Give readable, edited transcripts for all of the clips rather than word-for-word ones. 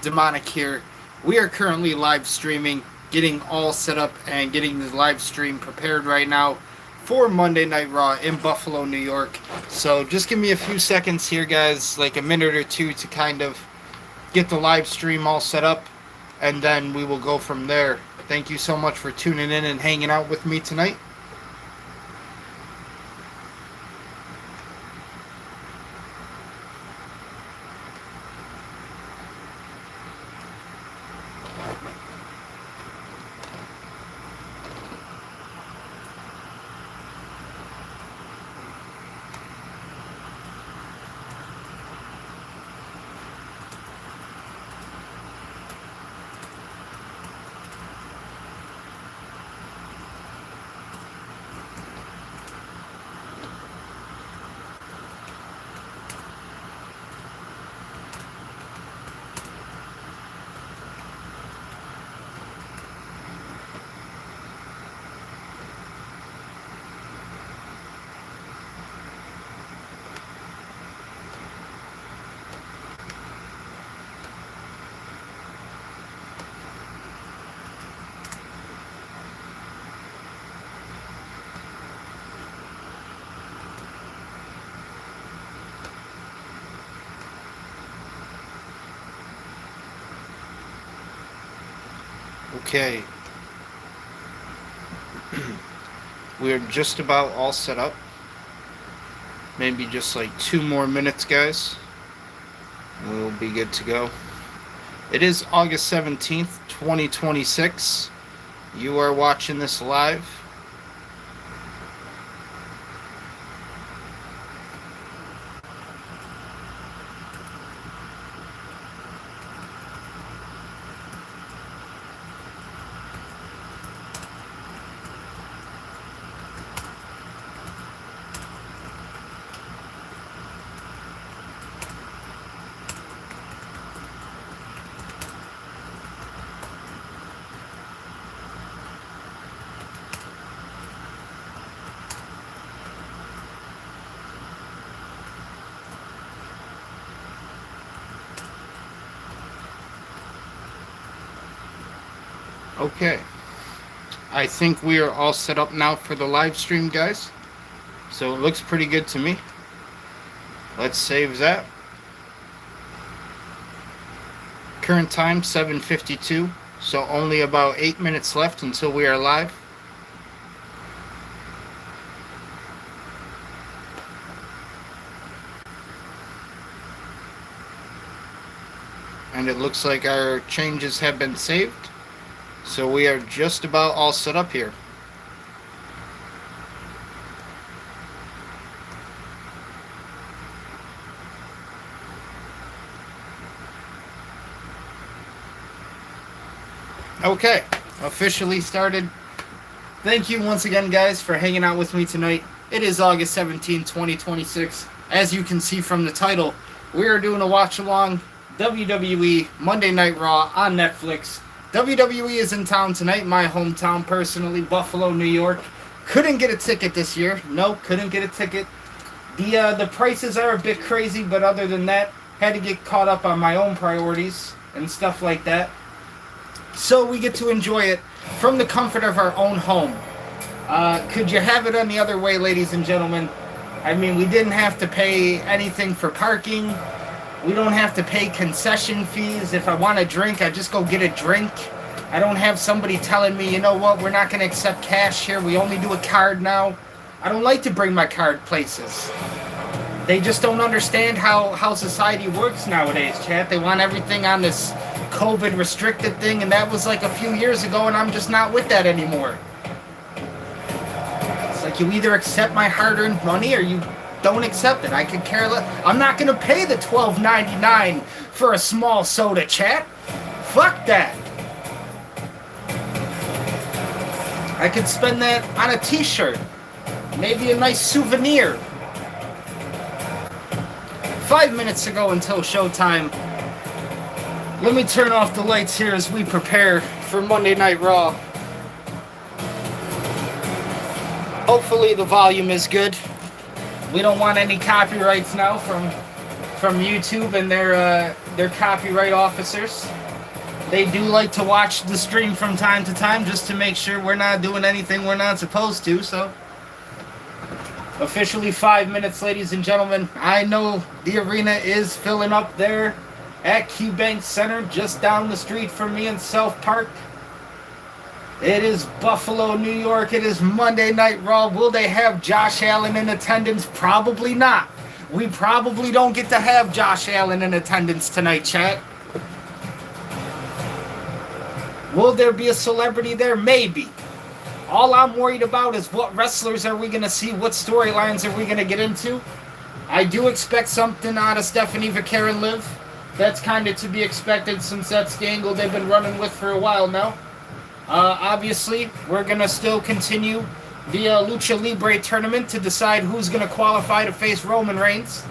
Demonic here. We are currently live streaming, getting all set up and getting the live stream prepared right now for Monday Night Raw in Buffalo, New York. So just give me a few seconds here, guys, like a minute or two to kind of get the live stream all set up, and then we will go from there. Thank you so much for tuning in and hanging out with me tonight. Okay. We're just about all set up. Maybe just like 2 more minutes, guys. We'll be good to go. It is August 17th, 2026. You are watching this live. Okay. I think we are all set up now for the live stream, guys. So it looks pretty good to me. Let's save that. Current time 7:52, so only about 8 minutes left until we are live. And it looks like our changes have been saved. So we are just about all set up here. Okay, officially started. Thank you once again, guys, for hanging out with me tonight. It is August 17, 2026. As you can see from the title, we are doing a watch-along WWE Monday Night Raw on Netflix. WWE is in town tonight, my hometown personally, Buffalo, New York. Couldn't get a ticket this year. Nope, couldn't get a ticket. The prices are a bit crazy, but other than that, had to get caught up on my own priorities and stuff like that. So we get to enjoy it from the comfort of our own home. Could you have it any other way, ladies and gentlemen? I mean, we didn't have to pay anything for parking. We don't have to pay concession fees. If I want a drink, I just go get a drink. I don't have somebody telling me, you know what, we're not going to accept cash here. We only do a card now. I don't like to bring my card places. They just don't understand how society works nowadays, chat. They want everything on this COVID restricted thing, and that was like a few years ago, and I'm just not with that anymore. It's like you either accept my hard-earned money or you don't accept it. I could care less. I'm not going to pay the $12.99 for a small soda, chat. Fuck that. I could spend that on a t-shirt. Maybe a nice souvenir. 5 minutes to go until showtime. Let me turn off the lights here as we prepare for Monday Night Raw. Hopefully the volume is good. We don't want any copyrights now from YouTube and their They're copyright officers. They do like to watch the stream from time to time just to make sure we're not doing anything we're not supposed to, so. Officially 5 minutes, ladies and gentlemen. I know the arena is filling up there at KeyBank Center, just down the street from me in South Park. It is Buffalo, New York. It is Monday Night Raw. Will they have Josh Allen in attendance? Probably not. We probably don't get to have Josh Allen in attendance tonight, chat. Will there be a celebrity there? Maybe. All I'm worried about is what wrestlers are we going to see? What storylines are we going to get into? I do expect something out of Stephanie Vaquer and Liv. That's kind of to be expected since that's the angle they've been running with for a while now. Obviously, we're going to still continue the Lucha Libre tournament to decide who's going to qualify to face Roman Reigns.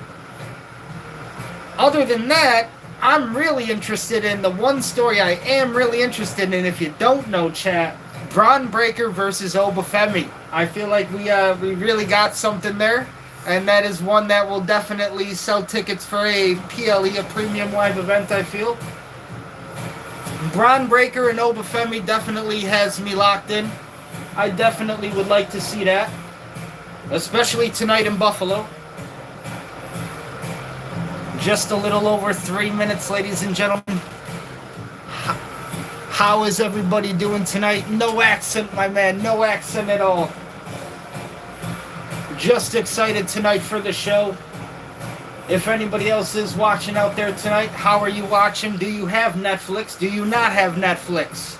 Other than that, I'm really interested in the one story I am really interested in. If you don't know, chat, Braun Breaker versus Obafemi. I feel like we really got something there, and that is one that will definitely sell tickets for a PLE, a premium live event, I feel. Braun Breaker and Obafemi definitely has me locked in. I definitely would like to see that, especially tonight in Buffalo. Just a little over 3 minutes, ladies and gentlemen. How is everybody doing tonight? No accent, my man. No accent at all. Just excited tonight for the show. If anybody else is watching out there tonight, how are you watching? Do you have Netflix? Do you not have Netflix?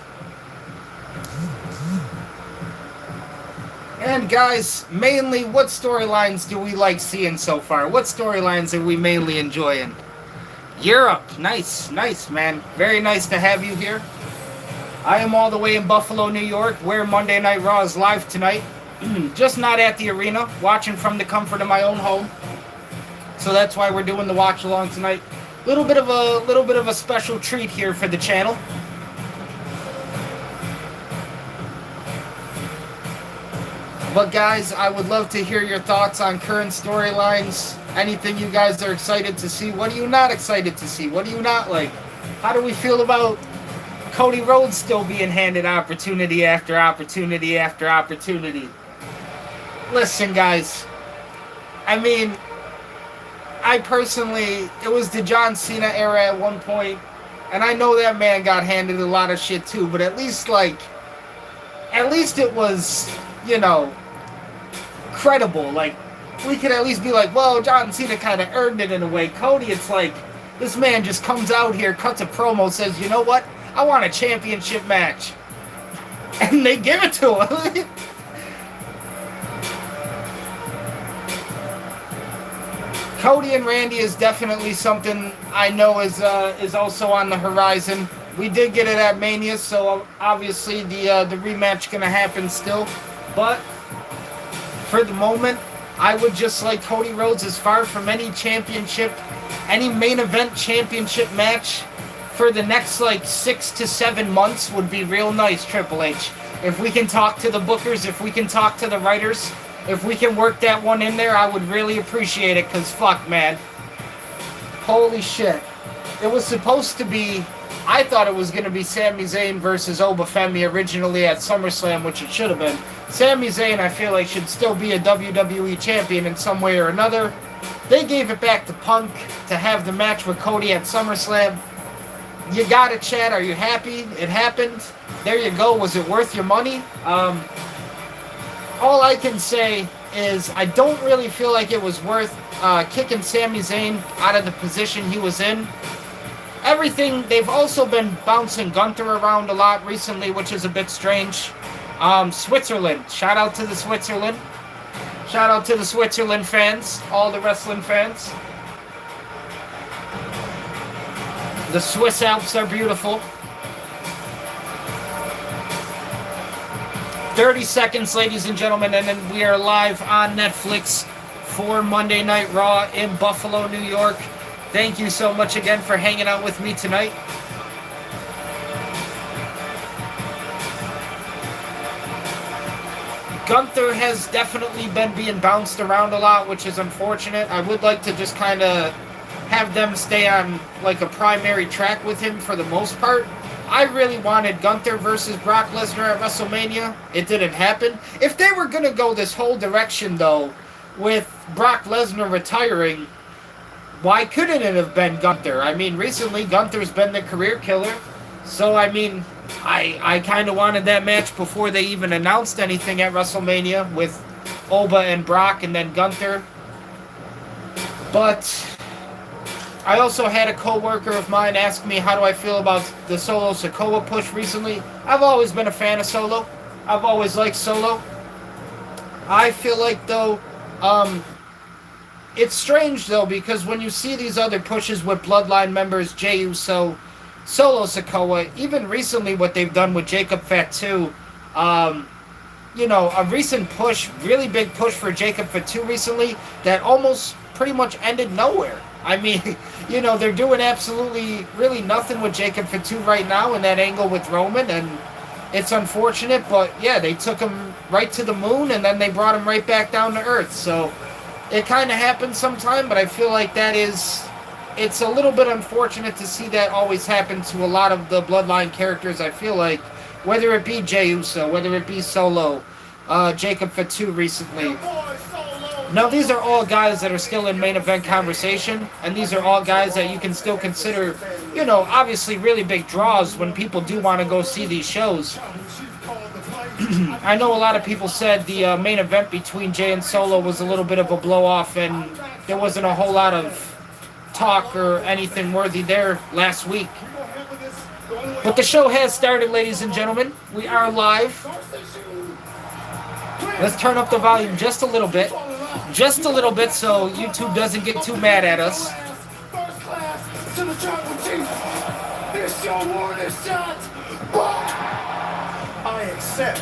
And guys, mainly, what storylines do we like seeing so far? What storylines are we mainly enjoying? Europe. Nice, nice, man. Very nice to have you here. I am all the way in Buffalo, New York, where Monday Night Raw is live tonight. Just not at the arena, watching from the comfort of my own home. So that's why we're doing the watch along tonight. Little bit of a special treat here for the channel. But guys, I would love to hear your thoughts on current storylines. Anything you guys are excited to see. What are you not excited to see? What do you not like? How do we feel about Cody Rhodes still being handed opportunity after opportunity after opportunity? Listen, guys. I mean, I personally, it was the John Cena era at one point, and I know that man got handed a lot of shit too, but at least it was, you know, credible. Like, we could at least be like, well, John Cena kind of earned it in a way. Cody, it's like, this man just comes out here, cuts a promo, says, you know what? I want a championship match. And they give it to him. Cody and Randy is definitely something I know is also on the horizon. We did get it at Mania, so obviously the rematch gonna happen still. But for the moment, I would just like Cody Rhodes as far from any championship, any main event championship match for the next like 6 to 7 months would be real nice, Triple H. If we can talk to the bookers, if we can talk to the writers, if we can work that one in there, I would really appreciate it, because fuck, man. Holy shit. It was supposed to be, I thought it was going to be Sami Zayn versus Obafemi originally at SummerSlam, which it should have been. Sami Zayn, I feel like, should still be a WWE champion in some way or another. They gave it back to Punk to have the match with Cody at SummerSlam. You got it, Chad. Are you happy? It happened. There you go. Was it worth your money? All I can say is I don't really feel like it was worth kicking Sami Zayn out of the position he was in. Everything, they've also been bouncing Gunther around a lot recently, which is a bit strange. Switzerland. Shout out to the Switzerland. Shout out to the Switzerland fans, all the wrestling fans. The Swiss Alps are beautiful. 30 seconds, ladies and gentlemen, and then we are live on Netflix for Monday Night Raw in Buffalo, New York. Thank you so much again for hanging out with me tonight. Gunther has definitely been being bounced around a lot, which is unfortunate. I would like to just kind of have them stay on like a primary track with him for the most part. I really wanted Gunther versus Brock Lesnar at WrestleMania. It didn't happen. If they were going to go this whole direction, though, with Brock Lesnar retiring, why couldn't it have been Gunther? I mean, recently Gunther's been the career killer. So, I mean, I kind of wanted that match before they even announced anything at WrestleMania with Oba and Brock and then Gunther. But I also had a co-worker of mine ask me how do I feel about the Solo Sikoa push recently. I've always been a fan of Solo. I've always liked Solo. I feel like, though, it's strange, though, because when you see these other pushes with Bloodline members, Jey Uso, Solo Sikoa, even recently what they've done with Jacob Fatu, you know, a recent push, really big push for Jacob Fatu recently that almost pretty much ended nowhere. I mean, you know, they're doing absolutely really nothing with Jacob Fatu right now in that angle with Roman, and it's unfortunate, but yeah, they took him right to the moon and then they brought him right back down to earth. So it kind of happens sometime, but I feel like it's a little bit unfortunate to see that always happen to a lot of the Bloodline characters, I feel like, whether it be Jey Uso, whether it be Solo, Jacob Fatu recently. Now, these are all guys that are still in main event conversation, and these are all guys that you can still consider, you know, obviously really big draws when people do want to go see these shows. I know a lot of people said the main event between Jey and Solo was a little bit of a blow-off, and there wasn't a whole lot of talk or anything worthy there last week. But the show has started, ladies and gentlemen. We are live. Let's turn up the volume just a little bit. Just a little bit so YouTube doesn't get too mad at us. I accept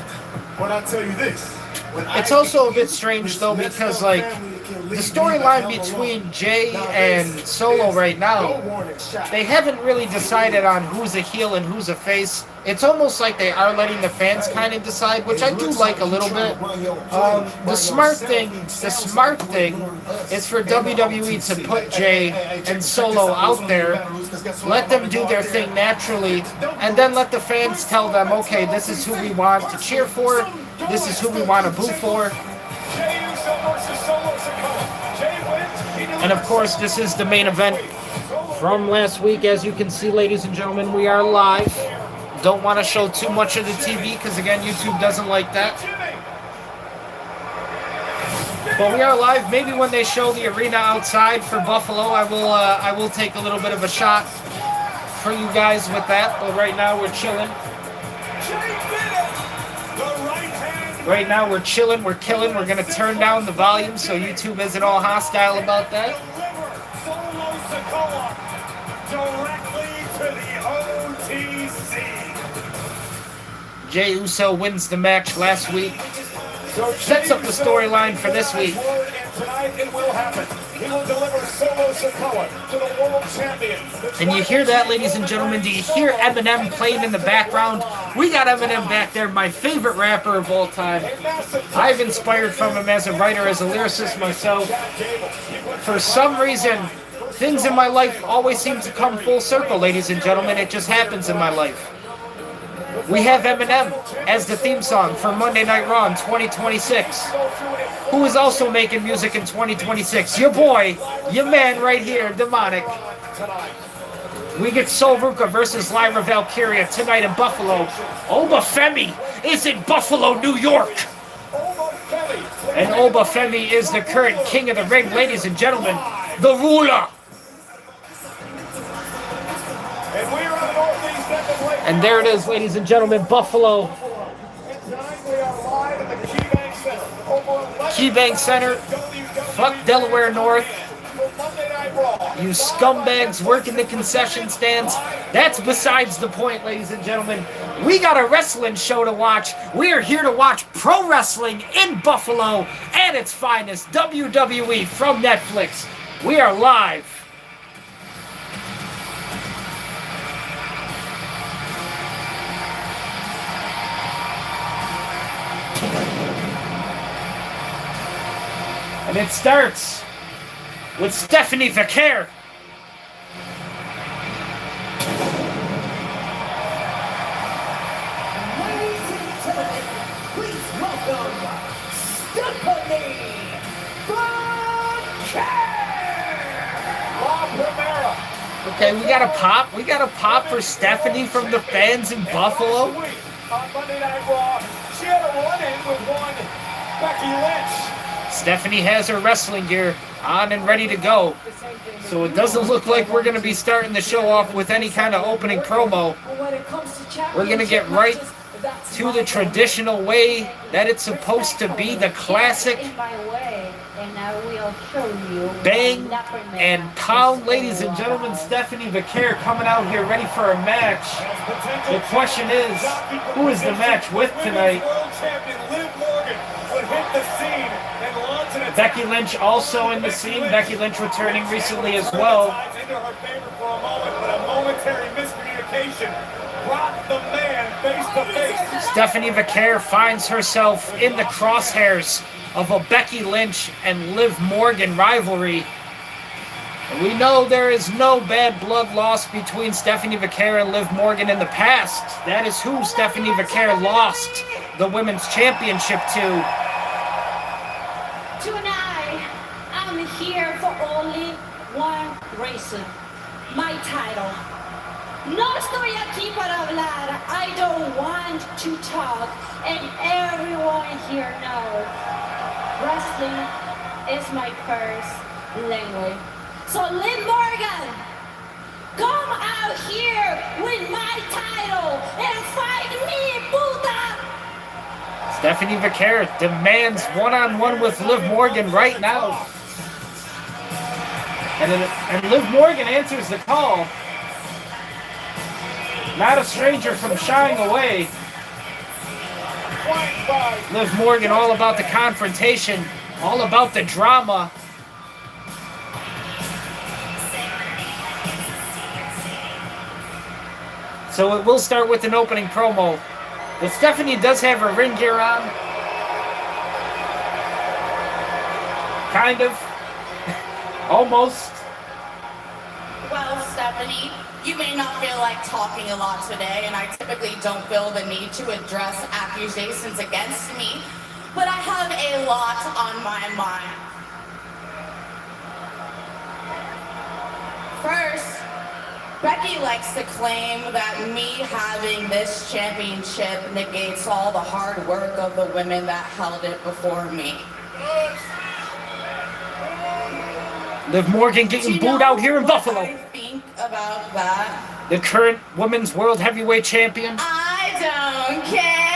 when I tell you this. It's also a bit strange, though, because, like, the storyline between Jey and Solo right now, they haven't really decided on who's a heel and who's a face. It's almost like they are letting the fans kind of decide, which I do like a little bit. The smart thing is for WWE to put Jey and Solo out there, let them do their thing naturally, and then let the fans tell them, okay, this is who we want to cheer for, this is who we want to boo for. And of course, this is the main event from last week. As you can see, ladies and gentlemen, we are live. Don't want to show too much of the TV because, again, YouTube doesn't like that. But we are live. Maybe when they show the arena outside for Buffalo, I will take a little bit of a shot for you guys with that. But right now we're chilling. Right now we're chilling, we're killing. We're going to turn down the volume so YouTube isn't all hostile about that. Jey Uso wins the match last week. Sets up the storyline for this week. Tonight it will happen. He will deliver Solo Sikoa to the world champion. And you hear that, ladies and gentlemen? Do you hear Eminem playing in the background? We got Eminem back there, my favorite rapper of all time. I've inspired from him as a writer, as a lyricist myself. For some reason, things in my life always seem to come full circle, ladies and gentlemen. It just happens in my life. We have Eminem as the theme song for Monday Night Raw in 2026. Who is also making music in 2026? Your boy, your man right here, Demonic. We get Sol Ruka versus Lyra Valkyria tonight in Buffalo. Oba Femi is in Buffalo, New York. And Oba Femi is the current king of the ring, ladies and gentlemen. The ruler. And there it is, ladies and gentlemen, Buffalo. KeyBank Center. Fuck Delaware North. You scumbags working the concession stands. That's besides the point, ladies and gentlemen. We got a wrestling show to watch. We are here to watch pro wrestling in Buffalo at its finest. WWE from Netflix. We are live. And it starts with Stephanie Vaquer Okay, we got a pop. We got a pop for Stephanie from the fans in Buffalo. On Monday Night Raw, she had a run-in with one Becky Lynch. Stephanie has her wrestling gear on and ready to go. So it doesn't look like we're going to be starting the show off with any kind of opening promo. We're going to get right to the traditional way that it's supposed to be, the classic bang and pound. Ladies and gentlemen, Stephanie Vaquer coming out here ready for a match. The question is, who is the match with tonight? Becky Lynch also in the scene. Becky Lynch returning recently as well. Stephanie Vaquer finds herself in the crosshairs of a Becky Lynch and Liv Morgan rivalry. And we know there is no bad blood lost between Stephanie Vaquer and Liv Morgan in the past. That is who Stephanie Vaquer lost the women's championship to. Tonight, I'm here for only one reason. My title. No estoy aquí para hablar. I don't want to talk. And everyone here knows wrestling is my first language. So Liv Morgan, come out here with my title and fight me, puta! Stephanie Vaquer demands one-on-one with Liv Morgan right now. And Liv Morgan answers the call. Not a stranger from shying away. Liv Morgan all about the confrontation, all about the drama. So it will start with an opening promo. But Stephanie does have her ring gear on. Kind of. Almost. Well, Stephanie, you may not feel like talking a lot today, and I typically don't feel the need to address accusations against me, but I have a lot on my mind. First, Becky likes to claim that me having this championship negates all the hard work of the women that held it before me. Liv Morgan getting booed out here in Buffalo. I think about that. The current women's world heavyweight champion I don't care.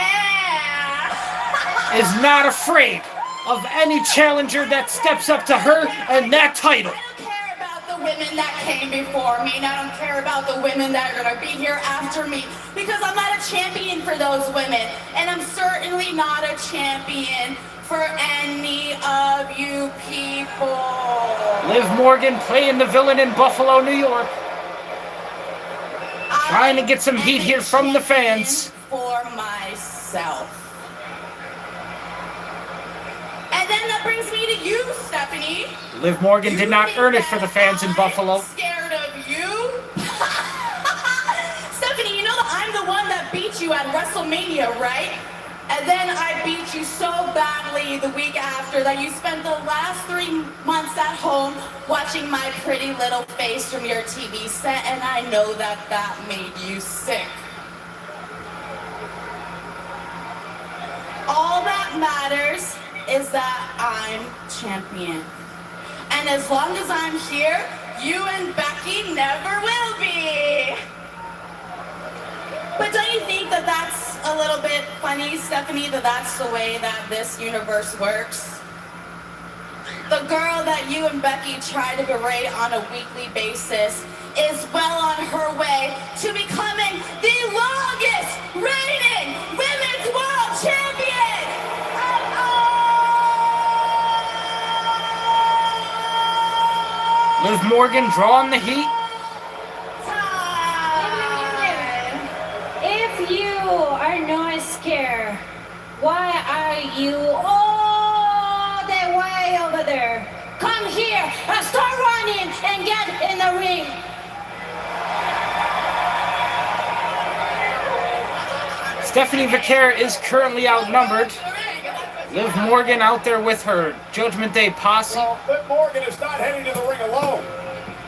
is not afraid of any challenger that steps up to her and that title. I don't care about the women that came before me, and I don't care about the women that are going to be here after me, because I'm not a champion for those women, and I'm certainly not a champion for any of you people. Liv Morgan playing the villain in Buffalo, New York. Trying to get some heat here from the fans. For myself. And then that brings me to you, Stephanie. Liv Morgan did not earn it for the fans in Buffalo. I'm scared of you? Stephanie, you know that I'm the one that beat you at WrestleMania, right? And then I beat you so badly the week after that you spent the last 3 months at home watching my pretty little face from your TV set, and I know that that made you sick. All that matters is that I'm champion. And as long as I'm here, you and Becky never will be. But don't you think that that's a little bit funny, Stephanie, that that's the way that this universe works? The girl that you and Becky try to berate on a weekly basis is well on her way to becoming the longest reigning women's world champion of all Liv Morgan drawing the heat. If you are not scared, why are you all the way over there? Come here and start running and get in the ring. Stephanie Vaquer is currently outnumbered. Liv Morgan out there with her Judgment Day posse. Well, Liv Morgan is not heading to the ring alone.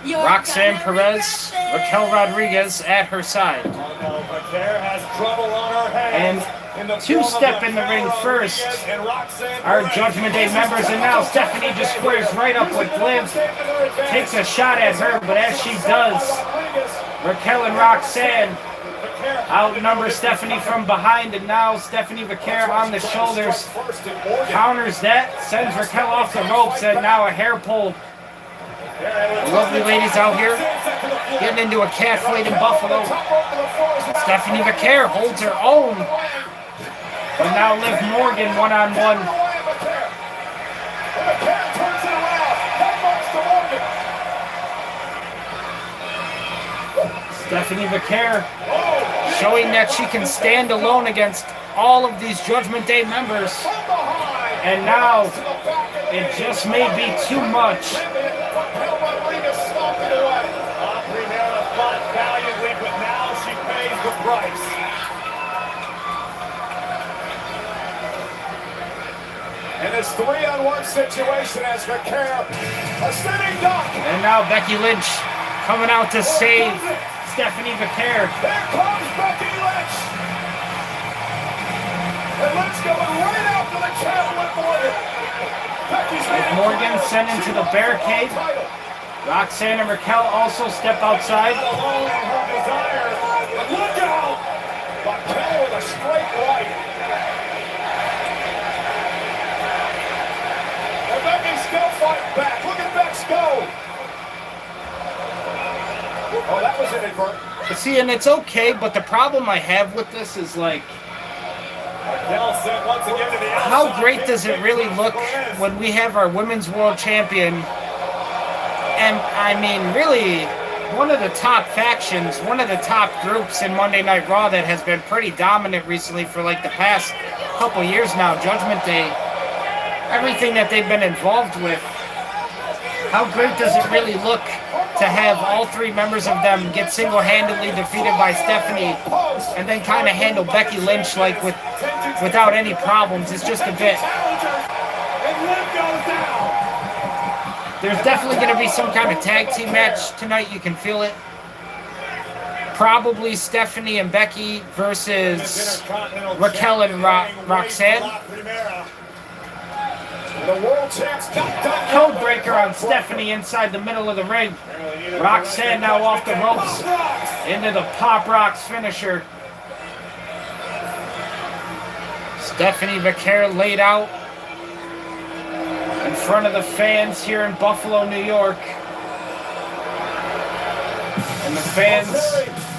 You're Roxanne gonna Perez, regret this. Raquel Rodriguez at her side. Oh no, Vaquer has trouble on her hands. And two-step in the ring first our Judgment Day members, and now Stephanie just squares right up with Liv, takes a shot at her, but as she does, Raquel and Roxanne outnumber Stephanie from behind, and now Stephanie Vaquer on the shoulders counters that, sends Raquel off the ropes, and now a hair pull. Lovely ladies out here getting into a cat fight in Buffalo. Stephanie Vaquer holds her own, but now Liv Morgan one-on-one. Stephanie Vaquer showing that she can stand alone against all of these Judgment Day members. And now it just may be too much. In this 3-on-1 situation as Vaquer, a sitting duck. And now Becky Lynch coming out to save Stephanie Vaquer. There comes Becky Lynch. And Lynch going right after the channel with Morgan. With Morgan sent into the barricade. Roxanne and Raquel also step outside. Alone in her desire. But look out! Vaquer with a straight right. And Becky's still fighting back. Look at Bex go. Oh, that was inadvertent. See, and it's okay, but the problem I have with this is like, Nelson once again to the outside. how great does it really look when we have our women's world champion? And I mean, really, one of the top factions, one of the top groups in Monday Night Raw that has been pretty dominant recently for like the past couple years now, Judgment Day, everything that they've been involved with. How great does it really look to have all three members of them get single-handedly defeated by Stephanie and then kind of handle Becky Lynch like without any problems? It's just a bit. There's definitely going to be some kind of tag team match tonight. You can feel it. Probably Stephanie and Becky versus Raquel and Roxanne. The world champs Code breaker on Stephanie inside the middle of the ring. Roxanne now off the ropes into the Pop Rocks finisher. Stephanie Vaquer laid out in front of the fans here in Buffalo, New York. And the fans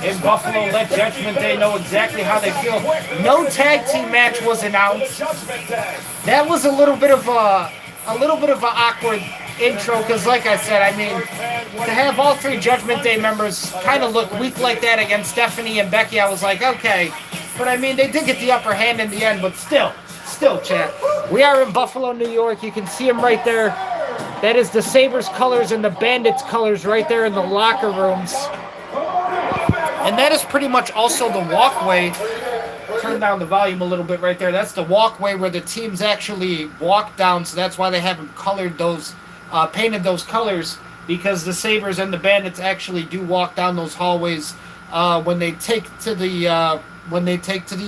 in Buffalo let Judgment Day know exactly how they feel. No tag team match was announced. That was a little bit of an awkward intro because, like I said, I mean, to have all three Judgment Day members kind of look weak like that against Stephanie and Becky, I was like, okay. But I mean, they did get the upper hand in the end, but still, chat. We are in Buffalo, New York. You can see them right there. That is the Sabres colors and the Bandits colors right there in the locker rooms. And that is pretty much also the walkway. Turn down the volume a little bit right there. That's the walkway where the teams actually walk down. So that's why they haven't colored those, painted those colors, because the Sabres and the Bandits actually do walk down those hallways when they take to the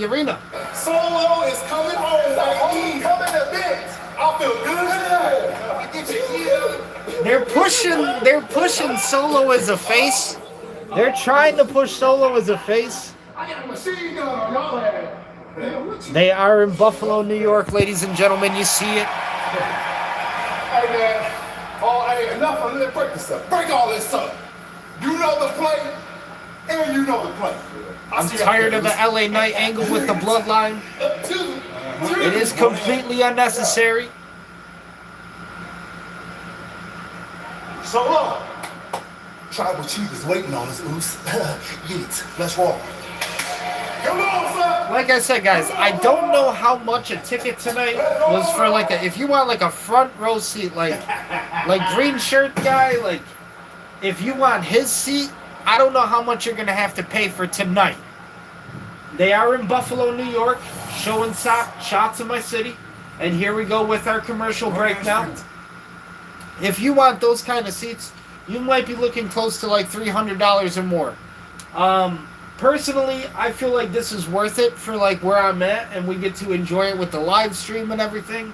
arena. Solo is coming home. Coming to bed. I feel good. They're pushing Solo as a face. They're trying to push Solo as a face. I got a machine gun on y'all head. They are in Buffalo, New York, ladies and gentlemen. You see it. Hey man, hey, enough of this. Break this up. Break all this up. You know the play, and you know the play. I'm tired of the LA Knight angle with the bloodline. It is completely unnecessary. Solo. Tribal Chief is waiting on us, Oos. Yeet, let's roll. Come on, son. Like I said, guys, I don't know how much a ticket tonight was for like if you want like a front row seat, like green shirt guy, like if you want his seat, I don't know how much you're gonna have to pay for tonight. They are in Buffalo, New York, showing shots of my city, and here we go with our commercial break now. If you want those kind of seats, you might be looking close to like $300 or more. Personally, I feel like this is worth it for like where I'm at, and we get to enjoy it with the live stream and everything.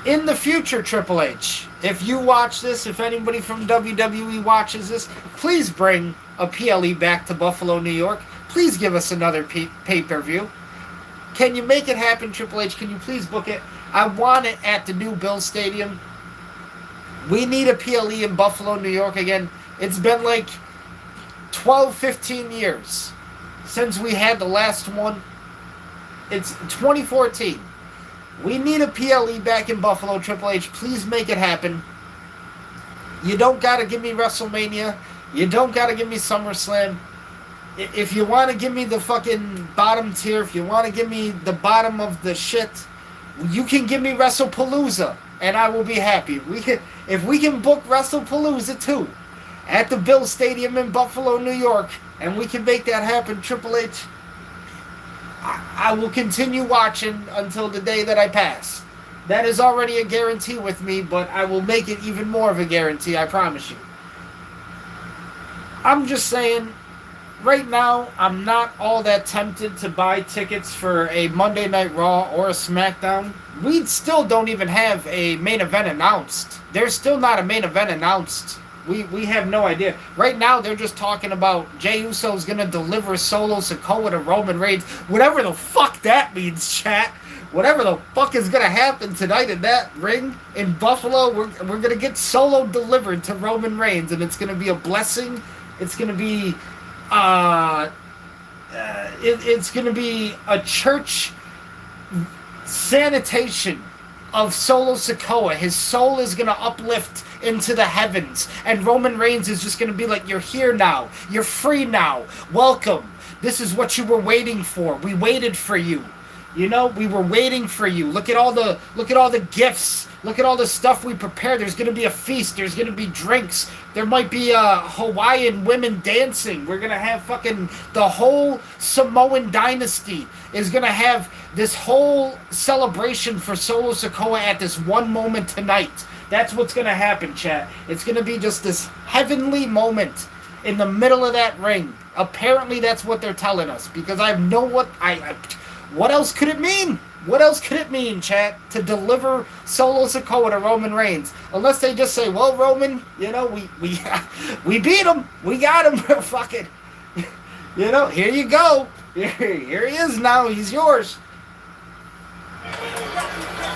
In the future, Triple H, if you watch this, if anybody from WWE watches this, please bring a PLE back to Buffalo, New York. Please give us another pay-per-view. Can you make it happen, Triple H? Can you please book it? I want it at the new Bill Stadium. We need a PLE in Buffalo, New York again. It's been like 12, 15 years since we had the last one. It's 2014. We need a PLE back in Buffalo, Triple H. Please make it happen. You don't got to give me WrestleMania. You don't got to give me SummerSlam. If you want to give me the fucking bottom tier, if you want to give me the bottom of the shit, you can give me WrestlePalooza, and I will be happy. If we can book WrestlePalooza too at the Bill Stadium in Buffalo, New York, and we can make that happen, Triple H, I will continue watching until the day that I pass. That is already a guarantee with me, but I will make it even more of a guarantee, I promise you. I'm just saying, right now, I'm not all that tempted to buy tickets for a Monday Night Raw or a SmackDown. We still don't even have a main event announced. There's still not a main event announced. We have no idea. Right now, they're just talking about Jey Uso's going to deliver Solo Sikoa to Roman Reigns. Whatever the fuck that means, chat. Whatever the fuck is going to happen tonight in that ring in Buffalo, we're going to get Solo delivered to Roman Reigns, and it's going to be a blessing. It's going to be... it's going to be a church sanitation of Solo Sikoa. His soul is going to uplift into the heavens, and Roman Reigns is just going to be like, you're here now, you're free now, welcome, this is what you were waiting for, we waited for you, you know, we were waiting for you, look at all the gifts, look at all the stuff we prepared, there's going to be a feast, there's going to be drinks, there might be Hawaiian women dancing, we're going to have fucking the whole Samoan dynasty is going to have this whole celebration for Solo Sikoa at this one moment tonight. That's what's going to happen, chat. It's going to be just this heavenly moment in the middle of that ring. Apparently, that's what they're telling us. Because I know what else could it mean? What else could it mean, chat, to deliver Solo Sikoa to Roman Reigns? Unless they just say, well, Roman, you know, we beat him. We got him. Fuck it. You know, here you go. Here he is now. He's yours.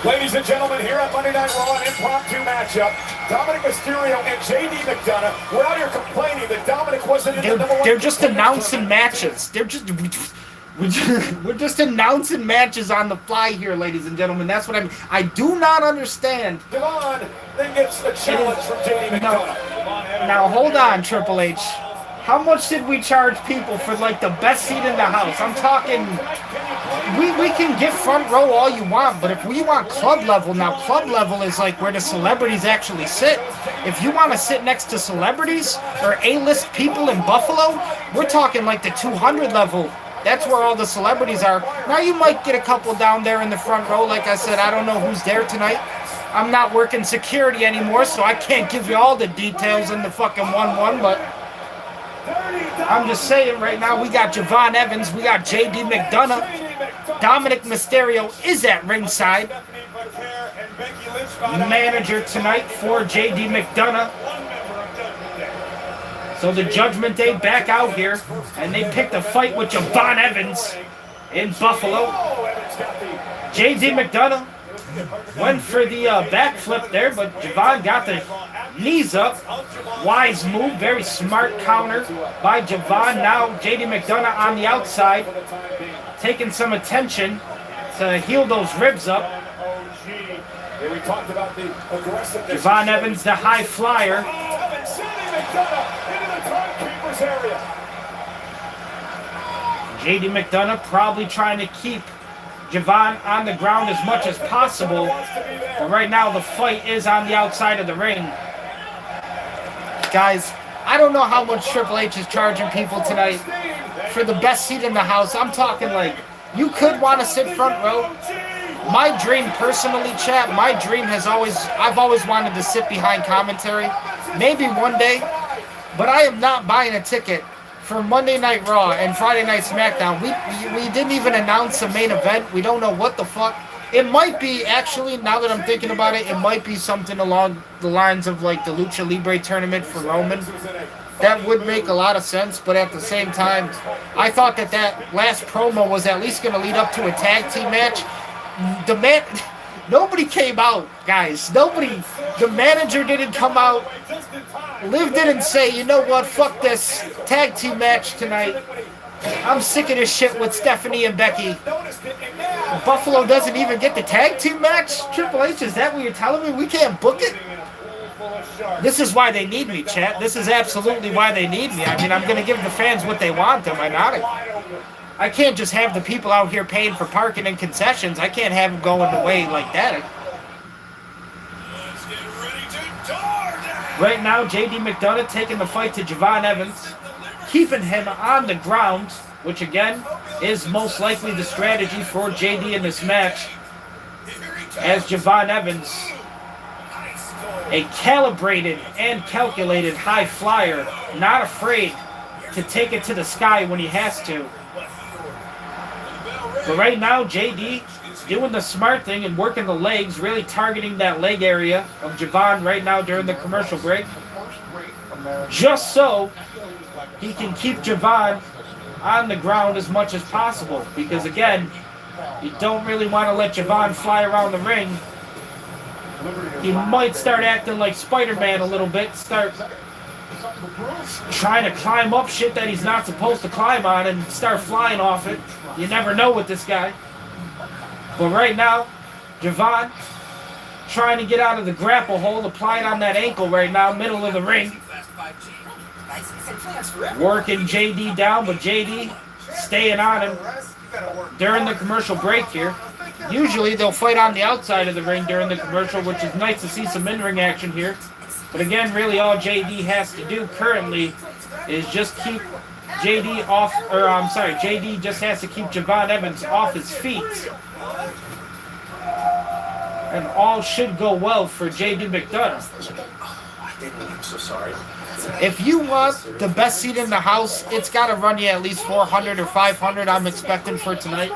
Ladies and gentlemen, here at Monday Night Raw, an impromptu matchup. Dominic Mysterio and JD McDonough. We're out here complaining that Dominic wasn't in the number one. They're just announcing matches. We're just announcing matches on the fly here, ladies and gentlemen. That's what I do not understand. Devon then gets a challenge from JD McDonough. Now hold on, Triple H. How much did we charge people for like the best seat in the house? I'm talking. We can get front row all you want, but if we want club level, now club level is like where the celebrities actually sit. If you want to sit next to celebrities or A-list people in Buffalo, we're talking like the 200 level. That's where all the celebrities are. Now you might get a couple down there in the front row. Like I said, I don't know who's there tonight. I'm not working security anymore, so I can't give you all the details in the fucking 1-1, but I'm just saying right now, we got Javon Evans, we got JD McDonough. Dominic Mysterio is at ringside. Manager tonight for JD McDonough. So the Judgment Day back out here, and they picked a fight with Javon Evans in Buffalo. JD McDonough went for the backflip there, but Javon got the knees up. Wise move, very smart counter by Javon. Now JD McDonough on the outside, taking some attention to heal those ribs up. Javon Evans, the high flyer. JD McDonough probably trying to keep Javon on the ground as much as possible. But right now the fight is on the outside of the ring. Guys, I don't know how much Triple H is charging people tonight for the best seat in the house. I'm talking like, you could want to sit front row. My dream personally, chat, my dream has always, I've always wanted to sit behind commentary. Maybe one day, but I am not buying a ticket for Monday Night Raw and Friday Night SmackDown. We didn't even announce a main event. We don't know what the fuck. It might be, actually, now that I'm thinking about it, it might be something along the lines of like the Lucha Libre tournament for Roman. That would make a lot of sense, but at the same time, I thought that that last promo was at least going to lead up to a tag team match. Nobody came out, guys. Nobody. The manager didn't come out. Liv didn't say, you know what, fuck this tag team match tonight. I'm sick of this shit with Stephanie and Becky. Buffalo doesn't even get the tag team match? Triple H, is that what you're telling me? We can't book it? This is why they need me, chat. This is absolutely why they need me. I mean, I'm going to give the fans what they want, am I not? I can't just have the people out here paying for parking and concessions. I can't have them going away like that. Right now, J.D. McDonough taking the fight to Javon Evans, keeping him on the ground, which again is most likely the strategy for J.D. in this match, as Javon Evans, a calibrated and calculated high flyer, not afraid to take it to the sky when he has to. But right now, JD doing the smart thing and working the legs, really targeting that leg area of Javon right now during the commercial break, just so he can keep Javon on the ground as much as possible. Because again, you don't really want to let Javon fly around the ring. He might start acting like Spider-Man a little bit, start trying to climb up shit that he's not supposed to climb on and start flying off it. You never know with this guy. But right now, Javon trying to get out of the grapple hold, applied on that ankle right now, middle of the ring. Working JD down, but JD staying on him during the commercial break here. Usually they'll fight on the outside of the ring during the commercial, which is nice to see some in-ring action here. But again, really all JD has to do currently is just keep JD off, JD just has to keep Javon Evans off his feet. And all should go well for JD McDonough. I'm so sorry. If you want the best seat in the house, it's got to run you at least 400 or 500, I'm expecting for tonight.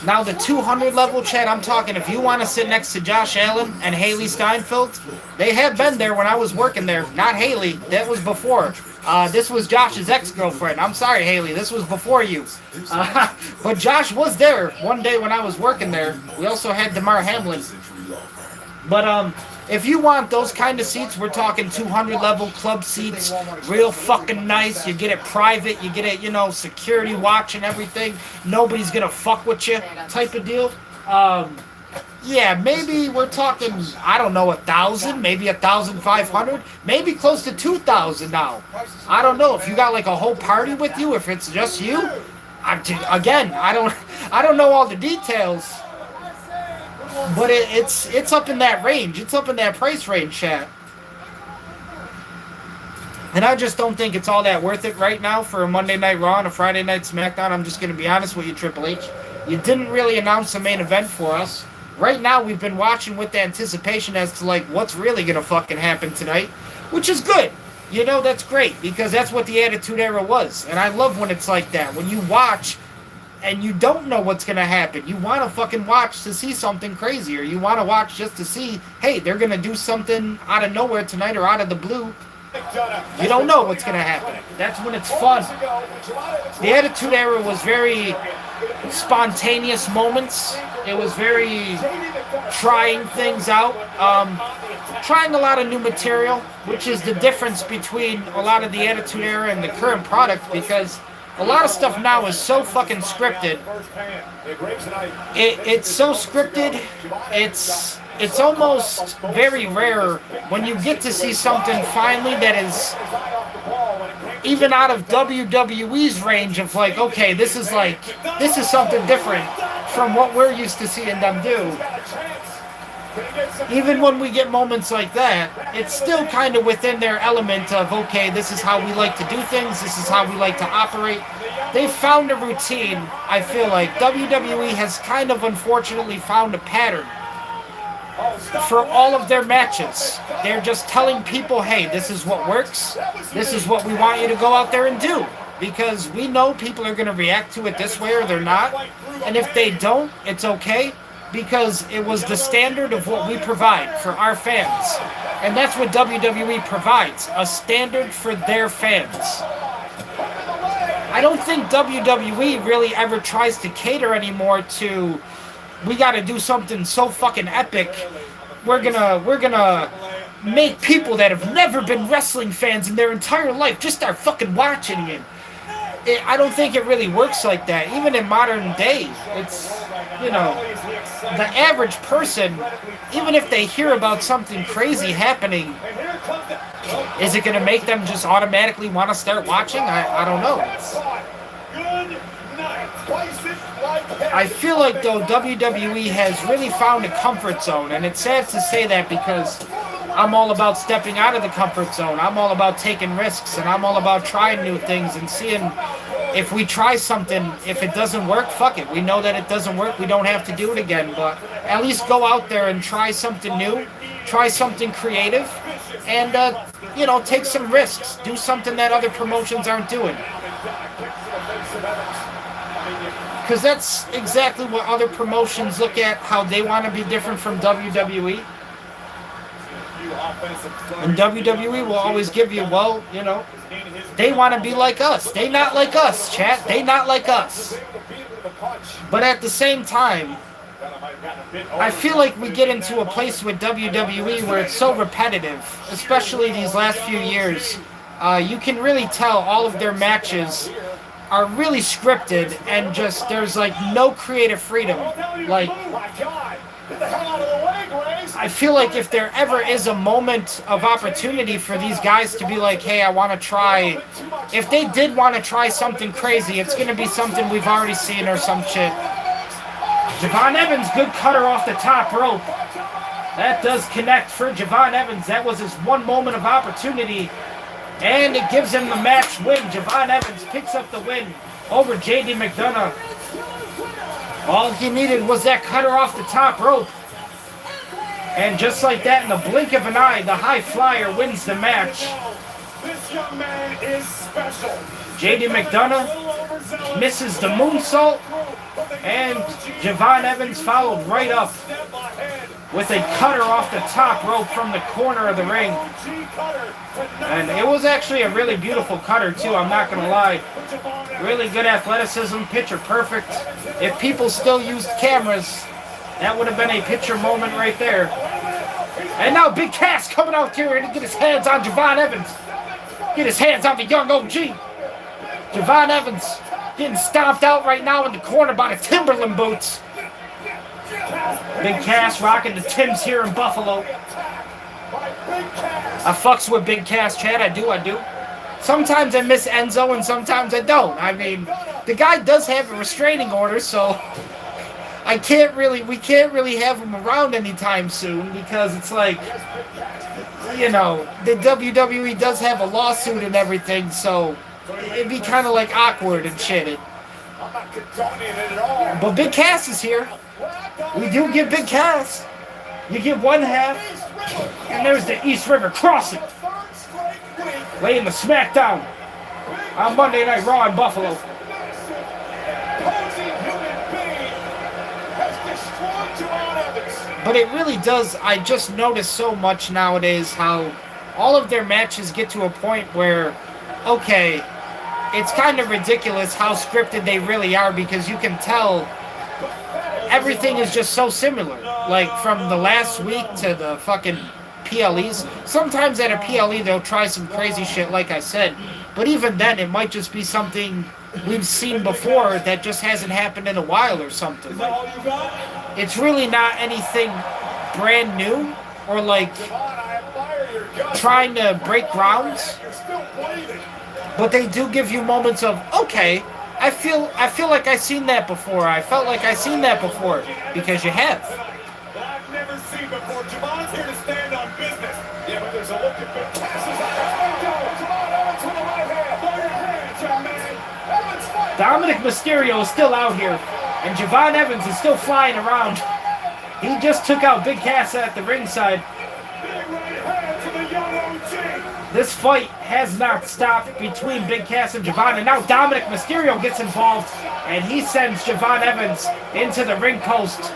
Now the 200 level, chat, I'm talking if you want to sit next to Josh Allen and Haley Steinfeld, they have been there when I was working there. Not Haley, that was before. This was Josh's ex-girlfriend. I'm sorry, Haley, this was before you. But Josh was there one day when I was working there. We also had DeMar Hamlin. But if you want those kind of seats, we're talking 200 level club seats, real fucking nice. You get it private, you get it, you know, security watch and everything. Nobody's gonna fuck with you type of deal. Yeah, maybe we're talking, I don't know, 1,000, maybe 1,500, maybe close to 2,000 now. I don't know if you got like a whole party with you, if it's just you. Again, I don't know all the details. But it's up in that range. It's up in that price range, chat. And I just don't think it's all that worth it right now for a Monday Night Raw and a Friday Night SmackDown. I'm just going to be honest with you, Triple H. You didn't really announce a main event for us. Right now, we've been watching with anticipation as to, like, what's really going to fucking happen tonight, which is good. You know, that's great, because that's what the Attitude Era was. And I love when it's like that. When you watch and you don't know what's going to happen. You want to fucking watch to see something crazy, or you want to watch just to see, hey, they're going to do something out of nowhere tonight or out of the blue. You don't know what's going to happen. That's when it's fun. The Attitude Era was very spontaneous moments. It was very trying things out. Trying a lot of new material, which is the difference between a lot of the Attitude Era and the current product, because a lot of stuff now is so fucking scripted. It's so scripted. It's almost very rare when you get to see something finally that is even out of WWE's range of like, okay, this is something different from what we're used to seeing them do. even when we get moments like that, it's still kind of within their element of, okay, this is how we like to do things, this is how we like to operate. They found a routine. I feel like WWE has kind of unfortunately found a pattern for all of their matches. They're just telling people, hey, this is what works, this is what we want you to go out there and do. Because we know people are going to react to it this way or they're not. And if they don't, it's okay. Because it was the standard of what we provide for our fans. And that's what WWE provides, a standard for their fans. I don't think WWE really ever tries to cater anymore to, we got to do something so fucking epic. We're gonna make people that have never been wrestling fans in their entire life just start fucking watching it. I don't think it really works like that. Even in modern days, it's, you know, the average person, even if they hear about something crazy happening, is it going to make them just automatically want to start watching? I don't know. I feel like, though, WWE has really found a comfort zone, and it's sad to say that because I'm all about stepping out of the comfort zone. I'm all about taking risks, and I'm all about trying new things and seeing if we try something, if it doesn't work, fuck it. We know that it doesn't work. We don't have to do it again, but at least go out there and try something new, try something creative, and, you know, take some risks. Do something that other promotions aren't doing. Because that's exactly what other promotions look at, how they want to be different from WWE. And WWE will always give you, well, you know, they want to be like us. They not like us, chat. They not like us. But at the same time, I feel like we get into a place with WWE where it's so repetitive, especially these last few years. You can really tell all of their matches are really scripted and just, there's like no creative freedom. Like, I feel like if there ever is a moment of opportunity for these guys to be like, hey, I want to try, if they did want to try something crazy, it's going to be something we've already seen or some shit. Javon Evans, good cutter off the top rope. That does connect for Javon Evans. That was his one moment of opportunity, and it gives him the match win. Javon Evans picks up the win over JD McDonough. All he needed was that cutter off the top rope. And just like that, in the blink of an eye, the high flyer wins the match. This young man is special. JD McDonough misses the moonsault, and Javon Evans followed right up with a cutter off the top rope from the corner of the ring. And it was actually a really beautiful cutter too, I'm not going to lie. Really good athleticism, picture perfect. If people still used cameras, that would have been a picture moment right there. And now Big Cass coming out here to get his hands on Javon Evans. Get his hands on the young OG. Javon Evans getting stomped out right now in the corner by the Timberland boots. Big Cass rocking the Timbs here in Buffalo. I fucks with Big Cass, Chad. I do. Sometimes I miss Enzo and sometimes I don't. I mean, the guy does have a restraining order, so we can't really have him around anytime soon because it's like, you know, the WWE does have a lawsuit and everything, so it'd be kind of like awkward and shit. But Big Cass is here. We do get Big Cass. You get one half, and there's the East River Crossing. Laying the smackdown on Monday Night Raw in Buffalo. But it really does, I just notice so much nowadays how all of their matches get to a point where, okay, it's kind of ridiculous how scripted they really are because you can tell everything is just so similar. Like from the last week to the fucking PLEs. Sometimes at a PLE they'll try some crazy shit like I said. But even then it might just be something we've seen before that just hasn't happened in a while or something. Like, it's really not anything brand new or like trying to break grounds. But they do give you moments of, okay, I feel like I've seen that before. I felt like I've seen that before. Because you have. Dominic Mysterio is still out here, and Javon Evans is still flying around. He just took out Big Cass at the ringside. This fight has not stopped between Big Cass and Javon, and now Dominic Mysterio gets involved, and he sends Javon Evans into the ring post.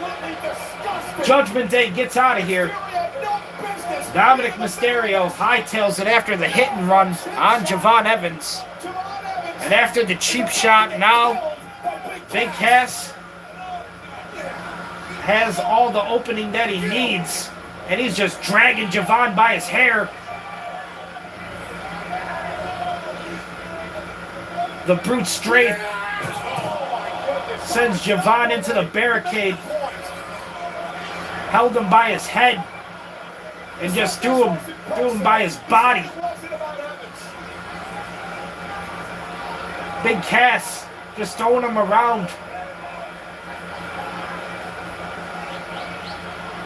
Judgment Day gets out of here. Dominic Mysterio hightails it after the hit and run on Javon Evans. And after the cheap shot, now Big Cass has all the opening that he needs, and he's just dragging Javon by his hair. The brute straight sends Javon into the barricade, held him by his head, and just threw him by his body. Big Cass just throwing him around.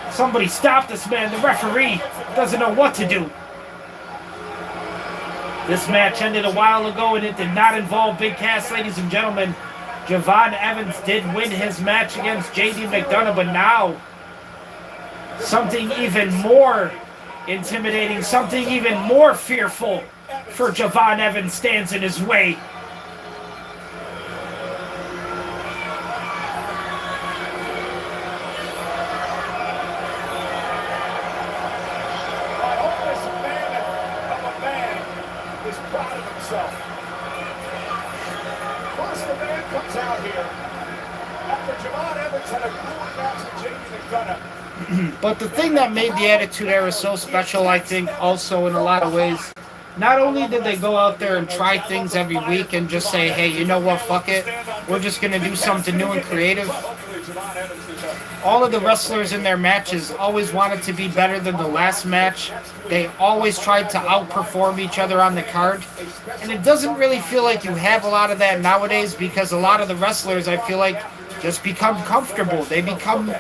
Somebody stop this man. The referee doesn't know what to do. This match ended a while ago, and it did not involve Big Cass, ladies and gentlemen. Javon Evans did win his match against JD McDonough, but now something even more intimidating, something even more fearful for Javon Evans stands in his way. But the thing that made the Attitude Era so special, I think, also in a lot of ways, not only did they go out there and try things every week and just say, hey, you know what, fuck it, we're just going to do something new and creative. All of the wrestlers in their matches always wanted to be better than the last match. They always tried to outperform each other on the card. And it doesn't really feel like you have a lot of that nowadays, because a lot of the wrestlers, I feel like, just become comfortable. They become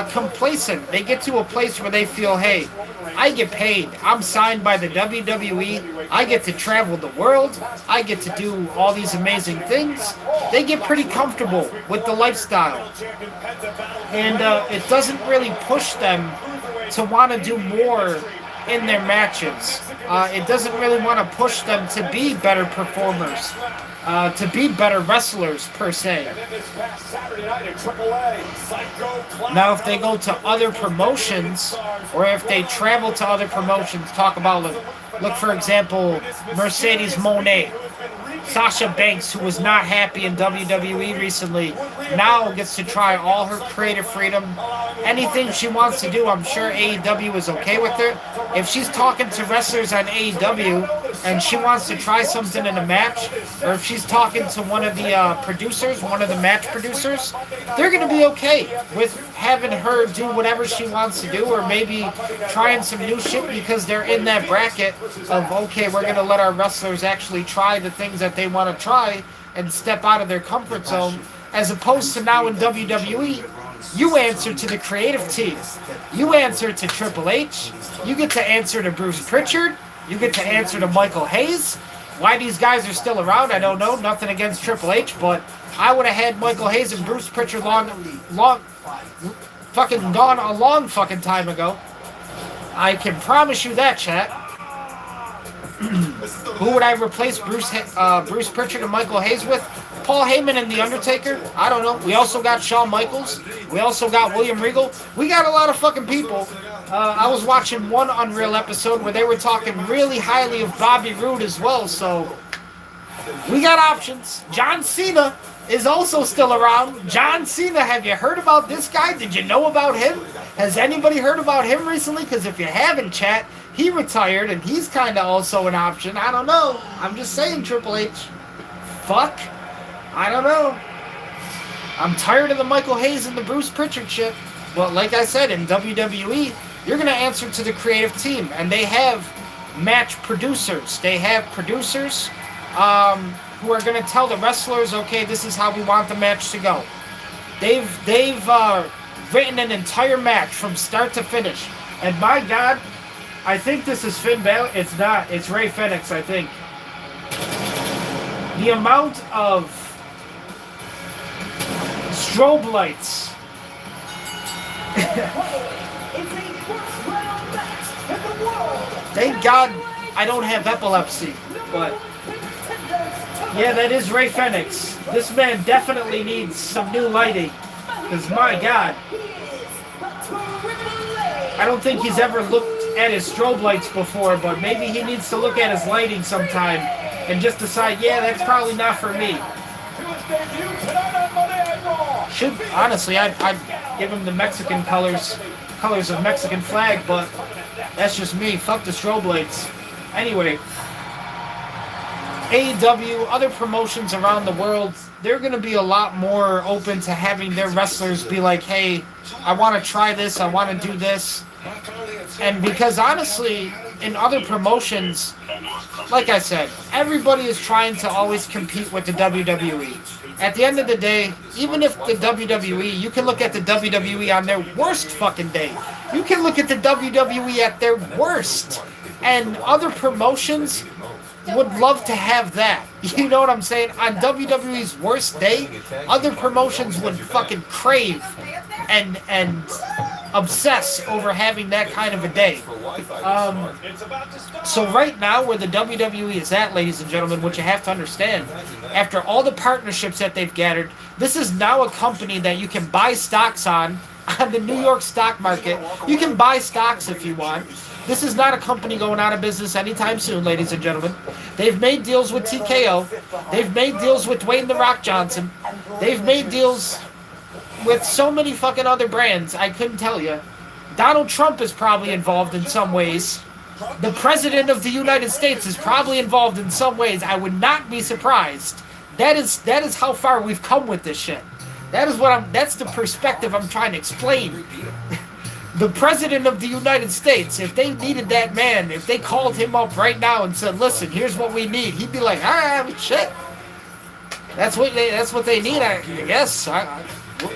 complacent. They get to a place where they feel, hey, I get paid. I'm signed by the WWE. I get to travel the world. I get to do all these amazing things. They get pretty comfortable with the lifestyle. And it doesn't really push them to want to do more in their matches. It doesn't really want to push them to be better performers, to be better wrestlers, per se. Now, if they go to other promotions, or if they travel to other promotions, talk about, look for example, Mercedes Moné. Sasha Banks, who was not happy in WWE recently, now gets to try all her creative freedom. Anything she wants to do, I'm sure AEW is okay with her. If she's talking to wrestlers on AEW and she wants to try something in a match, or if she's talking to one of the producers, one of the match producers, they're going to be okay with having her do whatever she wants to do, or maybe trying some new shit, because they're in that bracket of, okay, we're going to let our wrestlers actually try the things that they want to try and step out of their comfort zone, as opposed to now in WWE, you answer to the creative team. You answer to Triple H. You get to answer to Bruce Pritchard. You get to answer to Michael Hayes. Why these guys are still around, I don't know. Nothing against Triple H, but I would have had Michael Hayes and Bruce Pritchard fucking gone a long fucking time ago. I can promise you that, chat. Who would I replace Bruce Pritchard and Michael Hayes with? Paul Heyman and The Undertaker? I don't know. We also got Shawn Michaels. We also got William Regal. We got a lot of fucking people. I was watching one Unreal episode where they were talking really highly of Bobby Roode as well, so we got options. John Cena is also still around. John Cena, have you heard about this guy? Did you know about him? Has anybody heard about him recently? Because if you haven't, chat, he retired, and he's kind of also an option. I don't know. I'm just saying, Triple H. Fuck. I don't know. I'm tired of the Michael Hayes and the Bruce Pritchard shit. But like I said, in WWE, you're going to answer to the creative team. And they have match producers. They have producers who are going to tell the wrestlers, okay, this is how we want the match to go. They've written an entire match from start to finish. And my God, I think this is Finn Balor. It's not. It's Ray Phoenix, I think. The amount of strobe lights. Thank God I don't have epilepsy, but yeah, that is Ray Fenix. This man definitely needs some new lighting, because my God, I don't think he's ever looked at his strobe lights before, but maybe he needs to look at his lighting sometime and just decide, yeah, that's probably not for me. Honestly, I'd give him the Mexican colors of Mexican flag, but that's just me. Fuck the strobe lights. Anyway, AEW, other promotions around the world, they're going to be a lot more open to having their wrestlers be like, hey, I want to try this, I want to do this. And because honestly, in other promotions, like I said, everybody is trying to always compete with the WWE. At the end of the day, even if the WWE, you can look at the WWE on their worst fucking day. You can look at the WWE at their worst. And other promotions would love to have that. You know what I'm saying? On WWE's worst day, other promotions would fucking crave and obsess over having that kind of a day. So right now, where the WWE is at, ladies and gentlemen, what you have to understand, after all the partnerships that they've gathered, this is now a company that you can buy stocks on the New York stock market. You can buy stocks if you want. This is not a company going out of business anytime soon, ladies and gentlemen. They've made deals with TKO. They've made deals with Dwayne The Rock Johnson. They've made deals with so many fucking other brands, I couldn't tell you. Donald Trump is probably involved in some ways. The President of the United States is probably involved in some ways. I would not be surprised. That is how far we've come with this shit. That's the perspective I'm trying to explain. The President of the United States, if they needed that man, if they called him up right now and said, listen, here's what we need, he'd be like, shit. That's what they need, I guess.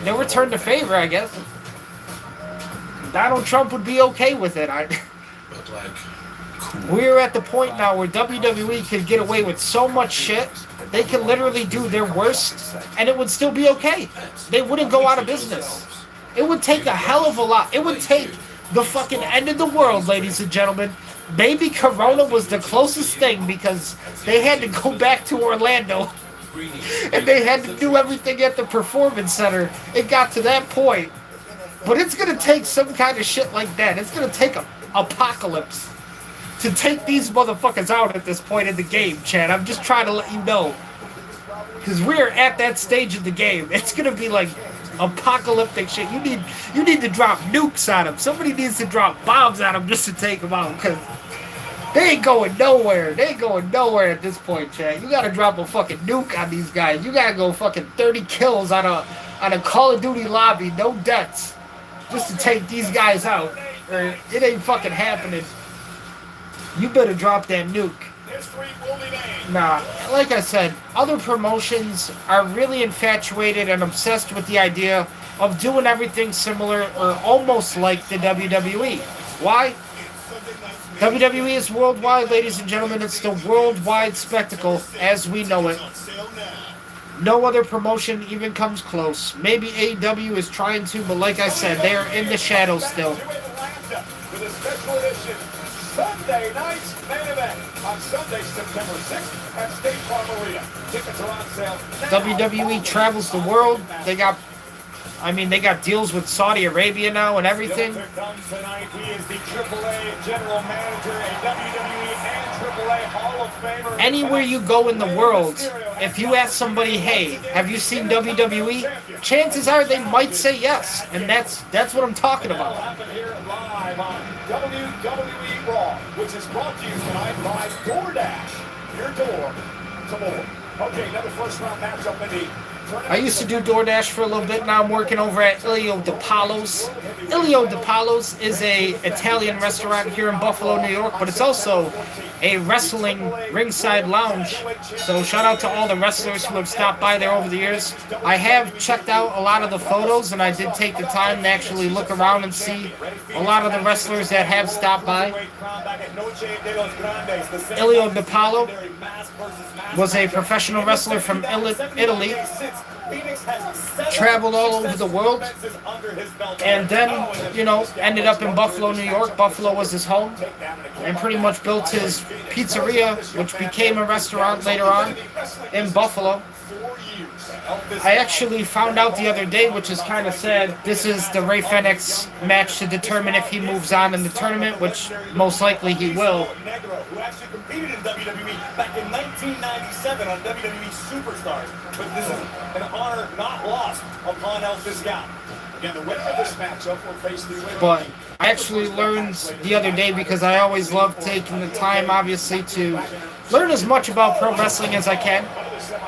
They'll return the favor, I guess. Donald Trump would be okay with it. We're at the point now where WWE can get away with so much shit, they can literally do their worst, and it would still be okay. They wouldn't go out of business. It would take a hell of a lot. It would take the fucking end of the world, ladies and gentlemen. Maybe Corona was the closest thing because they had to go back to Orlando and they had to do everything at the Performance Center. It got to that point. But it's going to take some kind of shit like that. It's going to take an apocalypse to take these motherfuckers out at this point in the game, Chad. I'm just trying to let you know. Because we're at that stage of the game. It's going to be like apocalyptic shit. You need to drop nukes on them. Somebody needs to drop bombs on them just to take them out, because they ain't going nowhere. They ain't going nowhere at this point, Chad. You gotta drop a fucking nuke on these guys. You gotta go fucking 30 kills on a Call of Duty lobby, no deaths, just to take these guys out. It ain't fucking happening. You better drop that nuke. Nah, like I said, other promotions are really infatuated and obsessed with the idea of doing everything similar or almost like the WWE. Why? WWE is worldwide, ladies and gentlemen. It's the worldwide spectacle as we know it. No other promotion even comes close. Maybe AEW is trying to, but like I said, they are in the shadows still. Sunday night's main event on Sunday, September 6th at State Farm Arena. Tickets are on sale now. WWE travels the world. They got deals with Saudi Arabia now and everything. Tonight, he is the AAA general manager, a WWE and AAA Hall of Famer. Anywhere you go in the world, if you ask somebody, hey, have you seen WWE? Chances are they might say yes, and that's what I'm talking about. Happen here live on WWE Raw, which is brought to you tonight by DoorDash. Your door to more. Okay, another first round matchup in the I used to do DoorDash for a little bit. Now I'm working over at Ilio DiPaolo's. Ilio DiPaolo's is a Italian restaurant here in Buffalo, New York, but it's also a wrestling ringside lounge. So shout out to all the wrestlers who have stopped by there over the years. I have checked out a lot of the photos, and I did take the time to actually look around and see a lot of the wrestlers that have stopped by. Ilio DiPaolo was a professional wrestler from Italy. traveled all over the world, and then, ended up in Buffalo, New York. Buffalo was his home, and pretty much built his pizzeria, which became a restaurant later on in Buffalo. I actually found out the other day, which is kind of sad, this is the Rey Fenix match to determine if he moves on in the tournament, which most likely he will. Who actually competed in WWE back in 1997 on WWE Superstars. But this is an honor not lost upon El Fiscal. Again, the winner of this matchup will face the winner. But I actually learned the other day, because I always love taking the time, obviously, to learn as much about pro wrestling as I can.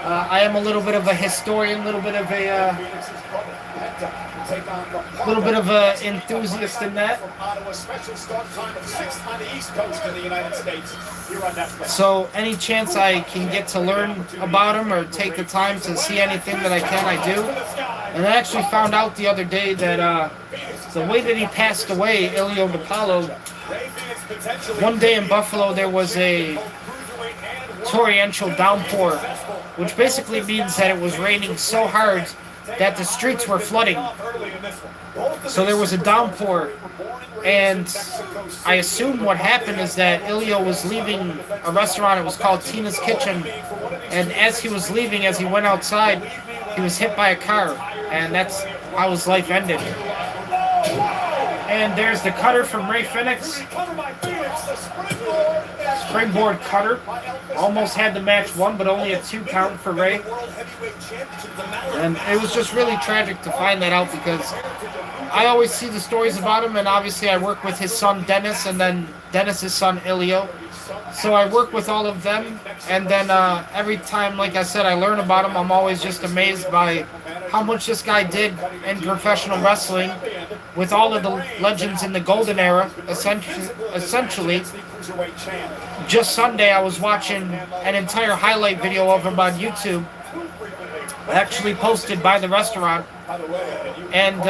I am a little bit of a historian, a little bit of a enthusiast in that. So any chance I can get to learn about him or take the time to see anything that I can, I do. And I actually found out the other day that the way that he passed away, Ilio DiPaolo, one day in Buffalo there was a torrential downpour, which basically means that it was raining so hard that the streets were flooding. So there was a downpour, and I assume what happened is that Ilio was leaving a restaurant. It was called Tina's Kitchen, and as he was leaving, as he went outside, he was hit by a car, and that's how his life ended. And there's the cutter from Rey Fenix. Springboard cutter. Almost had the match won, but only a 2 count for Rey. And it was just really tragic to find that out, because I always see the stories about him, and obviously I work with his son Dennis, and then Dennis's son Ilio. So I work with all of them, and then every time, like I said, I learn about him, I'm always just amazed by how much this guy did in professional wrestling with all of the legends in the golden era, essentially. Just Sunday, I was watching an entire highlight video of him on YouTube, actually posted by the restaurant. And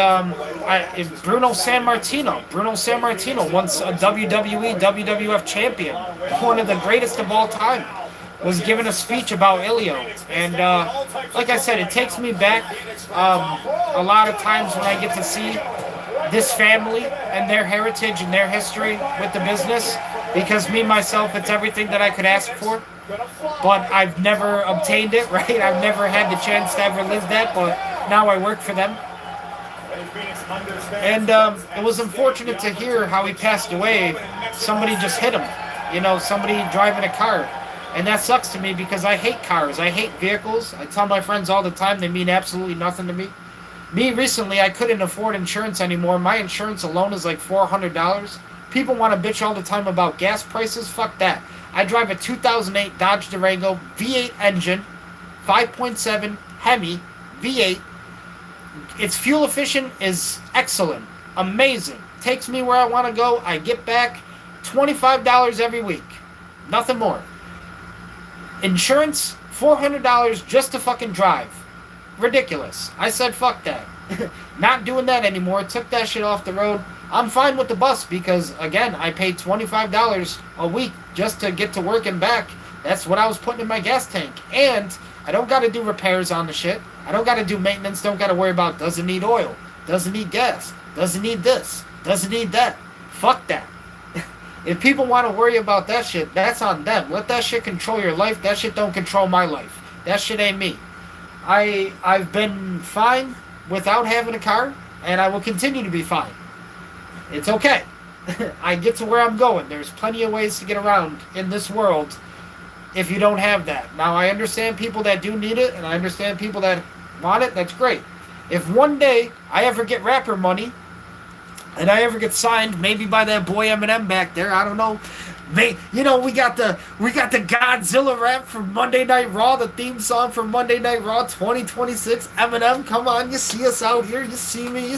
Bruno Sammartino, once a WWE, WWF champion, one of the greatest of all time, was giving a speech about Ilio. And like I said, it takes me back a lot of times when I get to see this family and their heritage and their history with the business, because me, myself, it's everything that I could ask for. But I've never obtained it, right? I've never had the chance to ever live that, but now I work for them. And it was unfortunate to hear how he passed away. Somebody just hit him, somebody driving a car. And that sucks to me, because I hate cars. I hate vehicles. I tell my friends all the time they mean absolutely nothing to me. Me, recently, I couldn't afford insurance anymore. My insurance alone is like $400. People want to bitch all the time about gas prices. Fuck that. I drive a 2008 Dodge Durango V8 engine, 5.7 Hemi V8. Its fuel efficient is excellent, amazing. Takes me where I want to go. I get back $25 every week, nothing more. Insurance, $400 just to fucking drive. Ridiculous. I said fuck that. Not doing that anymore. Took that shit off the road. I'm fine with the bus, because again, I paid $25 a week just to get to work and back. That's what I was putting in my gas tank. And I don't got to do repairs on the shit. I don't got to do maintenance. Don't got to worry about, does it need oil? Does it need gas? Does it need this? Does it need that? Fuck that. If people want to worry about that shit, that's on them. Let that shit control your life. That shit don't control my life. That shit ain't me. I've been fine without having a car, and I will continue to be fine. It's okay. I get to where I'm going. There's plenty of ways to get around in this world if you don't have that. Now, I understand people that do need it, and I understand people that want it. That's great. If one day I ever get rapper money, and I ever get signed, maybe by that boy Eminem back there, I don't know. We got the Godzilla rap from Monday Night Raw, the theme song from Monday Night Raw 2026. Eminem, come on, you see us out here, you see me.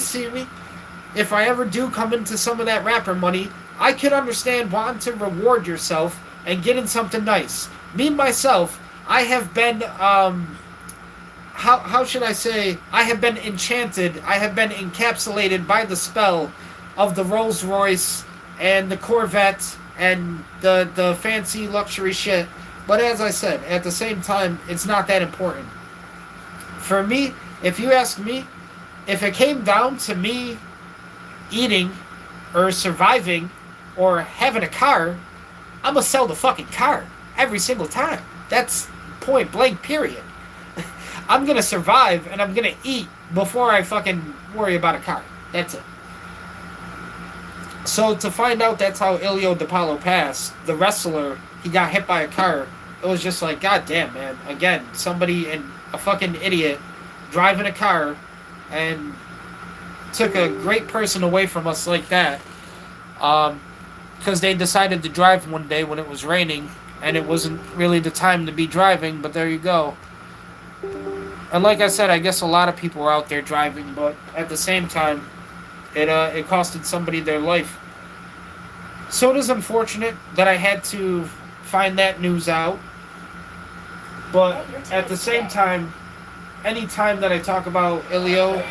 If I ever do come into some of that rapper money, I could understand wanting to reward yourself and getting something nice. Me, myself, I have been, how should I say, I have been enchanted, I have been encapsulated by the spell of the Rolls Royce and the Corvette and the fancy luxury shit. But as I said, at the same time, it's not that important. For me, if you ask me, if it came down to me eating or surviving or having a car, I'm gonna sell the fucking car every single time. That's point blank, period. I'm gonna survive and I'm gonna eat before I fucking worry about a car. That's it. So to find out that's how Ilio DiPaolo passed, the wrestler, he got hit by a car. It was just like, god damn, man. Again, somebody and a fucking idiot driving a car and took a great person away from us like that. Because they decided to drive one day when it was raining and it wasn't really the time to be driving, but there you go. And like I said, I guess a lot of people were out there driving, but at the same time, it costed somebody their life. So it is unfortunate that I had to find that news out. But at the same time, any time that I talk about Ilio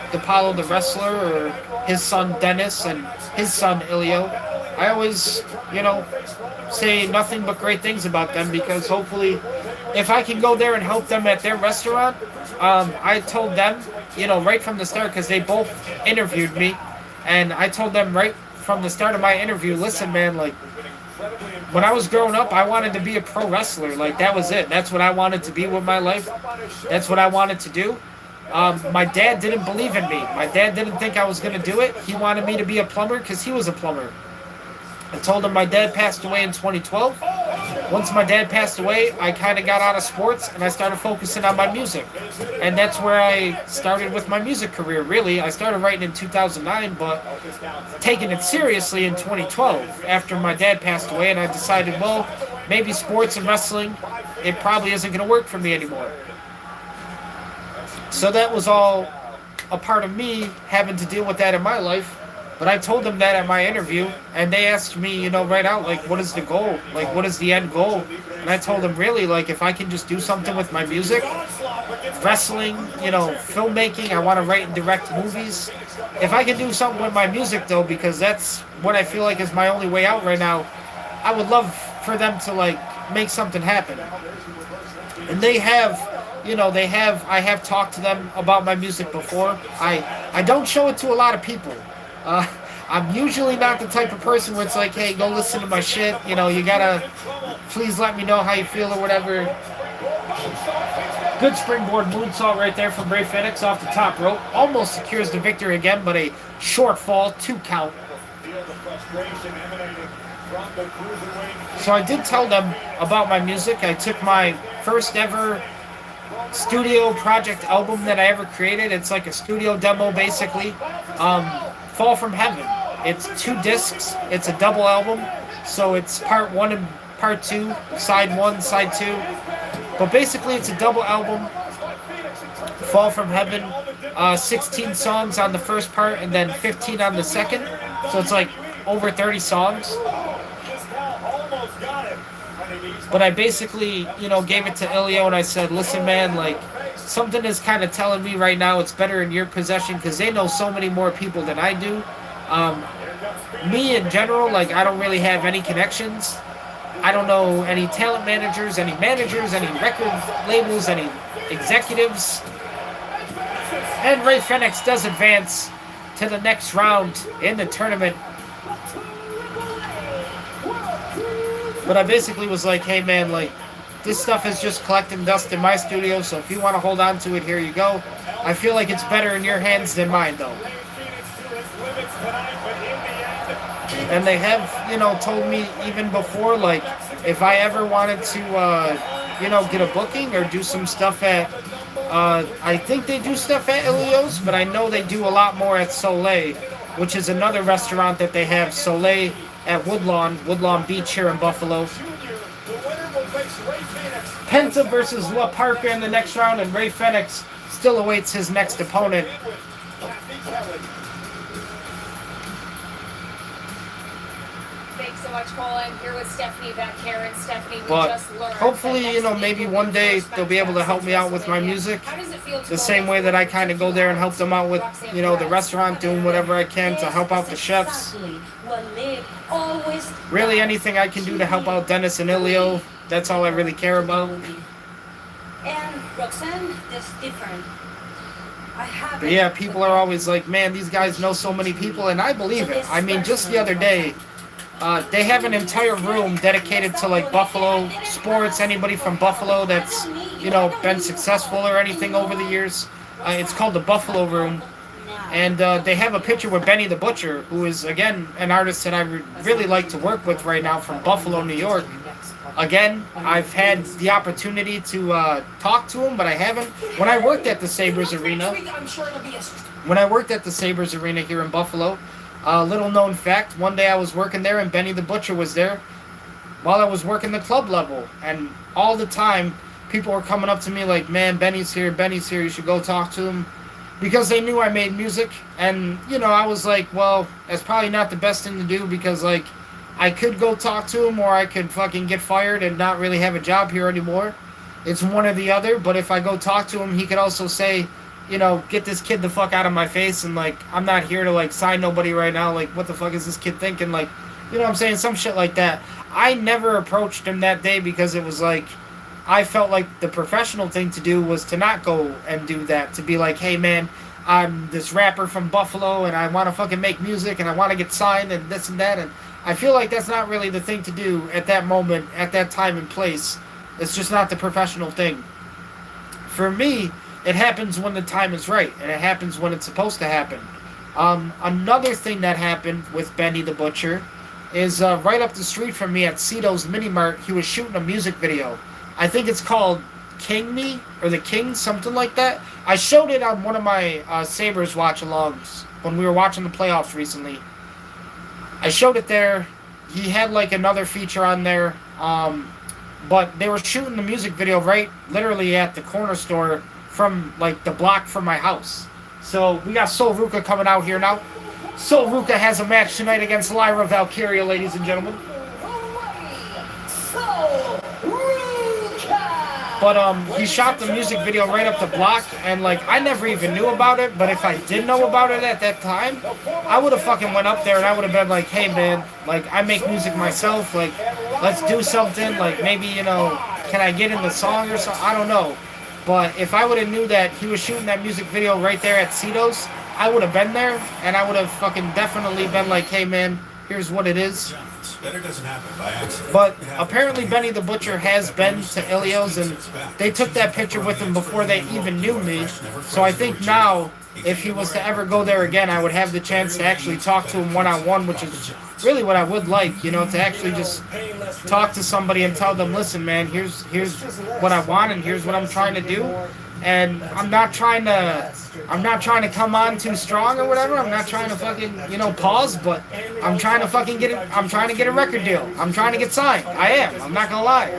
DiPaolo, the wrestler, or his son Dennis and his son Ilio, I always, say nothing but great things about them, because hopefully, if I can go there and help them at their restaurant, I told them, right from the start, because they both interviewed me, and I told them right from the start of my interview, listen, man, like, when I was growing up, I wanted to be a pro wrestler. Like, that was it. That's what I wanted to be with my life. That's what I wanted to do. My dad didn't believe in me. My dad didn't think I was going to do it. He wanted me to be a plumber because he was a plumber. I told him my dad passed away in 2012. Once my dad passed away, I kind of got out of sports and I started focusing on my music. And that's where I started with my music career, really. I started writing in 2009, but taking it seriously in 2012 after my dad passed away, and I decided, well, maybe sports and wrestling, it probably isn't going to work for me anymore. So that was all a part of me having to deal with that in my life. But I told them that at my interview, and they asked me, right out, like, what is the goal? Like, what is the end goal? And I told them, really, like, if I can just do something with my music, wrestling, filmmaking, I want to write and direct movies. If I can do something with my music, though, because that's what I feel like is my only way out right now, I would love for them to, like, make something happen. And they have... I have talked to them about my music before. I don't show it to a lot of people. I'm usually not the type of person where it's like, hey, go listen to my shit. You gotta please let me know how you feel or whatever. Good springboard moonsault right there from Ray Phoenix off the top rope. Almost secures the victory again, but a short fall, 2 count. So I did tell them about my music. I took my first ever studio project album that I ever created. It's like a studio demo, basically. Fall from Heaven. It's 2 discs. It's a double album. So it's part 1 and part 2, side 1, side 2. But basically it's a double album. Fall from Heaven. 16 songs on the first part and then 15 on the second. So it's like over 30 songs. But I basically, gave it to Ilio and I said, listen, man, like, something is kind of telling me right now it's better in your possession because they know so many more people than I do. Me in general, like, I don't really have any connections. I don't know any talent managers, any record labels, any executives. And Ray Phoenix does advance to the next round in the tournament. But I basically was like, hey man, like, this stuff is just collecting dust in my studio, so if you want to hold on to it, here you go. I feel like it's better in your hands than mine, though. And they have, told me even before, like, if I ever wanted to, get a booking or do some stuff at, I think they do stuff at Ilio's, but I know they do a lot more at Soleil, which is another restaurant that they have, Soleil at Woodlawn Beach here in Buffalo. Penta versus La Parka in the next round, and Ray Phoenix still awaits his next opponent. Thanks so much, Cole. I'm here with Stephanie back here, and Stephanie, we But just learned hopefully, that maybe one day they'll be able to help me out with my music. How does it feel to The same way that I kind of go there and help them out with, the restaurant, doing whatever I can to help out the chefs. Really, anything I can do to help out Dennis and Ilio, that's all I really care about. And Roxanne is different. I have. But yeah, people are always like, man, these guys know so many people, and I believe it. I mean, just the other day, they have an entire room dedicated to like Buffalo sports. Anybody from Buffalo that's, you know, been successful or anything over the years. It's called the Buffalo Room. And they have a picture with Benny the Butcher, who is, again, an artist that I really like to work with right now from Buffalo, New York. Again, I've had the opportunity to talk to him, but I haven't. When I worked at the Sabres Arena, here in Buffalo, little known fact, one day I was working there and Benny the Butcher was there while I was working the club level. And all the time, people were coming up to me like, man, Benny's here, you should go talk to him. Because they knew I made music, and, you know, I was like, well, that's probably not the best thing to do, because, like, I could go talk to him, or I could fucking get fired and not really have a job here anymore. It's one or the other, but if I go talk to him, he could also say, you know, get this kid the fuck out of my face, and, like, I'm not here to, like, sign nobody right now, like, what the fuck is this kid thinking, like, you know what I'm saying, some shit like that. I never approached him that day because it was like, I felt like the professional thing to do was to not go and do that. To be like, hey man, I'm this rapper from Buffalo and I want to fucking make music and I want to get signed and this and that. And I feel like that's not really the thing to do at that moment, at that time and place. It's just not the professional thing. For me, it happens when the time is right and it happens when it's supposed to happen. Another thing that happened with Benny the Butcher is right up the street from me at Cito's Mini Mart, he was shooting a music video. I think it's called King Me, or The King, something like that. I showed it on one of my Sabres watch-alongs when we were watching the playoffs recently. I showed it there. He had like another feature on there. But they were shooting the music video right literally at the corner store from like the block from my house. So we got Sol Ruka coming out here now. Sol Ruka has a match tonight against Lyra Valkyria, ladies and gentlemen. But he shot the music video right up the block, and like I never even knew about it. But if I did know about it at that time, I would have fucking went up there and I would have been like, hey man, like I make music myself, like let's do something. Like maybe, you know, can I get in the song or something? I don't know. But if I would have knew that he was shooting that music video right there at Cito's, I would have been there and I would have fucking definitely been like, hey man, here's what it is. Better doesn't happen by accident. But apparently Benny the Butcher has been to Ilios, and they took that picture with him before they even knew me. So I think now, if he was to ever go there again, I would have the chance to actually talk to him one-on-one, which is really what I would like, you know, to actually just talk to somebody and tell them, listen, man, here's what I want and here's what I'm trying to do. And I'm not trying to come on too strong or whatever. I'm not trying to fucking, you know, pause, but I'm trying to get a record deal. I'm trying to get signed. I am. I'm not gonna lie.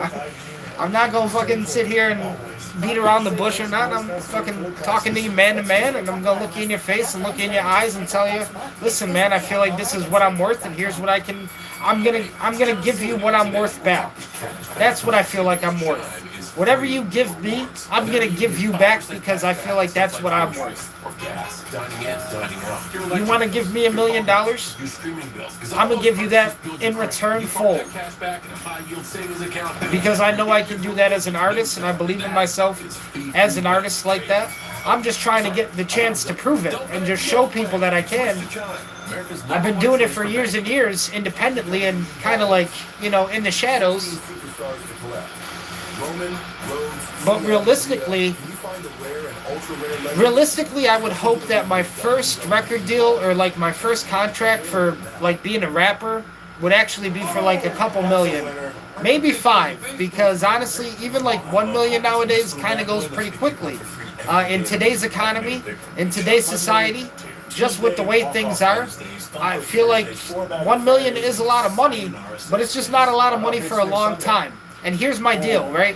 I'm not gonna fucking sit here and beat around the bush or not. I'm fucking talking to you man to man, and I'm gonna look you in your face and look you in your eyes and tell you, listen, man, I feel like this is what I'm worth, and here's what I'm gonna give you what I'm worth back. That's what I feel like I'm worth. Whatever you give me, I'm going to give you back because I feel like that's what I'm worth. You want to give me $1 million? I'm going to give you that in return full. Because I know I can do that as an artist, and I believe in myself as an artist like that. I'm just trying to get the chance to prove it and just show people that I can. I've been doing it for years and years independently and kind of like, you know, in the shadows. But realistically, I would hope that my first record deal or like my first contract for like being a rapper would actually be for like a couple million, maybe 5, because honestly, even like 1 million nowadays kind of goes pretty quickly. In today's economy, in today's society, just with the way things are, I feel like 1 million is a lot of money, but it's just not a lot of money for a long time. And here's my deal, right?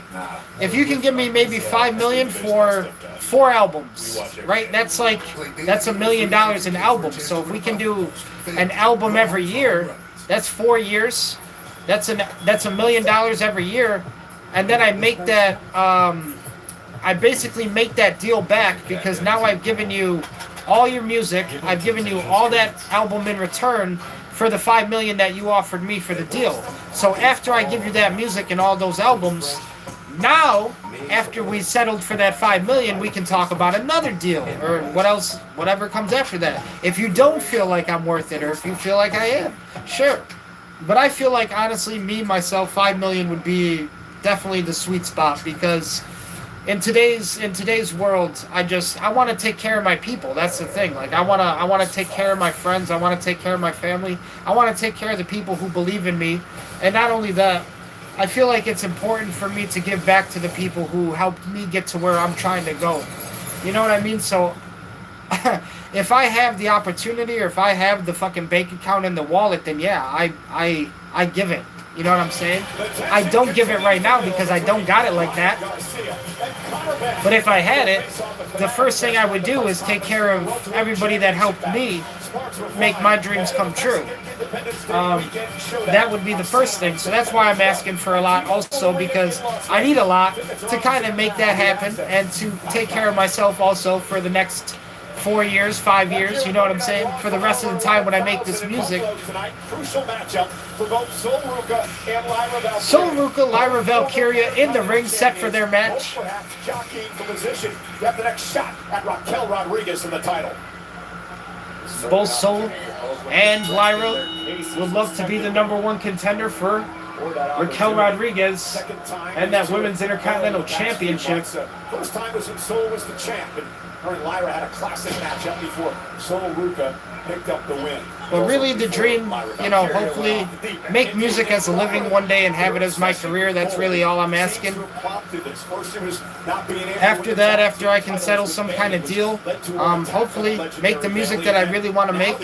If you can give me maybe $5 million for 4 albums, right? That's $1 million an album. So if we can do an album every year, that's 4 years. That's $1 million every year. And then I make that, I basically make that deal back because now I've given you all your music. I've given you all that album in return for the $5 million that you offered me for the deal. So after I give you that music and all those albums, now after we settled for that $5 million, we can talk about another deal or whatever comes after that. If you don't feel like I'm worth it, or if you feel like I am, sure. But I feel like, honestly, myself, $5 million would be definitely the sweet spot, because in today's world, I want to take care of my people. That's the thing. Like I want to take care of my friends. I want to take care of my family. I want to take care of the people who believe in me. And not only that, I feel like it's important for me to give back to the people who helped me get to where I'm trying to go. You know what I mean? So if I have the opportunity, or if I have the fucking bank account in the wallet, then yeah, I give it. You know what I'm saying? I don't give it right now because I don't got it like that. But if I had it, the first thing I would do is take care of everybody that helped me make my dreams come true. That would be the first thing. So that's why I'm asking for a lot also, because I need a lot to kind of make that happen and to take care of myself also for the next 4 years, 5 years, you know what I'm saying? For the rest of the time when I make this music. Sol Ruca, Lyra Valkyria in the ring, set for their match. Both Sol and Lyra would love to be the #1 contender for Raquel Rodriguez and that Women's Intercontinental Championship. First time was when Sol was the champ, and her and Lyra had a classic matchup before Sol Ruca picked up the win. But really the dream, you know, hopefully make music as a living one day and have it as my career. That's really all I'm asking. After that, after I can settle some kind of deal, hopefully make the music that I really want to make,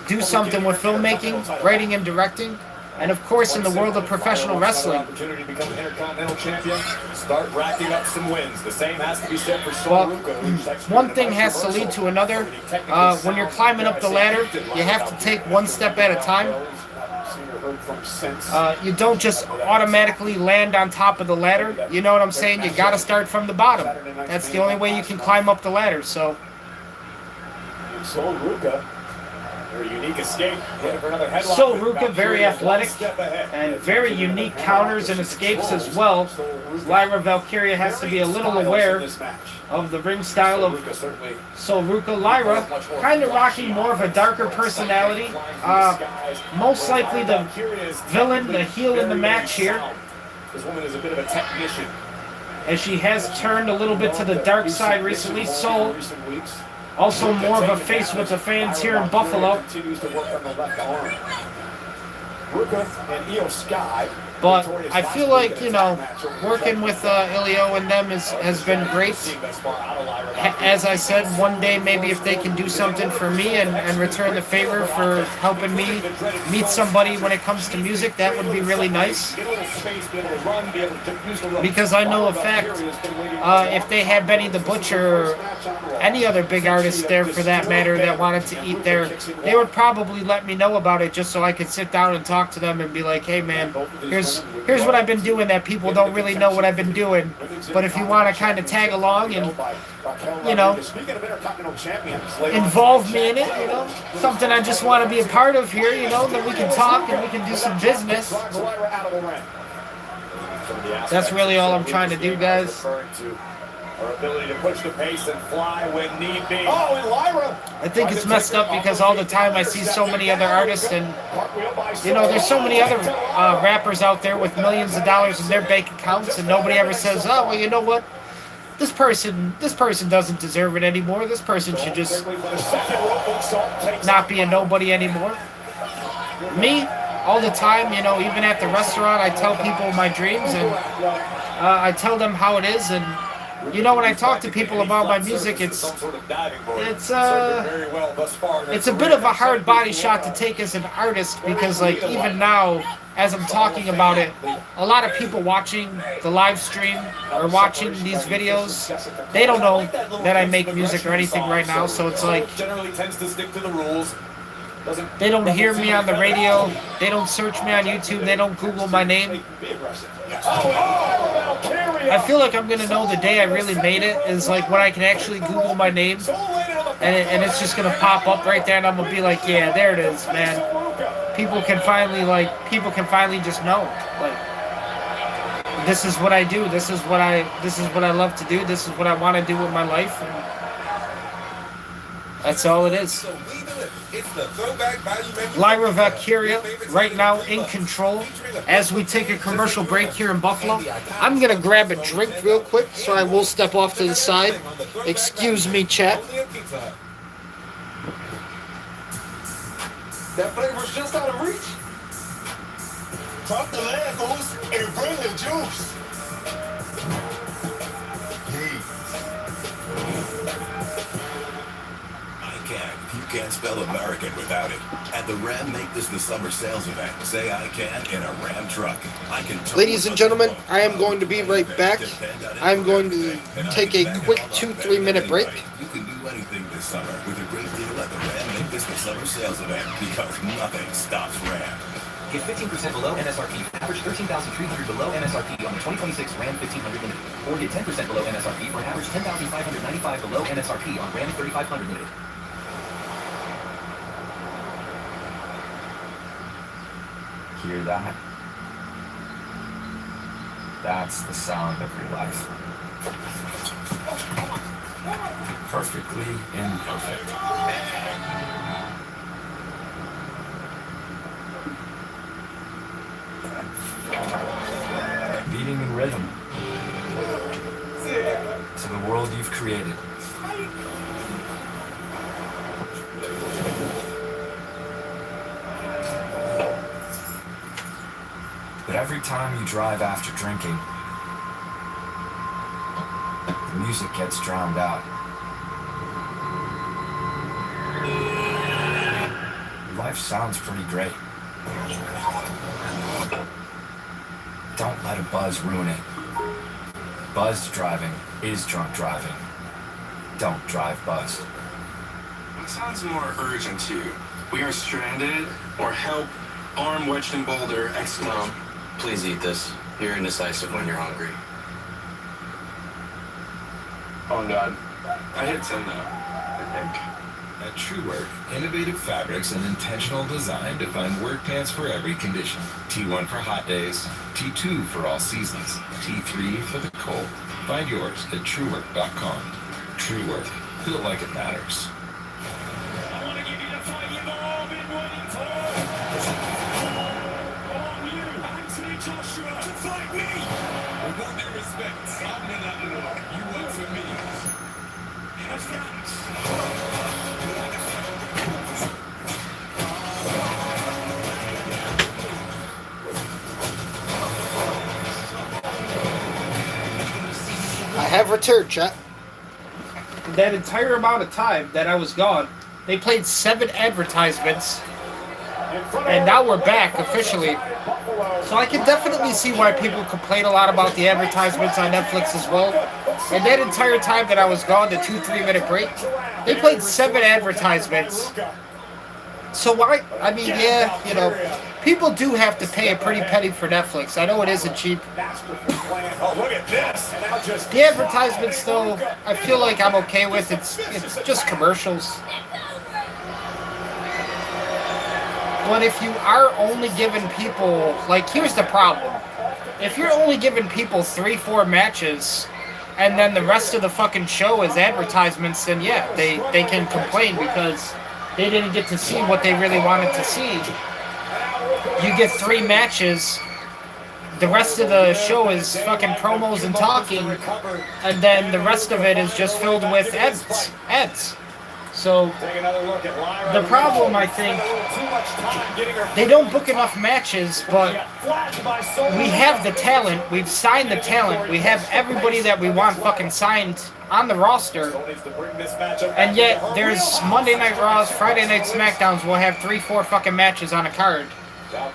do something with filmmaking, writing and directing, and of course in the world of professional wrestling. Opportunity to become Intercontinental Champion, start racking up some wins. The same has to be said for Sol Ruca. One thing has to lead to another. When you're climbing up the ladder, you have to take one step at a time. You don't just automatically land on top of the ladder. You know what I'm saying? You got to start from the bottom. That's the only way you can climb up the ladder. So Sol Ruca, her unique escape. Sol Ruca, very athletic and very unique counters and escapes as well. Lyra Valkyria has to be a little aware of the ring style of Sol Ruca. Lyra kind of rocking more of a darker personality. Most likely the villain, the heel in the match here. This woman is a bit of a technician. As she has turned a little bit to the dark side recently. Sol also more of a face with the fans here in Buffalo. But I feel like, you know, working with Ilio and them has been great. As I said, one day maybe if they can do something for me and return the favor for helping me meet somebody when it comes to music, that would be really nice. Because I know a fact, if they had Benny the Butcher or any other big artist there for that matter that wanted to eat there, they would probably let me know about it just so I could sit down and talk to them and be like, hey man, here's what I've been doing that people don't really know what I've been doing. But if you want to kind of tag along and, you know, involve me in it, you know, something I just want to be a part of here, you know, then we can talk and we can do some business. That's really all I'm trying to do, guys. Our ability to push the pace and fly when need be. Oh, and Lyra! I think it's messed up because all the time I see so many other artists and, you know, there's so many other rappers out there with millions of dollars in their bank accounts and nobody ever says, oh, well, you know what? This person doesn't deserve it anymore. This person should just not be a nobody anymore. Me, all the time, you know, even at the restaurant, I tell people my dreams and I tell them how it is. And you know, when I talk to people about my music, it's a bit of a hard body shot to take as an artist because, like, even now, as I'm talking about it, a lot of people watching the live stream or watching these videos, they don't know that I make music or anything right now. So it's like they don't hear me on the radio, they don't search me on YouTube, they don't Google my name. I feel like I'm gonna know the day I really made it is like when I can actually Google my name and it's just gonna pop up right there and I'm gonna be like, yeah, there it is, man. People can finally just know. Like, this is what I do. This is what I love to do. This is what I want to do with my life. And that's all it is. Lyra Valkyria right now in control as we take a commercial break here in Buffalo. I'm going to grab a drink real quick, so I will step off to the side. Excuse me, chat. That flavor's just out of reach. Drop the Legos and bring the juice. You can't spell American without it. At the Ram Make This the Summer sales event, say I can in a Ram truck. I can. Ladies and gentlemen, I am going to be right back. I'm going to take a quick 2-3 minute break. You can do anything this summer with a great deal at the Ram Make This the Summer sales event because nothing stops Ram. Get 15% below MSRP. Average $13,300 below MSRP on the 2026 Ram 1500 Limited. Or get 10% below MSRP for an average $10,595 below MSRP on Ram 3500 Limited. Hear that? That's the sound of your life. Perfectly imperfect. Beating in rhythm to the world you've created. But every time you drive after drinking, the music gets drowned out. Life sounds pretty great. Don't let a buzz ruin it. Buzzed driving is drunk driving. Don't drive buzzed. What sounds more urgent to you? We are stranded, or help, arm wedged in boulder, exclamation. Please eat this. You're indecisive when you're hungry. Oh God. I hit 10 now, I think. At TrueWork, innovative fabrics and intentional design define work pants for every condition. T1 for hot days, T2 for all seasons, T3 for the cold. Find yours at TrueWork.com. TrueWork, built like it matters. I want to give you the fight you've all been waiting for. On you, Anthony Joshua, to fight me. With all due respect, I'm in that war. You work for me. How's that? I have returned, chat. That entire amount of time that I was gone, they played 7 advertisements, and now we're back officially. So I can definitely see why people complain a lot about the advertisements on Netflix as well. And that entire time that I was gone, the 2-3 minute break, they played 7 advertisements. So why? I mean, yeah, you know, people do have to pay a pretty penny for Netflix. I know it isn't cheap. Oh, look at this. The advertisements, though, I feel like I'm okay with. It's just commercials. But if you are only giving people, like, here's the problem. If you're only giving people 3-4 matches, and then the rest of the fucking show is advertisements, then yeah, they can complain because they didn't get to see what they really wanted to see. You get 3 matches, the rest of the show is fucking promos and talking, and then the rest of it is just filled with ads. So, the problem, I think, they don't book enough matches, but we have the talent, we've signed the talent, we have everybody that we want fucking signed on the roster, and yet there's Monday Night Raws, Friday Night SmackDowns will have 3-4 fucking matches on a card.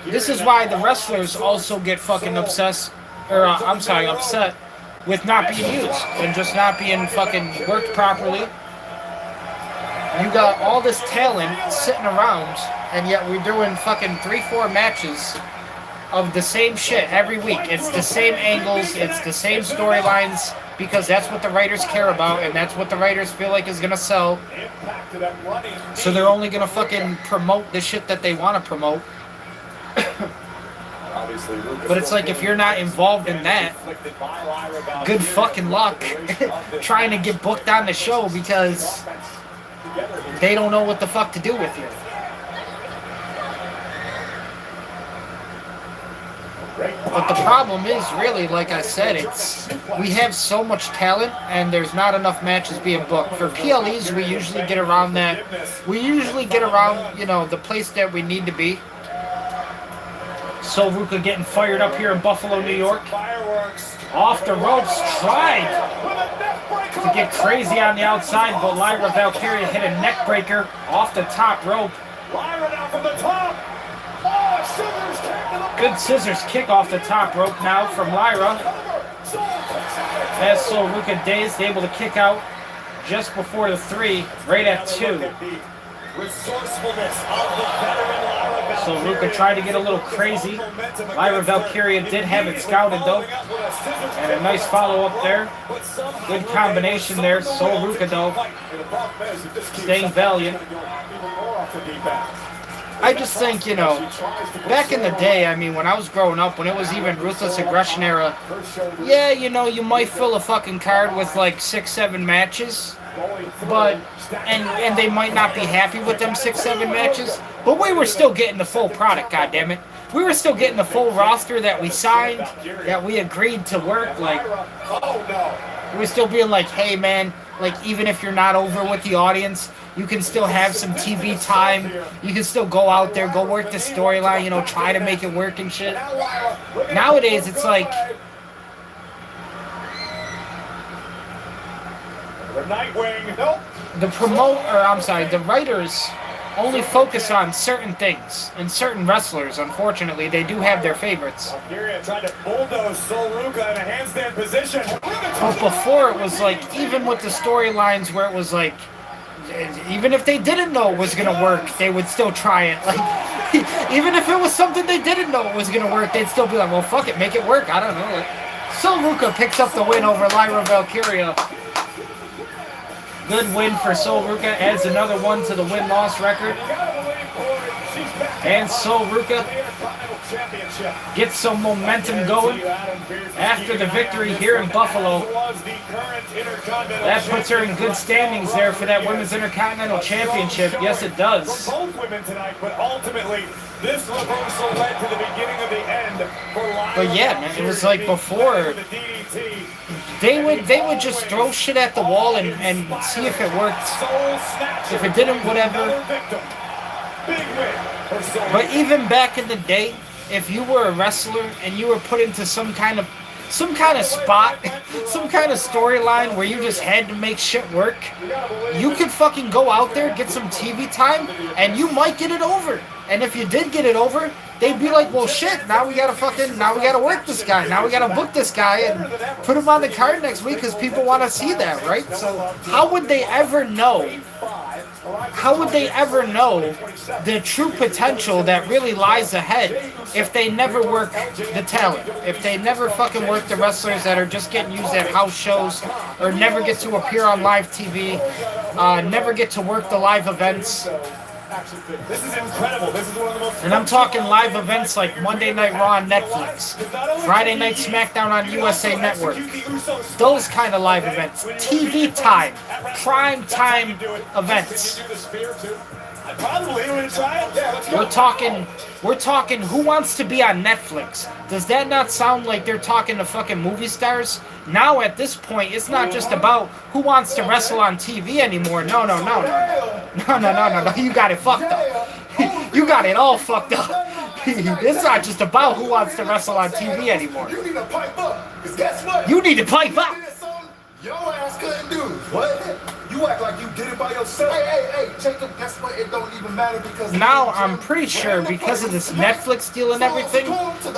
This is why the wrestlers also get fucking upset with not being used and just not being fucking worked properly. You got all this talent sitting around, and yet we're doing fucking 3-4 matches of the same shit every week. It's the same angles, it's the same storylines, because that's what the writers care about, and that's what the writers feel like is gonna sell. So they're only gonna fucking promote the shit that they want to promote. But it's like if you're not involved in that, good fucking luck trying to get booked on the show because they don't know what the fuck to do with you. But the problem is, really, like I said, it's we have so much talent and there's not enough matches being booked. For PLEs, we usually get around that. We usually get around, you know, the place that we need to be. So Ruka getting fired up here in Buffalo, New York. Off the ropes, tried to get crazy on the outside, but Lyra Valkyria hit a neck breaker off the top rope. Lyra down from the top. Good scissors kick off the top rope now from Lyra. As Sol Ruka dazed, able to kick out just before the 3, right at 2. So Ruka tried to get a little crazy. Lyra Valkyria did have it scouted though. And a nice follow-up there. Good combination there. Sol Ruka though, staying valiant. I just think, you know, back in the day, I mean, when I was growing up, when it was even Ruthless Aggression era, yeah, you know, you might fill a fucking card with like 6-7 matches, but, and they might not be happy with them 6-7 matches, but we were still getting the full product, goddammit. We were still getting the full roster that we signed, that we agreed to work, like, we were still being like, hey man, like, even if you're not over with the audience, you can still have some TV time. You can still go out there, go work the storyline, you know, try to make it work and shit. Nowadays, it's like... The writers only focus on certain things and certain wrestlers. Unfortunately, they do have their favorites. Tried to bulldoze Sol Ruka in a handstand position. But before, it was like, even with the storylines where it was like, even if they didn't know it was going to work, they would still try it. Like, even if it was something they didn't know it was going to work, they'd still be like, well, fuck it, make it work. I don't know. Sol Ruka picks up the win over Lyra Valkyria. Good win for Sol Ruka, adds another one to the win-loss record. And Sol Ruka gets some momentum going after the victory here in Buffalo. That puts her in good standings there for that Women's Intercontinental Championship. Yes, it does. Both women tonight, but ultimately this reversal led to the beginning of the end for Lyra. But yeah, man, it was like before, they would just throw shit at the wall and see if it worked. If it didn't, whatever. But even back in the day, if you were a wrestler and you were put into some kind of spot, some kind of storyline where you just had to make shit work, you could fucking go out there, get some TV time, and you might get it over. And if you did get it over, they'd be like, well shit, now we gotta work this guy, now we gotta book this guy and put him on the card next week because people want to see that, right? So how would they ever know the true potential that really lies ahead if they never work the talent, if they never fucking work the wrestlers that are just getting used at house shows or never get to appear on live TV, never get to work the live events? This is incredible. This is one of the most... And I'm talking live events like Monday Night Raw on Netflix, Friday Night SmackDown on USA Network. Those kind of live events. TV time. Prime time events. We're talking Who Wants to Be on Netflix. Does that not sound like they're talking to fucking movie stars? Now at this point, it's not just about who wants to wrestle on TV anymore. No. You got it fucked up. You got it all fucked up. It's not just about who wants to wrestle on TV anymore. You need to pipe up. Because guess what? You need to pipe up. Your ass couldn't do. What? You act like you did it by yourself. Hey, Jacob, guess what? It don't even matter because... Now, I'm pretty sure because of this Netflix deal and everything,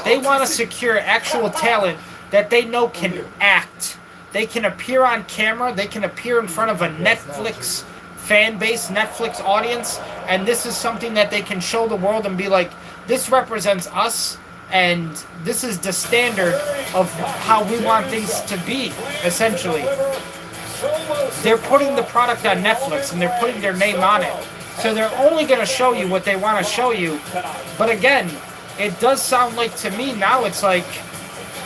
they want to secure actual talent that they know can act. They can appear on camera. They can appear in front of a Netflix fan base, Netflix audience. And this is something that they can show the world and be like, this represents us. And this is the standard of how we want things to be, essentially. They're putting the product on Netflix and they're putting their name on it. So they're only going to show you what they want to show you. But again, it does sound like to me now it's like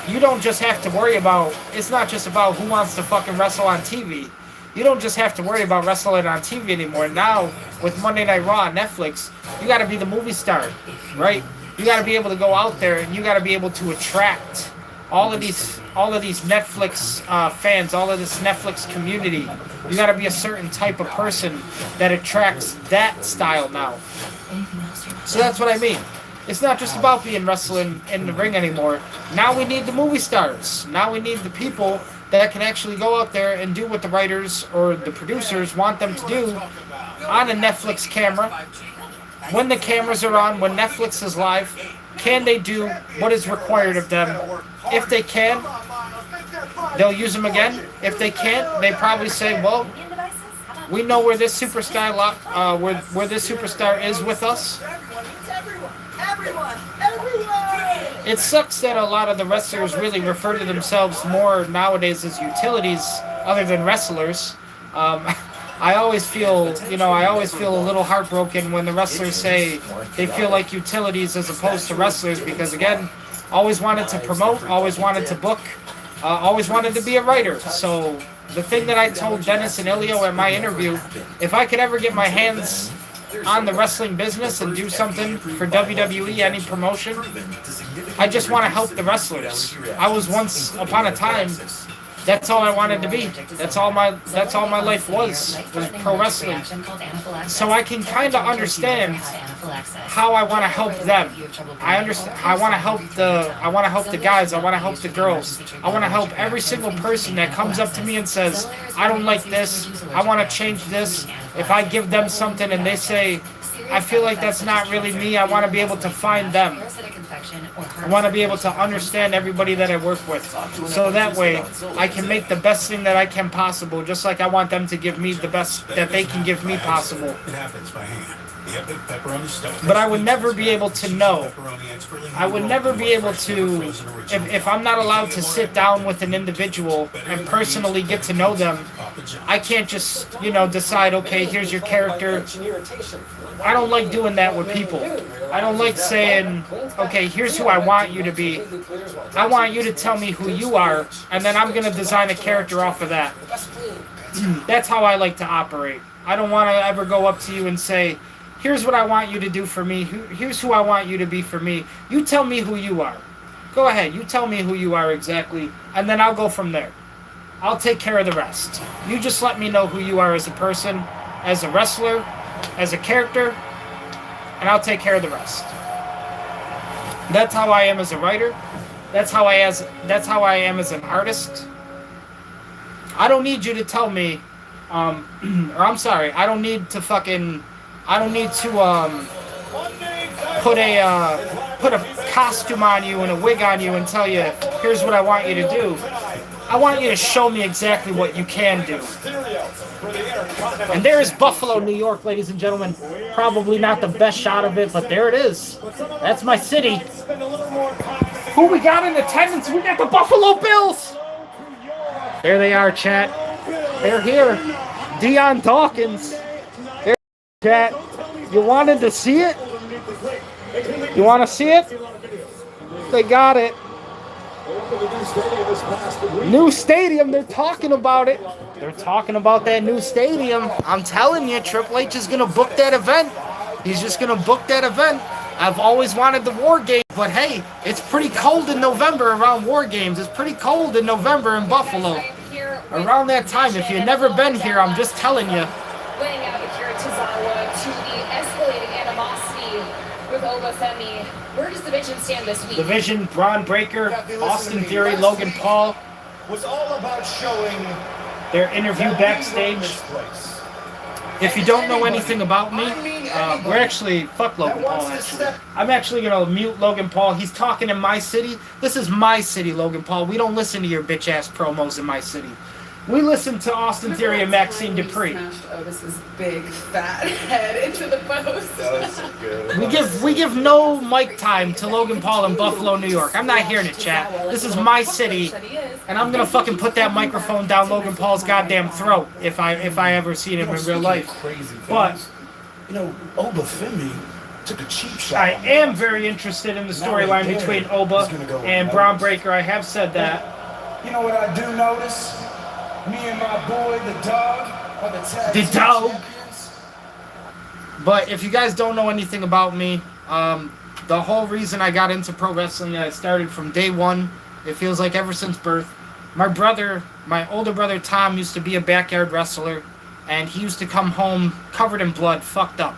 you don't just have to worry about, it's not just about who wants to fucking wrestle on TV. You don't just have to worry about wrestling on TV anymore. Now, with Monday Night Raw on Netflix, you got to be the movie star, right? You got to be able to go out there and you got to be able to attract all of these Netflix fans, all of this Netflix community. You got to be a certain type of person that attracts that style now. So that's what I mean. It's not just about being wrestling in the ring anymore. Now we need the movie stars. Now we need the people that can actually go out there and do what the writers or the producers want them to do on a Netflix camera. When the cameras are on, when Netflix is live, can they do what is required of them? If they can, they'll use them again. If they can't, they probably say, well, we know where this superstar where this superstar is with us. It sucks that a lot of the wrestlers really refer to themselves more nowadays as utilities other than wrestlers. I always feel a little heartbroken when the wrestlers say they feel like utilities as opposed to wrestlers because, again, always wanted to promote, always wanted to book, always wanted to be a writer. So the thing that I told Dennis and Ilio at my interview, if I could ever get my hands on the wrestling business and do something for WWE, any promotion, I just want to help the wrestlers. I was once upon a time, that's all I wanted to be. That's all my life was pro wrestling. So I can kind of understand how I want to help them. I want to help the guys. I want to help the girls. I want to help every single person that comes up to me and says, I don't like this. I want to change this. If I give them something and they say, I feel like that's not really me, I want to be able to find them. I want to be able to understand everybody that I work with. So that way, I can make the best thing that I can possible, just like I want them to give me the best that they can give me possible. It happens by hand. Yep, the pepperoni stuffed. But I would never be able to know. I would never be able to, if I'm not allowed to sit down with an individual and personally get to know them, I can't just, decide, okay, here's your character. I don't like doing that with people. I don't like saying, okay, here's who I want you to be. I want you to tell me who you are, and then I'm going to design a character off of that. That's how I like to operate. I don't want to ever go up to you and say, here's what I want you to do for me. Here's who I want you to be for me. You tell me who you are. Go ahead. You tell me who you are exactly, and then I'll go from there. I'll take care of the rest. You just let me know who you are as a person, as a wrestler, as a character, and I'll take care of the rest. That's how I am as a writer. That's how I am as an artist. I don't need you to tell me, or I'm sorry, I don't need to put a costume on you and a wig on you and tell you, here's what I want you to do. I want you to show me exactly what you can do. And there is Buffalo, New York, ladies and gentlemen. Probably not the best shot of it, but there it is. That's my city. Who we got in attendance? We got the Buffalo Bills. There they are, chat. They're here. Dion Dawkins. There, chat. You wanted to see it? You want to see it? They got it. New stadium, they're talking about it. They're talking about that new stadium. I'm telling you, Triple H is going to book that event. He's just going to book that event. I've always wanted the War Games, but hey, it's pretty cold in November around War Games. It's pretty cold in November in Buffalo. Around that time, if you've never been here, I'm just telling you. Laying out here at Tozawa to the escalating animosity with Obafemi. Where does the Vision stand this week? The Vision, Braun Breaker, Austin Theory, Logan Paul. Was all about showing their interview backstage. If you don't know anything about me, we're actually, fuck Logan Paul actually. I'm actually going to mute Logan Paul. He's talking in my city. This is my city, Logan Paul. We don't listen to your bitch ass promos in my city. We listen to Austin Theory and Maxine Dupree. Otis's big fat head into the post. that was so good. We give no mic time to Logan Paul in Buffalo, New York. I'm not hearing it, chat. This is my city, and I'm gonna fucking put that microphone down Logan Paul's goddamn throat if I ever seen him in real life. But Obafemi took a cheap shot. I am very interested in the storyline between Oba and Braun Breaker. I have said that. You know what I do notice? Me and my boy, the dog, are the tag The team dog. champions. But if you guys don't know anything about me, the whole reason I got into pro wrestling, I started from day one. It feels like ever since birth. My older brother Tom used to be a backyard wrestler, and he used to come home covered in blood, fucked up.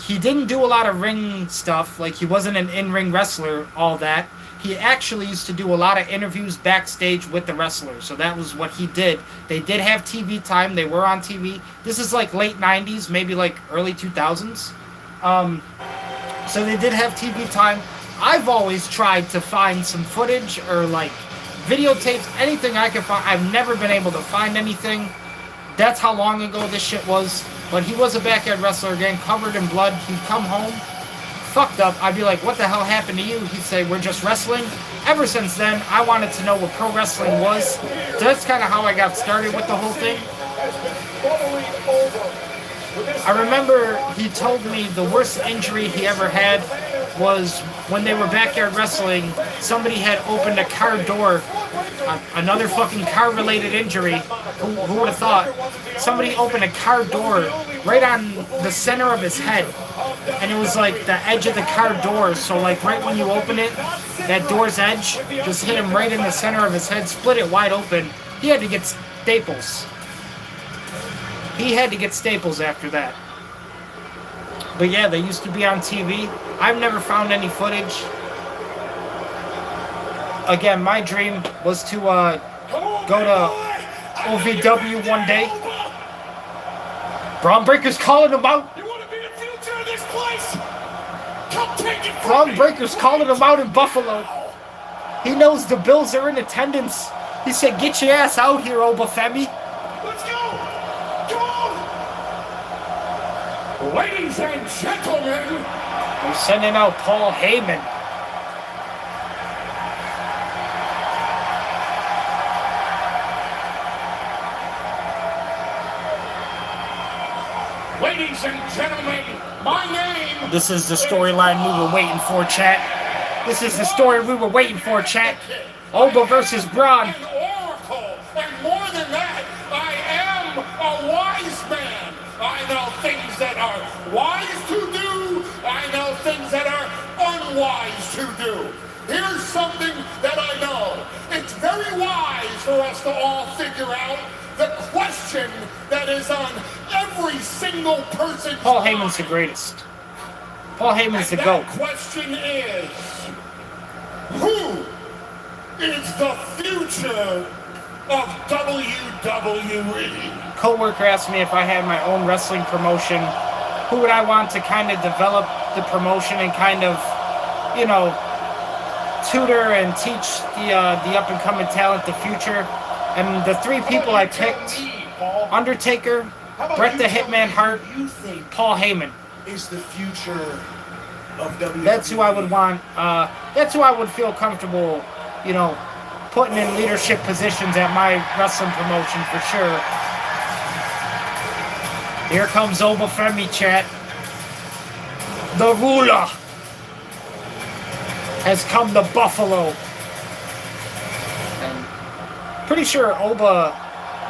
He didn't do a lot of ring stuff, like he wasn't an in-ring wrestler, all that. He actually used to do a lot of interviews backstage with the wrestlers, so that was what he did. They did have TV time, they were on TV. This is like late 90s, maybe like early 2000s. So they did have TV time. I've always tried to find some footage or like videotapes, anything I could find. I've never been able to find anything. That's how long ago this shit was. But he was a backyard wrestler again, covered in blood. He'd come home, fucked up. I'd be like, what the hell happened to you? He'd say, we're just wrestling. Ever since then, I wanted to know what pro wrestling was. So that's kind of how I got started with the whole thing. I remember he told me the worst injury he ever had was when they were backyard wrestling. Somebody had opened a car door, another fucking car-related injury. Who would have thought? Somebody opened a car door right on the center of his head, and it was like the edge of the car door. So like right when you open it, that door's edge just hit him right in the center of his head, split it wide open. He had to get staples. He had to get staples after that. But yeah, they used to be on TV. I've never found any footage. Again, my dream was to go to OVW one day. Braun Breaker's calling him out. You want to be the future of this place? Come take it from Braun me. Breaker's calling him out in Buffalo. He knows the Bills are in attendance. He said, get your ass out here, Obafemi. Let's go. Come on. Ladies and gentlemen. We're sending out Paul Heyman. Ladies and gentlemen, my name. This is the storyline we were waiting for, chat. This is the story we were waiting for, chat. Oba versus Braun. An oracle, and more than that, I am a wise man. I know things that are wise to do. I know things that are unwise to do. Here's something that I know. It's very wise for us to all figure out the question that is on every single person's Paul Heyman's the greatest. Paul Heyman's the GOAT. That question is, who is the future of WWE? Coworker asked me if I had my own wrestling promotion, who would I want to kind of develop the promotion and kind of, you know, tutor and teach the up-and-coming talent the future. And the three people I picked, Undertaker, Bret the Hitman Hart, Paul Heyman. Is the future of WWE. That's who I would want. That's who I would feel comfortable, you know, putting in leadership positions at my wrestling promotion for sure. Here comes Obafemi, chat. The ruler has come to Buffalo. And pretty sure Oba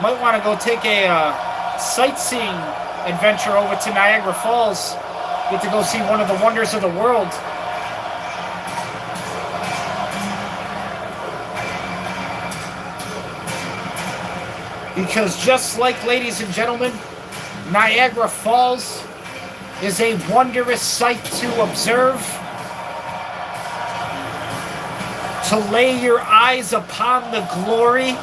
might want to go take a sightseeing adventure over to Niagara Falls. Get to go see one of the wonders of the world. Because just like, ladies and gentlemen, Niagara Falls is a wondrous sight to observe. To lay your eyes upon the glory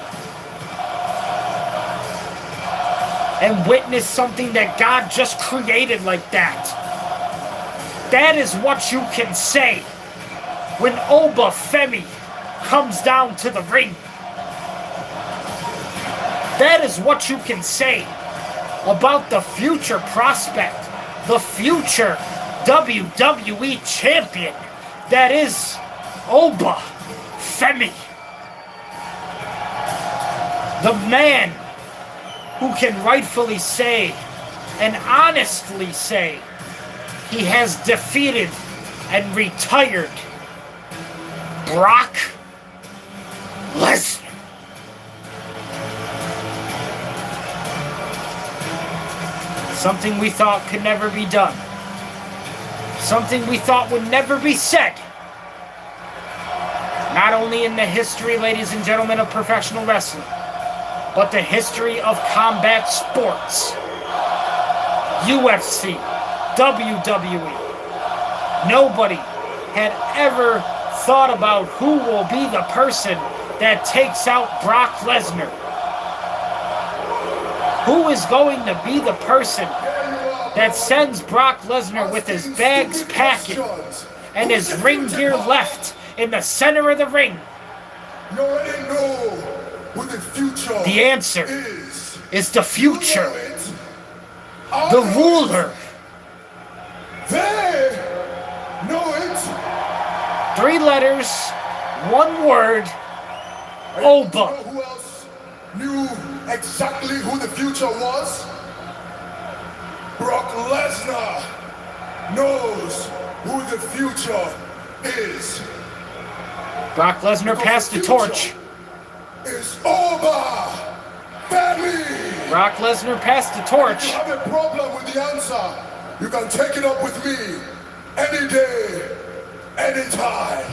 and witness something that God just created like that. That is what you can say when Obafemi comes down to the ring. That is what you can say about the future prospect, the future WWE champion that is Obafemi. The man who can rightfully say and honestly say he has defeated and retired Brock Lesnar. Something we thought could never be done. Something we thought would never be said. Not only in the history, ladies and gentlemen, of professional wrestling, but the history of combat sports. UFC, WWE. Nobody had ever thought about who will be the person that takes out Brock Lesnar. Who is going to be the person that sends Brock Lesnar with his bags packing and his ring gear left in the center of the ring? You already know what the future The answer is the future. The ruler. They know it. 3 letters, 1 word, Oba. You know who else knew exactly who the future was? Brock Lesnar knows who the future is. Brock Lesnar passed the torch. It's Oba family. Brock Lesnar passed the torch. If you have a problem with the answer, you can take it up with me any day, anytime.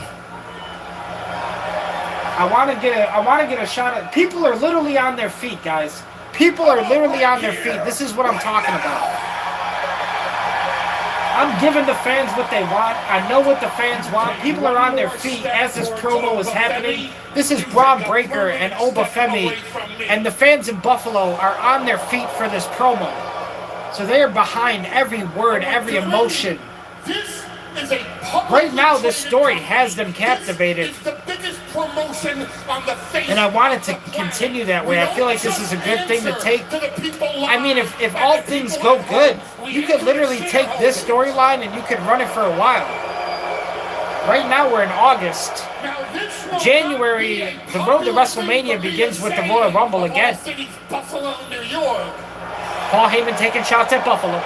I want to get a shot at. People are literally on their feet, guys. People are literally on their feet. This is what I'm talking about. I'm giving the fans what they want. I know what the fans want. People are on their feet as this promo is happening. This is Braun Breaker and Oba Femi, and the fans in Buffalo are on their feet for this promo. So they are behind every word, every emotion. Right now, this story has them captivated. And I want it to continue that way. I feel like this is a good thing to take. I mean, if all things go good, you could literally take this storyline and you could run it for a while. Right now, we're in August. January, the road to WrestleMania begins with the Royal Rumble again. Paul Heyman taking shots at Buffalo.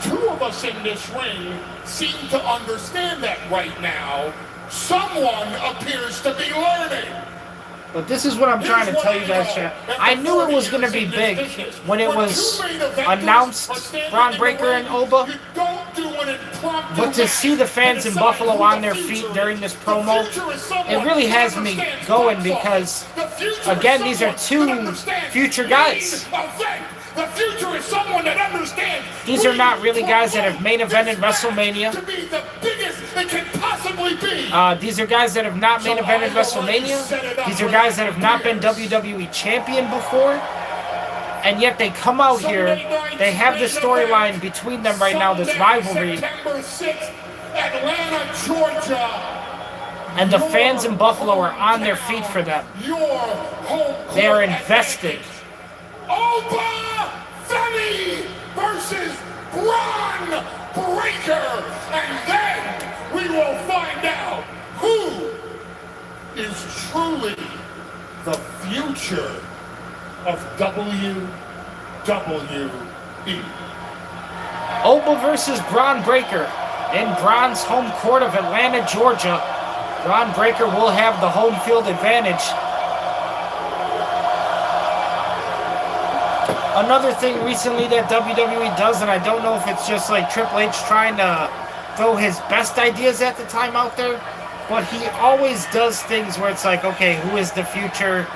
2 of us in this ring seem to understand that right now. Someone appears to be learning. But this is what I'm trying to tell you guys, chat. I knew it was going to be big when it was announced, Braun Breaker and Oba. But to see the fans in Buffalo on their feet during this promo, it really has me going because, again, these are 2 future guys. The future is someone that understands. These are not really guys that have main evented WrestleMania. To be the biggest it can possibly be. These are guys that have not main evented WrestleMania. These are guys that have not been WWE champion before. And yet they come out here. They have this storyline between them right now, this rivalry. September 6th, Atlanta, Georgia. And the fans in Buffalo are on their feet for them. They are invested. Oba Femi versus Braun Breaker, and then we will find out who is truly the future of WWE. Oba versus Braun Breaker in Braun's home court of Atlanta, Georgia. Braun Breaker will have the home field advantage. Another thing recently that WWE does, and I don't know if it's just like Triple H trying to throw his best ideas at the time out there, but he always does things where it's like, okay, who is the future?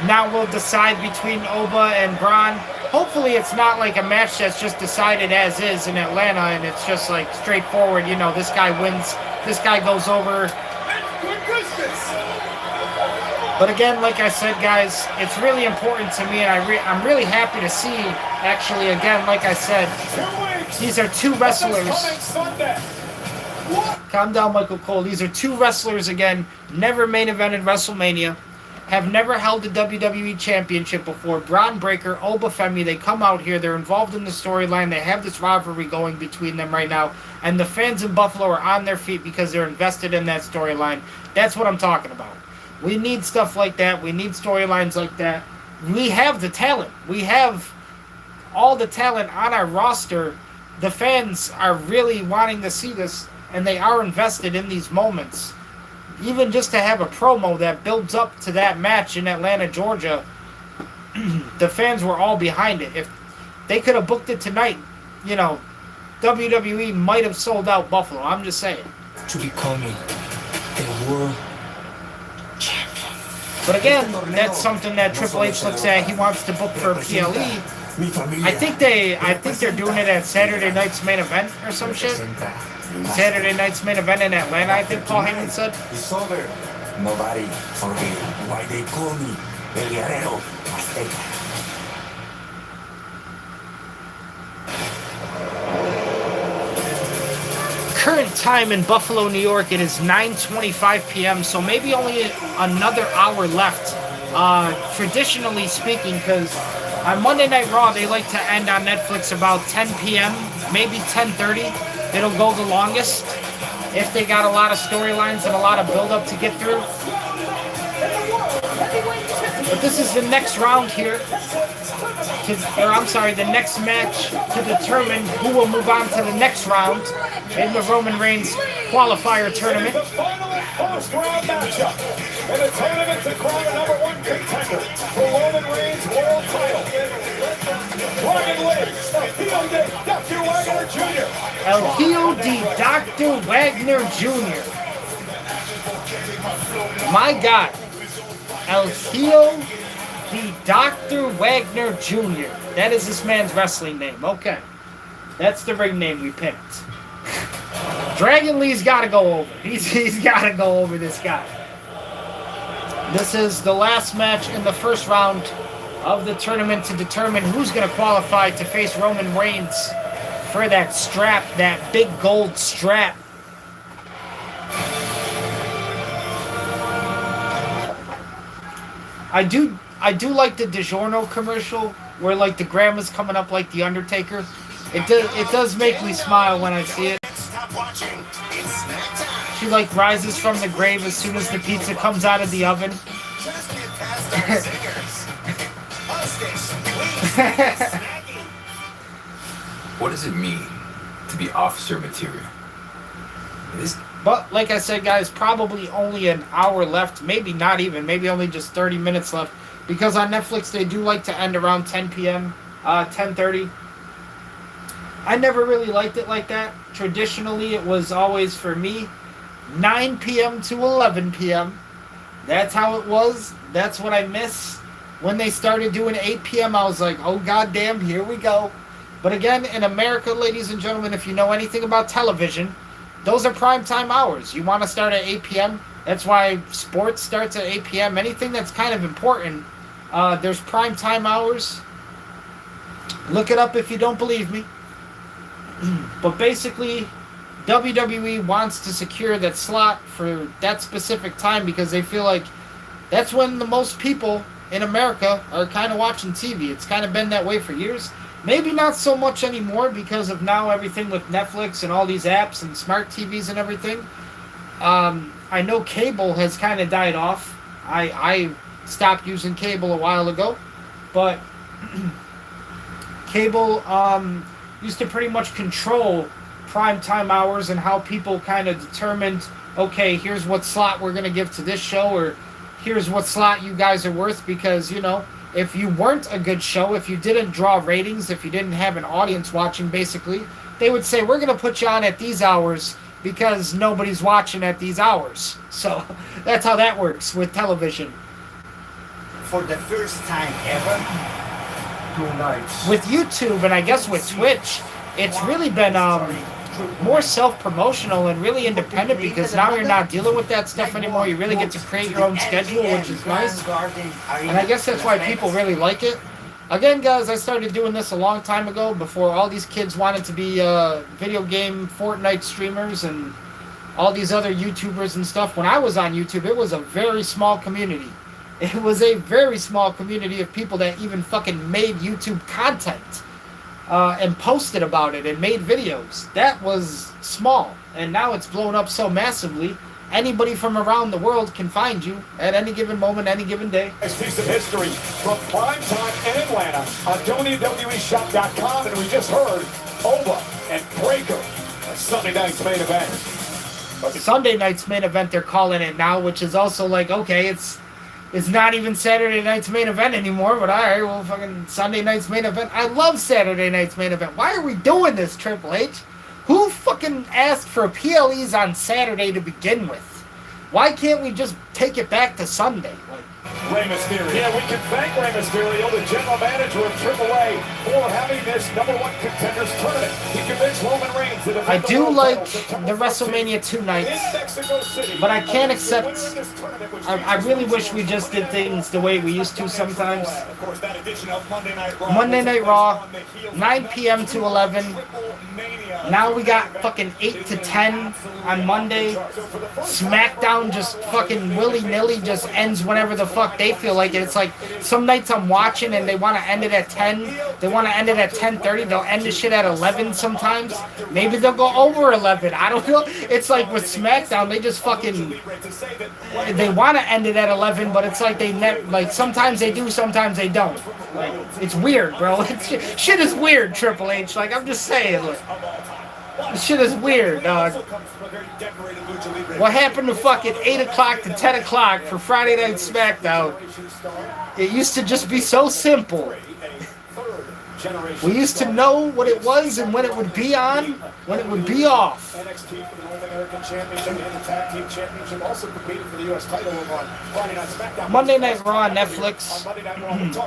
Now we'll decide between Oba and Braun. Hopefully it's not like a match that's just decided as is in Atlanta and it's just like straightforward, you know, this guy wins, this guy goes over. But again, like I said, guys, it's really important to me, and I'm really happy to see, actually, again, like I said, these are 2 wrestlers. Calm down, Michael Cole. These are 2 wrestlers, again, never main evented WrestleMania, have never held the WWE Championship before. Braun Breaker, Oba Femi, they come out here, they're involved in the storyline, they have this rivalry going between them right now, and the fans in Buffalo are on their feet because they're invested in that storyline. That's what I'm talking about. We need stuff like that. We need storylines like that. We have the talent. We have all the talent on our roster, the fans are really wanting to see this, and they are invested in these moments. Even just to have a promo that builds up to that match in Atlanta, Georgia, the fans were all behind it. If they could have booked it tonight, you know, WWE might have sold out Buffalo. I'm just saying. To becoming a world champion. But again, that's something that Triple H looks at. He wants to book for PLE. I think they're doing it at Saturday night's main event or some shit. Saturday night's main event in Atlanta, I think Paul Heyman said. It's over. Nobody forget why they call me El Guerrero Azteca. Current time in Buffalo, New York, it is 9:25 p.m., so maybe only another hour left, traditionally speaking, because on Monday Night Raw, they like to end on Netflix about 10 p.m., maybe 10:30. It'll go the longest if they got a lot of storylines and a lot of build-up to get through. But this is the next round here, the next match to determine who will move on to the next round in the Roman Reigns qualifier tournament. First round matchup in the tournament to crown the #1 contender for Roman Reigns world title. Dragon Legs, El Hijo de Dr. Wagner Jr. My God. El Hijo de Dr. Wagner Jr. That is this man's wrestling name. Okay. That's the ring name we picked. Dragon Lee's got to go over. He's got to go over this guy. This is the last match in the first round of the tournament to determine who's going to qualify to face Roman Reigns for that strap, that big gold strap. I do like the DiGiorno commercial where like the grandma's coming up like the Undertaker. It does make me smile when I see it. She like rises from the grave as soon as the pizza comes out of the oven. What does it mean to be officer material? But like I said, guys, probably only an hour left. Maybe not even. Maybe only just 30 minutes left. Because on Netflix, they do like to end around 10 p.m., 10:30. I never really liked it like that. Traditionally, it was always, for me, 9 p.m. to 11 p.m. That's how it was. That's what I miss. When they started doing 8 p.m., I was like, oh, goddamn, here we go. But again, in America, ladies and gentlemen, if you know anything about television, those are primetime hours. You want to start at 8 p.m. That's why sports starts at 8 p.m. Anything that's kind of important, there's primetime hours. Look it up if you don't believe me. But basically, WWE wants to secure that slot for that specific time because they feel like that's when the most people in America are kind of watching TV. It's kind of been that way for years. Maybe not so much anymore because of now everything with Netflix and all these apps and smart TVs and everything. I know cable has kind of died off. I stopped using cable a while ago, but cable used to pretty much control primetime hours and how people kind of determined, okay, here's what slot we're going to give to this show, or here's what slot you guys are worth, because, you know, if you weren't a good show, if you didn't draw ratings, if you didn't have an audience watching, basically, they would say, we're going to put you on at these hours because nobody's watching at these hours. So that's how that works with television. For the first time ever, tonight. With YouTube and I guess with Twitch, it's really been more self-promotional and really independent because now you're not dealing with that stuff anymore. You really get to create your own schedule, which is nice. And I guess that's why people really like it. Again, guys, I started doing this a long time ago before all these kids wanted to be video game Fortnite streamers and all these other YouTubers and stuff. When I was on YouTube, it was a very small community. It was a very small community of people that even fucking made YouTube content. And posted about it and made videos. That was small, and now it's blown up so massively anybody from around the world can find you at any given moment, any given day. Nice piece of history from prime time in Atlanta on WWEshop.com, and we just heard Oba and Breaker, Sunday night's main event. Sunday night's main event, they're calling it now, which is also like, okay, it's not even Saturday night's main event anymore, but alright, well, fucking Sunday night's main event. I love Saturday night's main event. Why are we doing this, Triple H? Who fucking asked for PLEs on Saturday to begin with? Why can't we just take it back to Sunday? Like, Rey Mysterio. Yeah, we can thank Rey Mysterio, the general manager of AAA, for having this #1 contenders tournament. He convinced Roman Reigns to defend I do world like title the WrestleMania 2 nights, but I can't accept. I really wish we just did things the way we used to sometimes. Of course, that edition of Monday Night Raw, 9 p.m. to 11. Now we got fucking 8 to 10 on Monday. SmackDown just fucking willy-nilly just ends whenever the fuck they feel like it. It's like some nights I'm watching and they want to end it at 10. They want to end it at 10:30. They'll end the shit at 11 sometimes. Maybe they'll go over 11. I don't know. It's like with SmackDown, they just fucking... They want to end it at 11, but it's like they like sometimes they do, sometimes they don't. Like, it's weird, bro. Shit is weird, Triple H. Like, I'm just saying. Like, this shit is weird, dog. What happened to fucking 8 o'clock to 10 o'clock for Friday Night SmackDown? It used to just be so simple. We used to know what it was and when it would be on, when it would be off. NXT for the North American Championship and the Tag Team Championship, also competing for the U.S. title over on Friday Night SmackDown. Monday Night Raw on Netflix.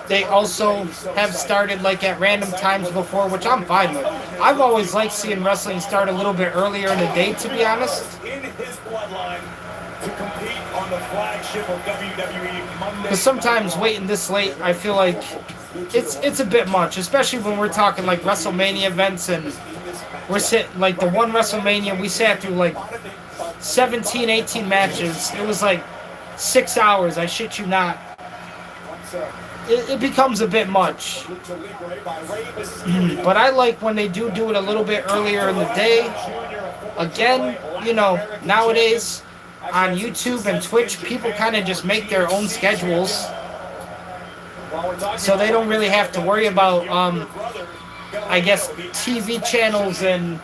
They also have started like at random times before, which I'm fine with. I've always liked seeing wrestling start a little bit earlier in the day, to be honest. In his bloodline to compete on the flagship of WWE Monday. Because sometimes waiting this late, I feel like it's a bit much, especially when we're talking like WrestleMania events, and we're sitting like the one WrestleMania we sat through like 17, 18 matches. It was like 6 hours, I shit you not. It becomes a bit much. But I like when they do it a little bit earlier in the day. Again, you know, nowadays on YouTube and Twitch, people kind of just make their own schedules. So they don't really have to worry about, I guess, TV channels and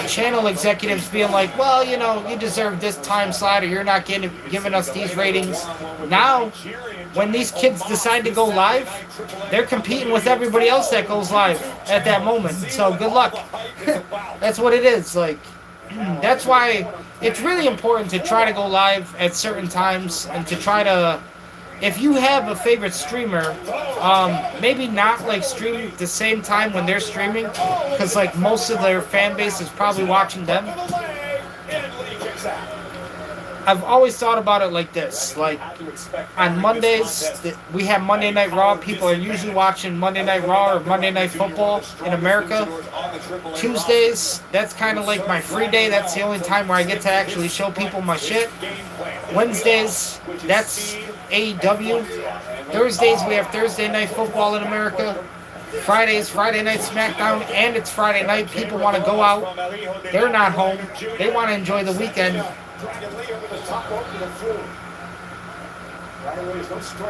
channel executives being like, well, you know, you deserve this time slot or you're not giving us these ratings. Now, when these kids decide to go live, they're competing with everybody else that goes live at that moment. So good luck. That's what it is. Like, that's why it's really important to try to go live at certain times and to try to... If you have a favorite streamer, maybe not like stream at the same time when they're streaming, because like most of their fan base is probably watching them. I've always thought about it like this, like on Mondays, we have Monday Night Raw. People are usually watching Monday Night Raw or Monday Night Football in America. Tuesdays, that's kind of like my free day. That's the only time where I get to actually show people my shit. Wednesdays, that's AEW. Thursdays, we have Thursday Night Football in America. Fridays, Friday Night SmackDown, and it's Friday night. People want to go out. They're not home. They want to enjoy the weekend.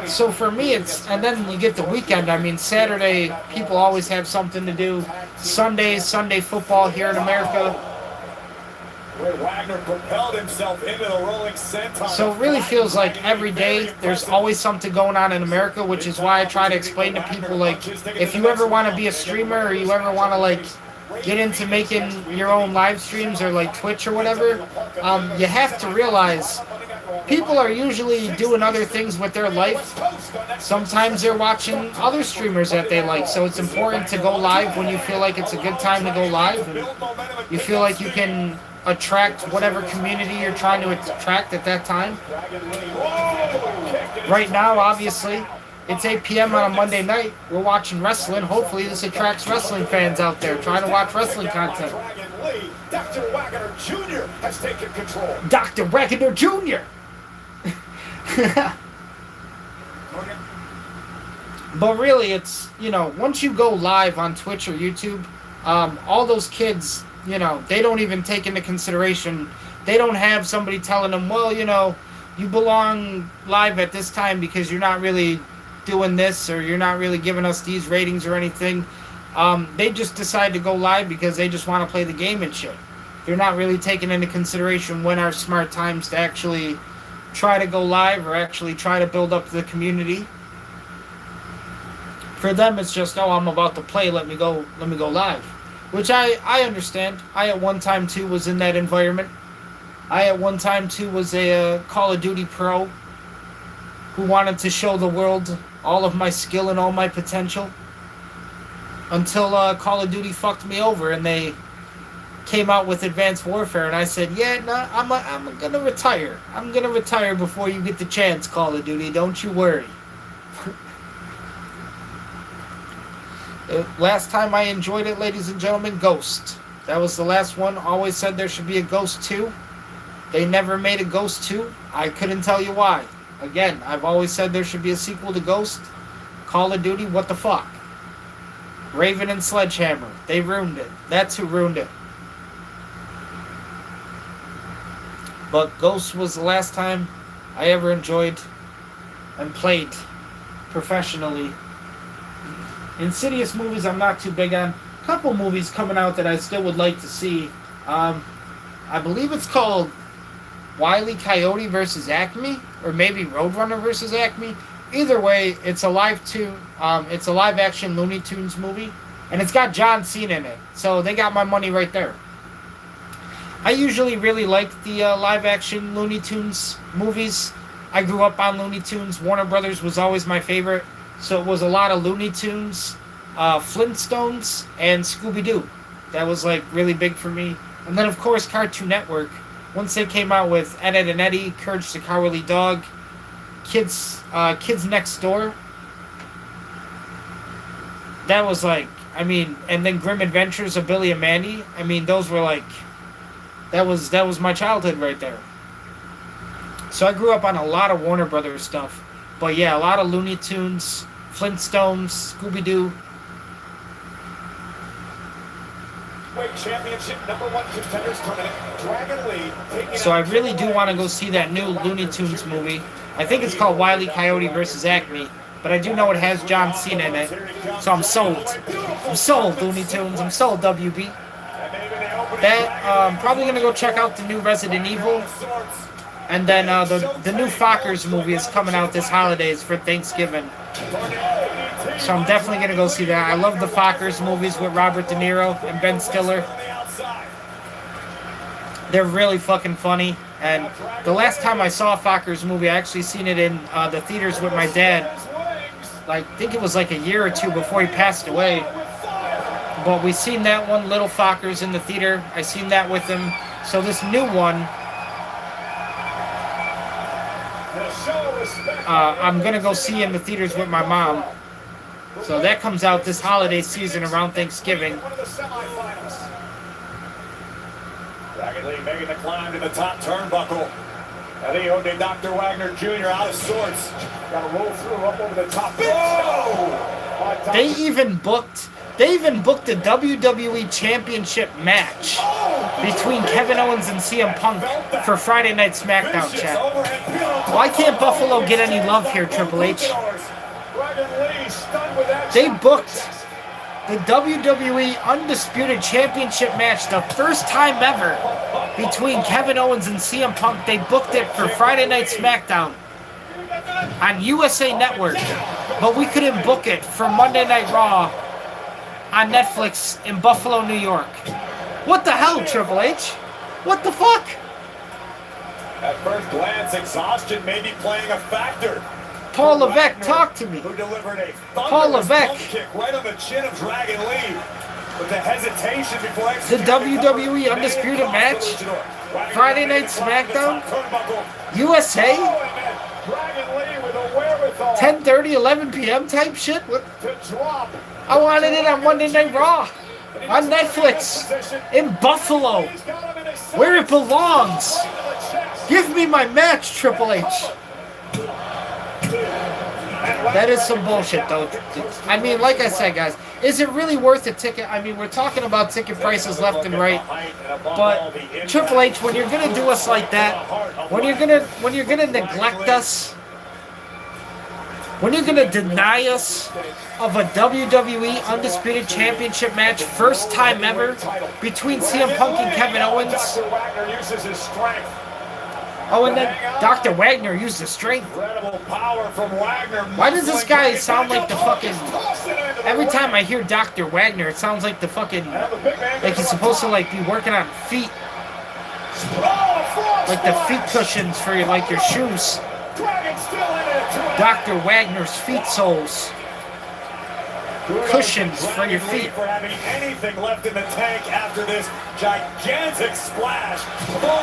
So for me, it's, and then you get the weekend. I mean, Saturday, people always have something to do. Sunday football here in America. Wagner propelled himself into the rolling senton. So it really feels like every day there's always something going on in America, which is why I try to explain to people, like, if you ever want to be a streamer or you ever want to, like, get into making your own live streams or, like, Twitch or whatever, you have to realize people are usually doing other things with their life. Sometimes they're watching other streamers that they like, so it's important to go live when you feel like it's a good time to go live and you feel like you can attract whatever community you're trying to attract at that time. Right now, obviously, it's 8 p.m. on a Monday night. We're watching wrestling. Hopefully this attracts wrestling fans out there trying to watch wrestling content. Dr. Wagner Jr. has taken control. Dr. Wagner Jr. But really, it's, you know, once you go live on Twitch or YouTube, all those kids, you know, they don't even take into consideration They don't have somebody telling them, well, you know, you belong live at this time because you're not really doing this or you're not really giving us these ratings or anything. They just decide to go live because they just want to play the game and shit. They're not really taking into consideration when are smart times to actually try to go live or actually try to build up the community. For them, it's just, oh, I'm about to play, let me go live. Which I understand. I at one time too was in that environment. I at one time too was a Call of Duty pro who wanted to show the world all of my skill and all my potential. Until Call of Duty fucked me over and they came out with Advanced Warfare, and I said, yeah, no, I'm gonna retire. I'm gonna retire before you get the chance, Call of Duty. Don't you worry. Last time I enjoyed it, ladies and gentlemen, Ghost. That was the last one. Always said there should be a Ghost 2. They never made a Ghost 2. I couldn't tell you why. Again, I've always said there should be a sequel to Ghost. Call of Duty, what the fuck? Raven and Sledgehammer. They ruined it. That's who ruined it. But Ghost was the last time I ever enjoyed and played professionally. Insidious movies I'm not too big on. A couple movies coming out that I still would like to see. I believe it's called Wile E. Coyote versus Acme, or maybe Roadrunner versus Acme. Either way, it's a live action Looney Tunes movie, and it's got John Cena in it. So they got my money right there. I usually really like the live action Looney Tunes movies. I grew up on Looney Tunes. Warner Brothers was always my favorite. So it was a lot of Looney Tunes, Flintstones, and Scooby-Doo. That was like really big for me. And then of course Cartoon Network. Once they came out with Ed, Edd and Eddy, Courage the Cowardly Dog, Kids Next Door. That was like, I mean, and then Grim Adventures of Billy and Mandy. I mean, those were like, that was my childhood right there. So I grew up on a lot of Warner Brothers stuff. But yeah, a lot of Looney Tunes, Flintstones, Scooby-Doo. So I really do want to go see that new Looney Tunes movie. I think it's called Wile E. Coyote versus Acme. But I do know it has John Cena in it. So I'm sold. I'm sold, Looney Tunes. I'm sold, WB. That, probably going to go check out the new Resident Evil. And then the new Fockers movie is coming out this holidays for Thanksgiving. So I'm definitely going to go see that. I love the Fockers movies with Robert De Niro and Ben Stiller. They're really fucking funny. And the last time I saw a Fockers movie, I actually seen it in the theaters with my dad. Like, I think it was like a year or two before he passed away. But we seen that one, Little Fockers, in the theater. I seen that with him. So this new one, I'm going to go see in the theaters with my mom. So that comes out this holiday season around Thanksgiving. Dragon Lee making the climb to the top turnbuckle. Elio de Dr. Wagner Jr. out of sorts. Got to roll through up over the top. Whoa! They even booked a WWE Championship match between Kevin Owens and CM Punk for Friday Night SmackDown, chat. Why can't Buffalo get any love here, Triple H? They booked the WWE Undisputed Championship match, the first time ever, between Kevin Owens and CM Punk. They booked it for Friday Night SmackDown on USA Network, but we couldn't book it for Monday Night Raw on Netflix in Buffalo, New York. What the hell, Triple H? What the fuck? At first glance, exhaustion may be playing a factor. Paul Levesque, talk to me. Who delivered a Paul Levesque kick right on the chin of Dragon Lee. With the hesitation before the WWE Undisputed match? Friday Night SmackDown? USA? 10:30, 11 p.m. type shit? What? I wanted it on Monday Night Raw. On Netflix. In Buffalo. Where it belongs. Give me my match, Triple H. That is some bullshit, though. I mean, like I said, guys, is it really worth a ticket? I mean, we're talking about ticket prices left and right, but Triple H, when you're gonna do us like that, when you're gonna neglect us, when you're gonna deny us of a WWE Undisputed Championship match, first time ever, between CM Punk and Kevin Owens. Oh, and then Dr. Wagner used his strength. Why does this guy sound like the fucking... Every time I hear Dr. Wagner, it sounds like the fucking... Like he's supposed to, like, be working on feet. Like the feet cushions for your, like, your shoes. Dr. Wagner's feet soles. Cushions for your feet. For having anything left in the tank after this gigantic splash.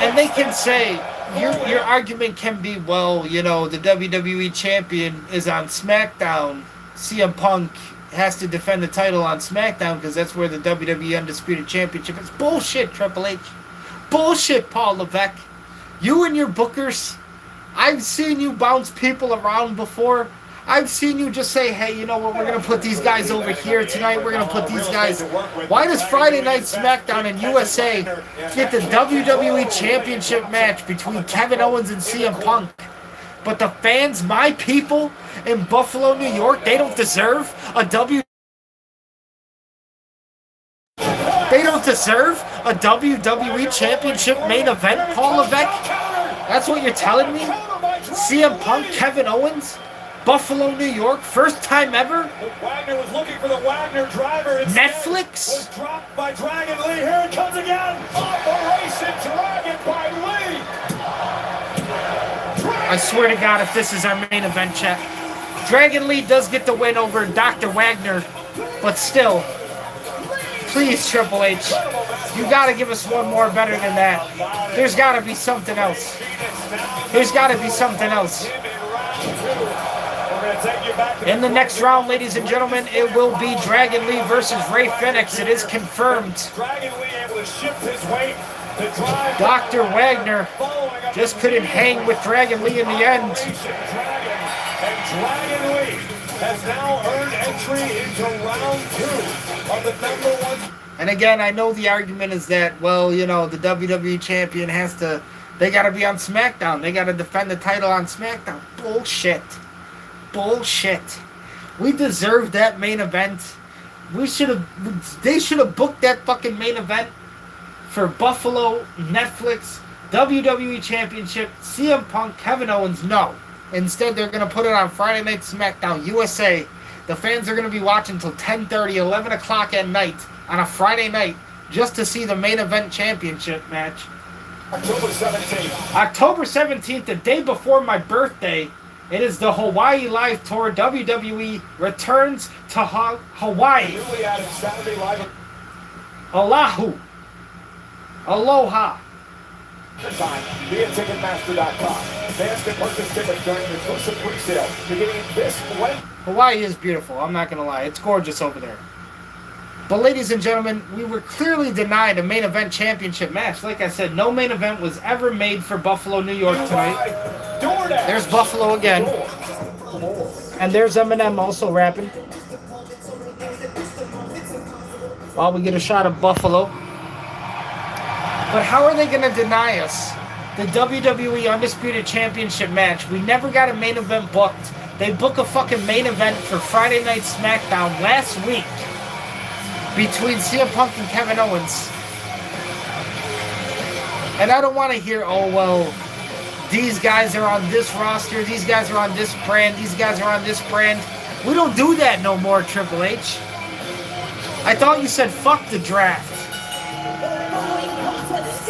And they can say, your argument can be, well, you know, the WWE champion is on SmackDown. CM Punk has to defend the title on SmackDown because that's where the WWE Undisputed Championship is. Bullshit, Triple H. Bullshit, Paul Levesque. You and your bookers, I've seen you bounce people around before. I've seen you just say, hey, you know what, we're going to put these guys over here tonight. We're going to put these guys... Why does Friday Night SmackDown in USA get the WWE Championship match between Kevin Owens and CM Punk? But the fans, my people in Buffalo, New York, they don't deserve a WWE Championship main event, Paul Levesque? That's what you're telling me? CM Punk, Kevin Owens? Buffalo, New York, first time ever. Wagner was looking for the Wagner driver. Netflix was dropped by Dragon Lee. Here it comes again. Operation Dragon by Lee. I swear to God, if this is our main event, chat, Dragon Lee does get the win over Dr. Wagner, but still, please, Triple H, you got to give us one more better than that. There's got to be something else. There's got to be something else. In the next round, ladies and gentlemen, it will be Dragon Lee versus Rey Fenix. It is confirmed. Dr. Wagner just couldn't hang with Dragon Lee in the end. And Dragon Lee has now earned entry into round 2 of the #1. And again, I know the argument is that, well, you know, the WWE champion has to, they got to be on SmackDown. They got to defend the title on SmackDown. Bullshit. Bullshit. We deserve that main event. They should have booked that fucking main event for Buffalo, Netflix, WWE Championship, CM Punk, Kevin Owens. No. Instead, they're going to put it on Friday Night SmackDown USA. The fans are going to be watching until 10:30, 11 o'clock at night on a Friday night just to see the main event championship match. October 17th. October 17th, the day before my birthday. It is the Hawaii Live Tour. WWE returns to Hawaii. Newly added Saturday Live. Oahu. Aloha. Time via Ticketmaster.com. Fans can purchase tickets during the exclusive pre-sale beginning this Wednesday. Hawaii is beautiful. I'm not going to lie. It's gorgeous over there. But ladies and gentlemen, we were clearly denied a main event championship match. Like I said, no main event was ever made for Buffalo, New York tonight. There's Buffalo again. And there's Eminem also rapping. While we get a shot of Buffalo. But how are they going to deny us the WWE Undisputed Championship match? We never got a main event booked. They booked a fucking main event for Friday Night SmackDown last week between CM Punk and Kevin Owens. And I don't want to hear, oh, well, these guys are on this roster, these guys are on this brand, these guys are on this brand. We don't do that no more, Triple H. I thought you said fuck the draft.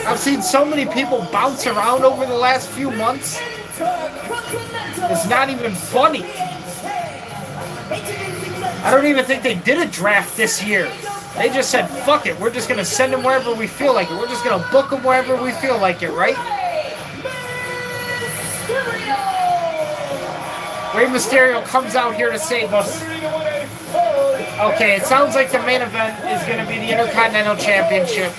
I've seen so many people bounce around over the last few months. It's not even funny. I don't even think they did a draft this year. They just said, fuck it, we're just going to send them wherever we feel like it. We're just going to book them wherever we feel like it, right? Rey Mysterio comes out here to save us. Okay, it sounds like the main event is going to be the Intercontinental Championship.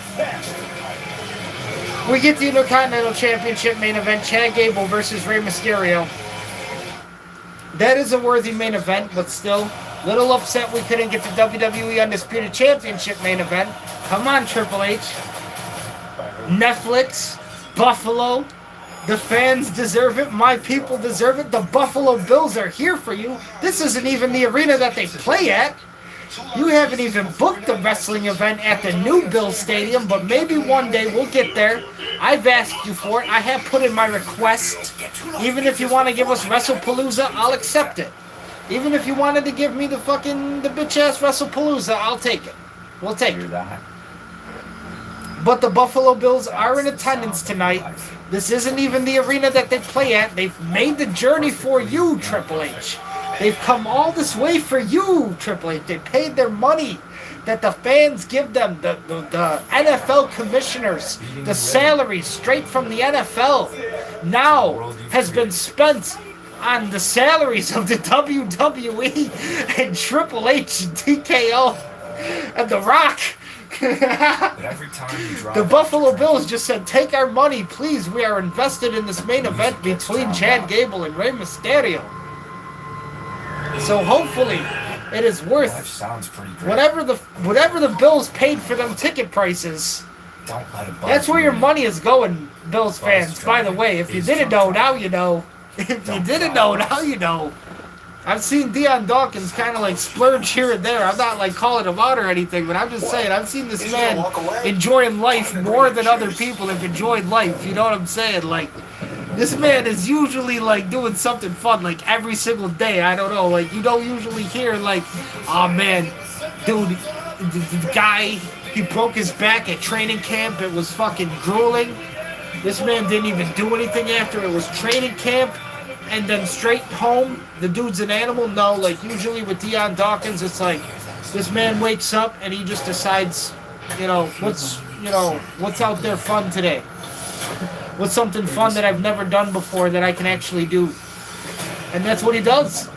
We get the Intercontinental Championship main event, Chad Gable versus Rey Mysterio. that is a worthy main event, but still, little upset we couldn't get the WWE Undisputed Championship main event. Come on, Triple H. Netflix, Buffalo, the fans deserve it, my people deserve it, the Buffalo Bills are here for you. This isn't even the arena that they play at. You haven't even booked the wrestling event at the new Bill Stadium, but maybe one day we'll get there. I've asked you for it. I have put in my request. Even if you want to give us WrestlePalooza, I'll accept it. Even if you wanted to give me the bitch-ass WrestlePalooza, I'll take it. We'll take it. But the Buffalo Bills are in attendance tonight. This isn't even the arena that they play at. They've made the journey for you, Triple H. They've come all this way for you, Triple H. They paid their money that the fans give them, the NFL commissioners, the salaries straight from the NFL now has been spent on the salaries of the WWE and Triple H and TKO and The Rock. The Buffalo Bills just said, take our money, please. We are invested in this main event between Chad Gable and Rey Mysterio. So hopefully it is worth whatever the Bills paid for them ticket prices. That's where your money is going, Bills fans. By the way, if you didn't know, now you know. If you didn't know, now you know. I've seen Dion Dawkins kind of like splurge here and there. I'm not like calling him out or anything, but I'm just saying I've seen this man enjoying life more than other people have enjoyed life. You know what I'm saying? Like, this man is usually like doing something fun like every single day. I don't know. Like, you don't usually hear like, oh man, dude, the guy, he broke his back at training camp. It was fucking grueling. This man didn't even do anything after. It was training camp and then straight home. The dude's an animal. No, like usually with Dion Dawkins, it's like this man wakes up and he just decides, what's out there fun today? What's something fun that I've never done before that I can actually do? And that's what he does.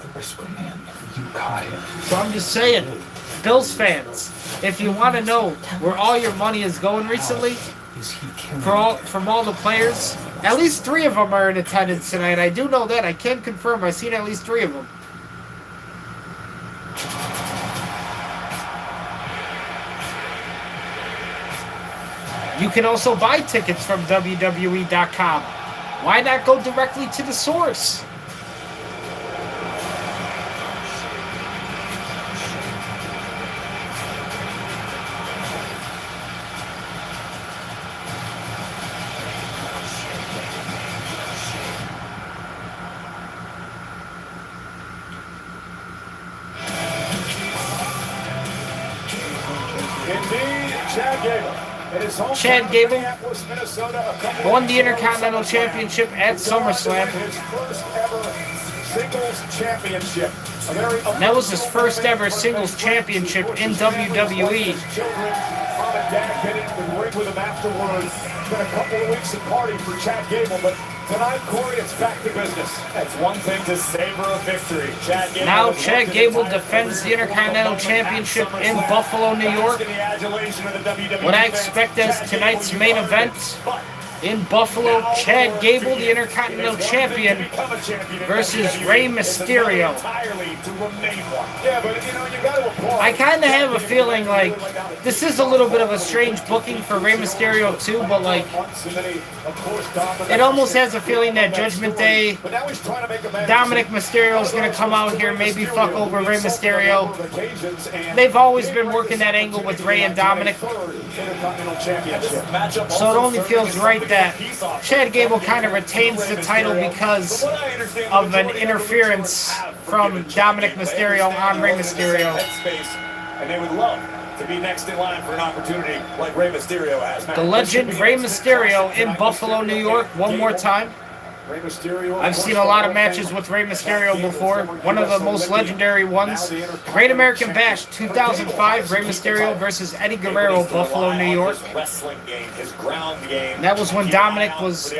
So I'm just saying, Bills fans, if you want to know where all your money is going recently, from all the players, at least 3 of them are in attendance tonight. I do know that. I can confirm. I've seen at least 3 of them. You can also buy tickets from WWE.com. Why not go directly to the source? Chad Gable won the Intercontinental Championship at SummerSlam. That was his first ever singles championship in WWE. It's been a couple of weeks of party for Chad Gable, but tonight, Corey, it's back to business. That's one thing to savor a victory. Now Chad Gable defends the Intercontinental Championship in Buffalo, New York. What I expect as tonight's main event in Buffalo, Chad Gable, the Intercontinental Champion, versus Rey Mysterio. I kind of have a feeling like this is a little bit of a strange booking for Rey Mysterio too, but like it almost has a feeling that Judgment Day, Dominic Mysterio is going to come out here, maybe fuck over Rey Mysterio. They've always been working that angle with Rey and Dominic, so it only feels right that Chad Gable kind of retains the title because of an interference from Dominic Mysterio on Rey Mysterio. And they would love to be next in line for an opportunity like Rey Mysterio has. The legend Rey Mysterio in Buffalo, New York, one more time. I've seen a lot of matches with Rey Mysterio before. One of the most legendary ones, Great American Bash 2005, Rey Mysterio versus Eddie Guerrero, Buffalo, New York. That was when Dominic was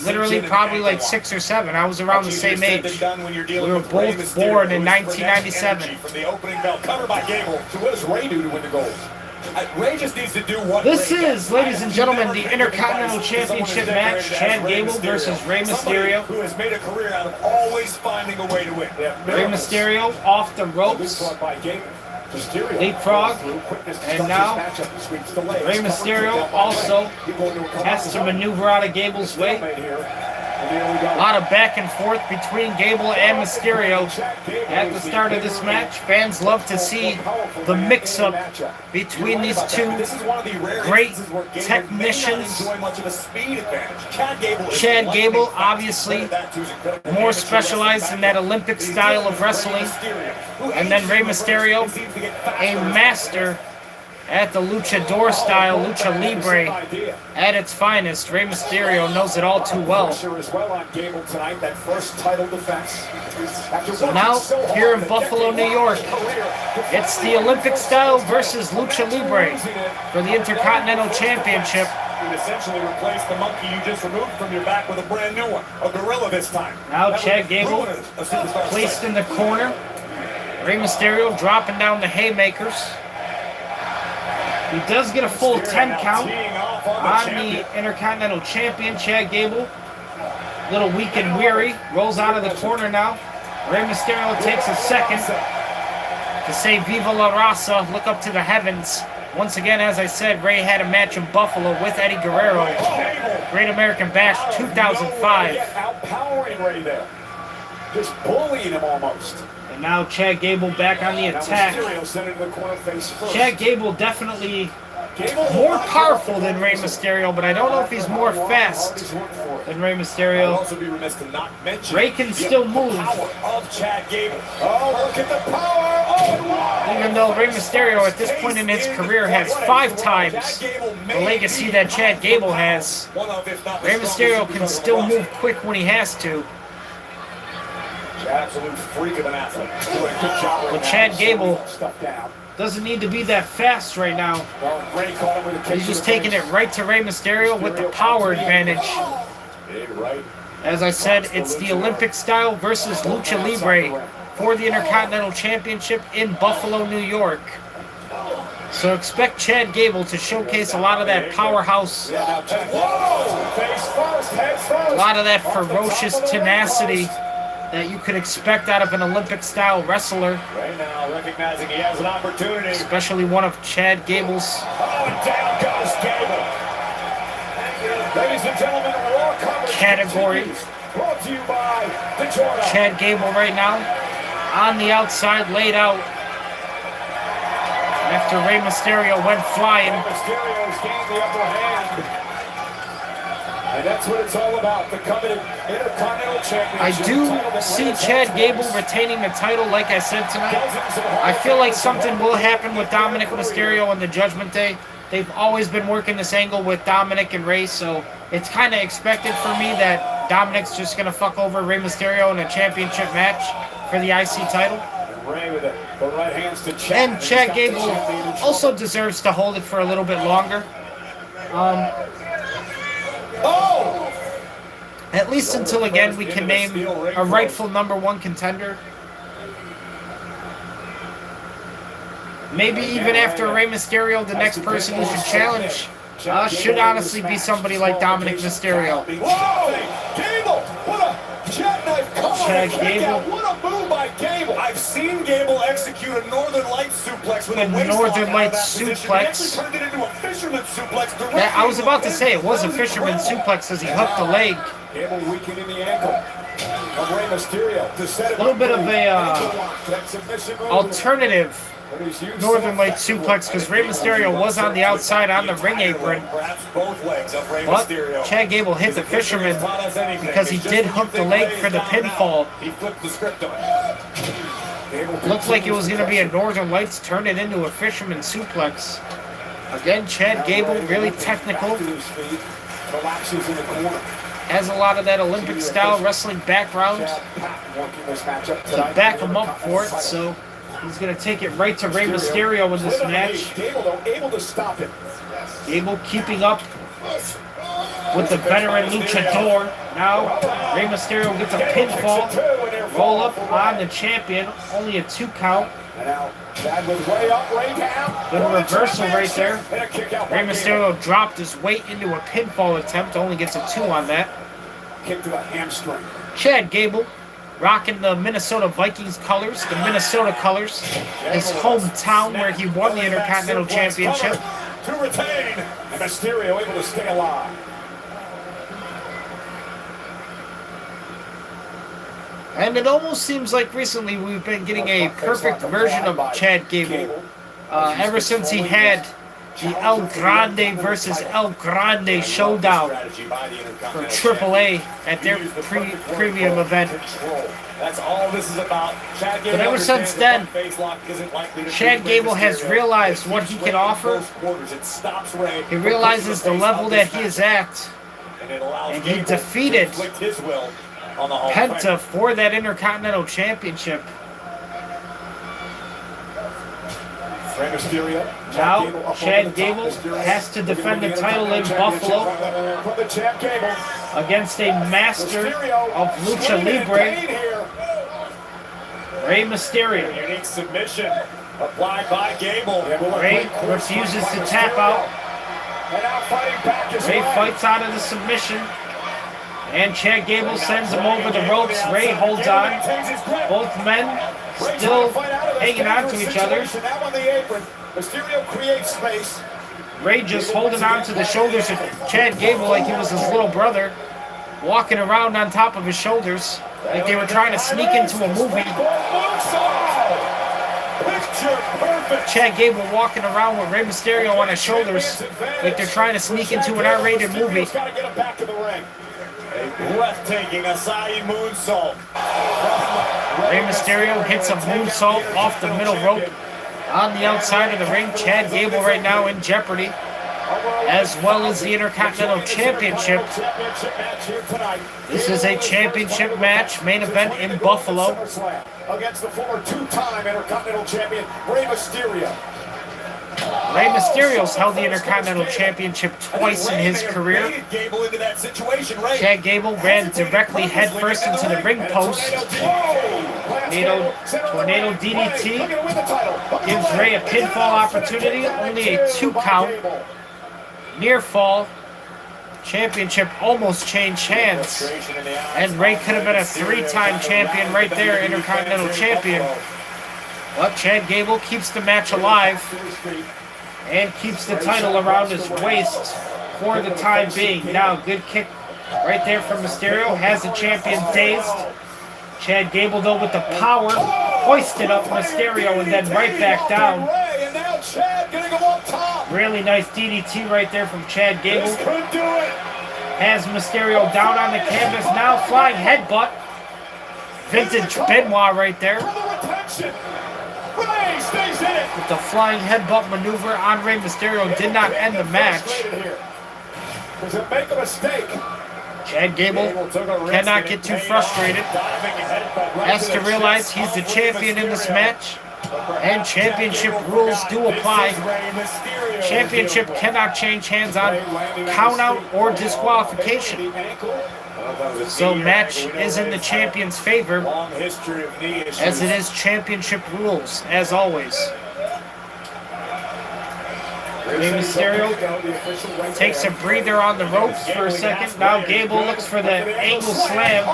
literally probably like 6 or 7. I was around the same age. We were both born in 1997. From the opening bell, covered by Gable. So what does Rey do to win the gold? Ray just needs to do what This Ray is, does. ladies and gentlemen, Never the been Intercontinental advised to someone Championship as match. decorated Chad as Rey Gable Mysterio. versus Rey Somebody Mysterio. who has made a career out of always finding a way to win. Rey Mysterio off the ropes. Leapfrog. And now, Rey Mysterio also has to maneuver out of Gable's way. A lot of back and forth between Gable and Mysterio at the start of this match. Fans love to see the mix-up between these two great technicians. Chad Gable, obviously, more specialized in that Olympic style of wrestling. And then Rey Mysterio, a master at the luchador style, lucha libre, at its finest. Rey Mysterio knows it all too well. So now, here in Buffalo, New York, it's the Olympic style versus lucha libre for the Intercontinental Championship. You essentially replace the monkey you just removed from your back with a brand new one, a gorilla this time. Now Chad Gable placed in the corner. Rey Mysterio dropping down the haymakers. He does get a full 10 count on the Intercontinental Champion, Chad Gable. A little weak and weary. Rolls out of the corner now. Rey Mysterio takes a second to say Viva la Raza, look up to the heavens. Once again, as I said, Rey had a match in Buffalo with Eddie Guerrero. Great American Bash 2005. Outpowering Rey there. Just bullying him almost. And now Chad Gable back on the attack. Chad Gable definitely more powerful than Rey Mysterio, but I don't know if he's more fast than Rey Mysterio. Rey can still move. Even though Rey Mysterio at this point in his career has 5 times the legacy that Chad Gable has, Rey Mysterio can still move quick when he has to. Absolute freak of an athlete. Doing a good job But Chad Gable doesn't need to be that fast right now. He's just taking it right to Rey Mysterio with the power advantage. As I said, it's the Olympic style versus Lucha Libre for the Intercontinental Championship in Buffalo, New York. So expect Chad Gable to showcase a lot of that powerhouse, a lot of that ferocious tenacity that you could expect out of an Olympic-style wrestler. Right now, recognizing he has an opportunity. Especially one of Chad Gable's. Oh, and down goes Gable. Ladies and gentlemen, Raw coverage category. Brought to you by Detroit. Chad Gable right now on the outside, laid out. After Rey Mysterio went flying. Mysterio's gained the upper hand. And that's what it's all about, the coveted Intercontinental Championship. I do see Chad Gable retaining the title, like I said tonight. I feel like something will happen with Dominic Mysterio on the Judgment Day. They've always been working this angle with Dominic and Rey, so it's kind of expected for me that Dominic's just going to fuck over Rey Mysterio in a championship match for the IC title. Ray with the right hands to Chad. And Chad Gable also deserves to hold it for a little bit longer. At least until, again, we can name a rightful #1 contender. Maybe even after Rey Mysterio, the next person who should challenge should honestly be somebody like Dominic Mysterio. Whoa! Gable! What a jackknife cover! Chad Gable. What a move by Gable! I've seen Gable execute a Northern Lights suplex with a Northern Lights suplex. He actually turned it into a fisherman suplex directly. Yeah, I was about to say it was a fisherman suplex as he hooked the leg. Gable weakening the ankle of Rey Mysterio to set A little bit of a alternative Northern Lights suplex because Rey Mysterio was on the outside on the ring apron. But Chad Gable hit the fisherman because he did hook the leg for the pinfall. Looked like it was going to be a Northern Lights, turned it into a fisherman suplex. Again, Chad Gable, really technical. Has a lot of that Olympic-style wrestling background to back him up for it, so he's going to take it right to Rey Mysterio in this match. Gable keeping up with the veteran luchador. Now, Rey Mysterio gets a pinfall. Roll up on the champion. Only a 2 count. And now Chad was way up, way down. Good reversal right there. And a kick out Rey by Mysterio dropped his weight into a pinfall attempt, only gets a 2 on that. Kick to the hamstring. Chad Gable rocking the Minnesota Vikings colors, the Minnesota colors, his hometown where he won the Intercontinental Championship. To retain, and Mysterio able to stay alive. And it almost seems like recently we've been getting a perfect version of Chad Gable. Ever since he had the El Grande versus El Grande showdown for AAA at their premium event. That's all this is about. Chad Gable, but ever since then, Chad Gable has realized what he can offer. He realizes the level that he is at, and he defeated Penta for that Intercontinental Championship. Now, Chad Gable has to defend the title in Buffalo against a master of Lucha Libre, Rey Mysterio. Unique submission applied by Gable. Rey refuses to tap out. Rey fights out of the submission. And Chad Gable sends him over the ropes. Rey holds on. Both men still hanging on to each other. Rey just holding on to the shoulders of Chad Gable like he was his little brother, walking around on top of his shoulders like they were trying to sneak into a movie. Chad Gable walking around with Rey Mysterio on his shoulders like they're trying to sneak into an R-rated movie. A breathtaking Asai moonsault. Rey Mysterio hits a moonsault off the middle rope on the outside of the ring. Chad Gable right now in jeopardy, as well as the Intercontinental Championship. This is a championship match, main event in Buffalo. Against the former two-time Intercontinental Champion, Rey Mysterio. Rey Mysterio's held the Intercontinental Championship twice in his career. Chad Gable ran directly headfirst into the ring post. Tornado DDT gives Rey a pinfall opportunity, only a 2 count. Near fall. Championship almost changed hands. And Rey could have been a 3-time champion right there, Intercontinental Champion. But Chad Gable keeps the match alive and keeps the title around his waist for the time being. Now, good kick right there from Mysterio. Has the champion dazed. Chad Gable, though, with the power, hoisted up Mysterio and then right back down. Really nice DDT right there from Chad Gable. Has Mysterio down on the canvas. Now, flying headbutt. Vintage Benoit right there. With the flying headbutt maneuver on Rey Mysterio did not end the match. Chad Gable cannot get too frustrated. Has to realize he's the champion in this match. And championship rules do apply. Championship cannot change hands on count out or disqualification. So match is in the champion's favor, as it is championship rules, as always. Rey Mysterio takes a breather on the ropes for a second. Now Gable looks for the angle slam.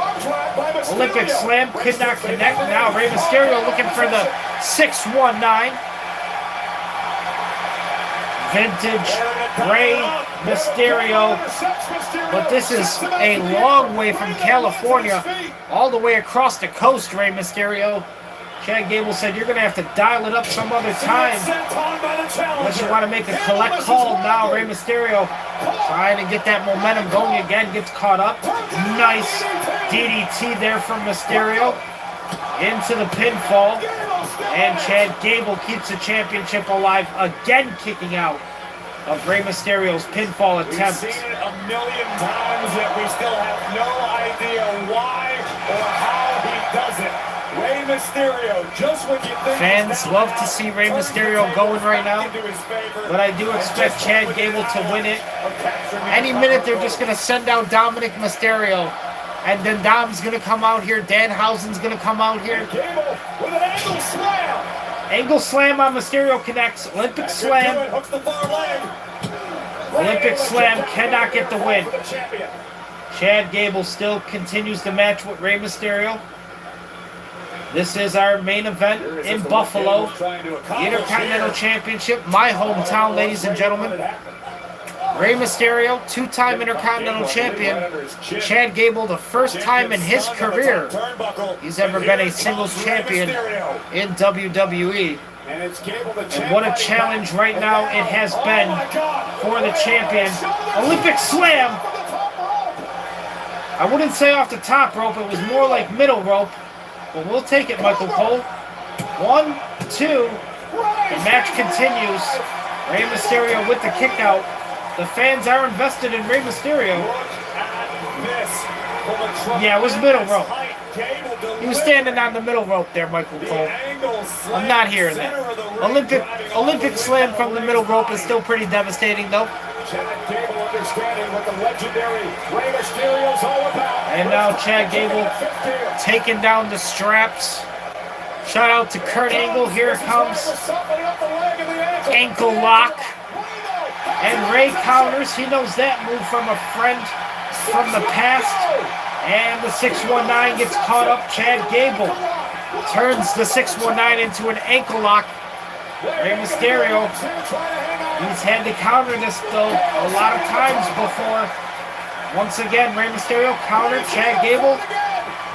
Olympic slam could not connect. Now Rey Mysterio looking for the 619. Vintage Rey Mysterio. But this is a long way from California, all the way across the coast, Rey Mysterio. Chad Gable said, you're going to have to dial it up some other time unless you want to make a collect call. Now Rey Mysterio trying to get that momentum going again, gets caught up. Nice DDT there from Mysterio into the pinfall. And Chad Gable keeps the championship alive, again kicking out of Rey Mysterio's pinfall attempt. We've seen it a million times, yet we still have no idea why or how he does it. Rey Mysterio, just when you think fans love to see Rey Mysterio going right now, but I do expect Chad Gable to win it. Any minute they're just going to send out Dominic Mysterio, and then Dom's going to come out here, Danhausen's going to come out here. Gable with an angle slam. Angle slam on Mysterio connects. Olympic slam. Hooks the far leg. Olympic slam cannot get the win. For the champion. Chad Gable still continues the match with Rey Mysterio. This is our main event in Buffalo. The Intercontinental Championship, my hometown, ladies and gentlemen. Rey Mysterio, two-time Intercontinental Champion. Chad Gable, the first time in his career he's ever been a singles champion in WWE. And what a challenge right now it has been for the champion. Olympic slam. I wouldn't say off the top rope, it was more like middle rope. But we'll take it, Michael Cole. 1, 2. The match continues. Rey Mysterio with the kick out. The fans are invested in Rey Mysterio. Yeah, it was middle rope. He was standing on the middle rope there, Michael Cole. I'm not hearing that. Olympic slam from the middle rope is still pretty devastating, though. Chad Gable understanding what the legendary Rey Mysterio's all about. And now Chad Gable taking down the straps. Shout out to Kurt Angle. Here it comes. Ankle lock. And Rey counters. He knows that move from a friend from the past. And the 619 gets caught up. Chad Gable turns the 619 into an ankle lock. Rey Mysterio, he's had to counter this though a lot of times before. Once again, Rey Mysterio countered. Chad Gable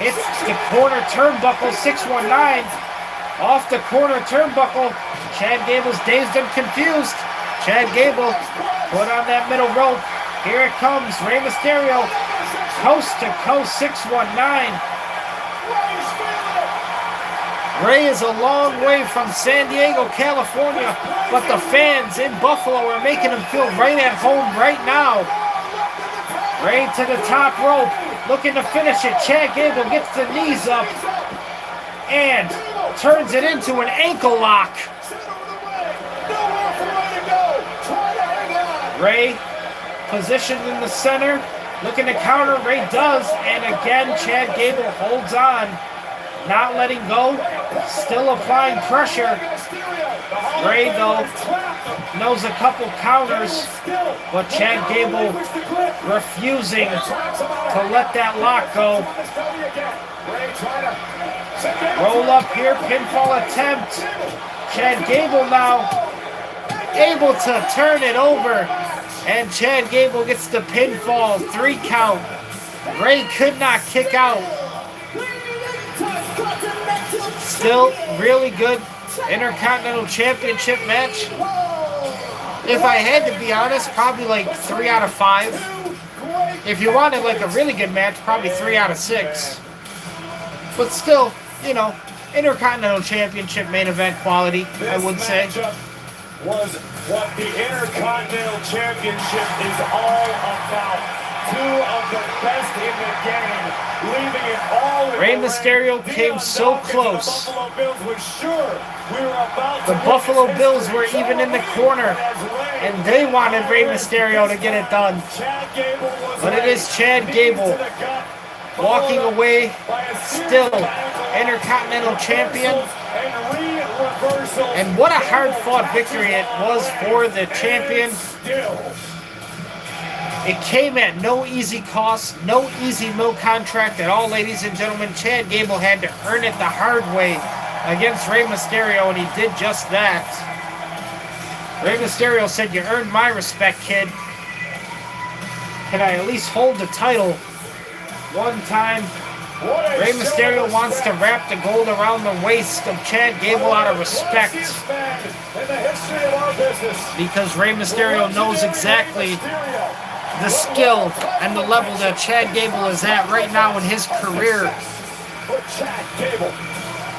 hits the corner turnbuckle. 619 off the corner turnbuckle. Chad Gable's dazed and confused. Chad Gable put on that middle rope. Here it comes. Rey Mysterio, coast to coast 619. Rey is a long way from San Diego, California, but the fans in Buffalo are making him feel right at home right now. Rey to the top rope, looking to finish it. Chad Gable gets the knees up and turns it into an ankle lock. Rey positioned in the center, looking to counter. Rey does, and again Chad Gable holds on. Not letting go, still applying pressure. Rey, though, knows a couple counters, but Chad Gable refusing to let that lock go. Roll up here, pinfall attempt. Chad Gable now able to turn it over, and Chad Gable gets the pinfall, 3 count. Rey could not kick out. Still really good Intercontinental Championship match. If I had to be honest, probably like 3 out of 5. If you wanted like a really good match, probably 3 out of 6. But still, you know, Intercontinental Championship main event quality, I would say. Was what the Intercontinental Championship is all about. 2 of the best in the game, leaving it all in Rey Mysterio came so close. The Buffalo Bills were even in the corner, and they wanted Rey Mysterio to get it done. But it is Chad Gable walking away, still Intercontinental Champion. And what a hard-fought victory it was for the champion. It came at no easy cost, no easy no contract at all, ladies and gentlemen. Chad Gable had to earn it the hard way against Rey Mysterio, and he did just that. Rey Mysterio said, "You earned my respect, kid. Can I at least hold the title one time?" Rey Mysterio wants to wrap the gold around the waist of Chad Gable out of respect, because Rey Mysterio knows exactly the skill and the level that Chad Gable is at right now in his career.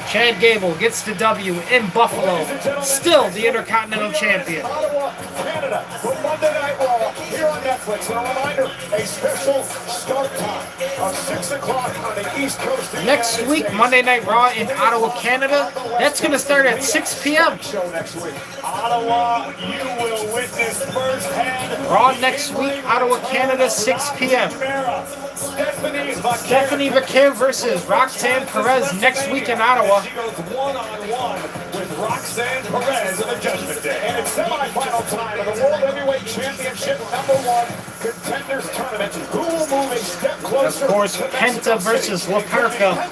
Chad Gable gets the W in Buffalo, still the Intercontinental Champion. Canada for Monday Night Raw here on Netflix. And a reminder, a special start time of 6 o'clock on the East Coast. Next week, Monday Night Raw in Ottawa, Canada. That's going to start at 6 p.m. Ottawa, you will witness firsthand. Raw next week, Ottawa, Canada, 6 p.m. Stephanie Vaquer versus Roxanne Perez next week in Ottawa. She goes one-on-one with Roxanne Perez in the Judgment Day. And it's semifinal time of the World Heavyweight Championship #1 Contenders Tournament. Who will move a step closer? Of course, Penta versus La Parka.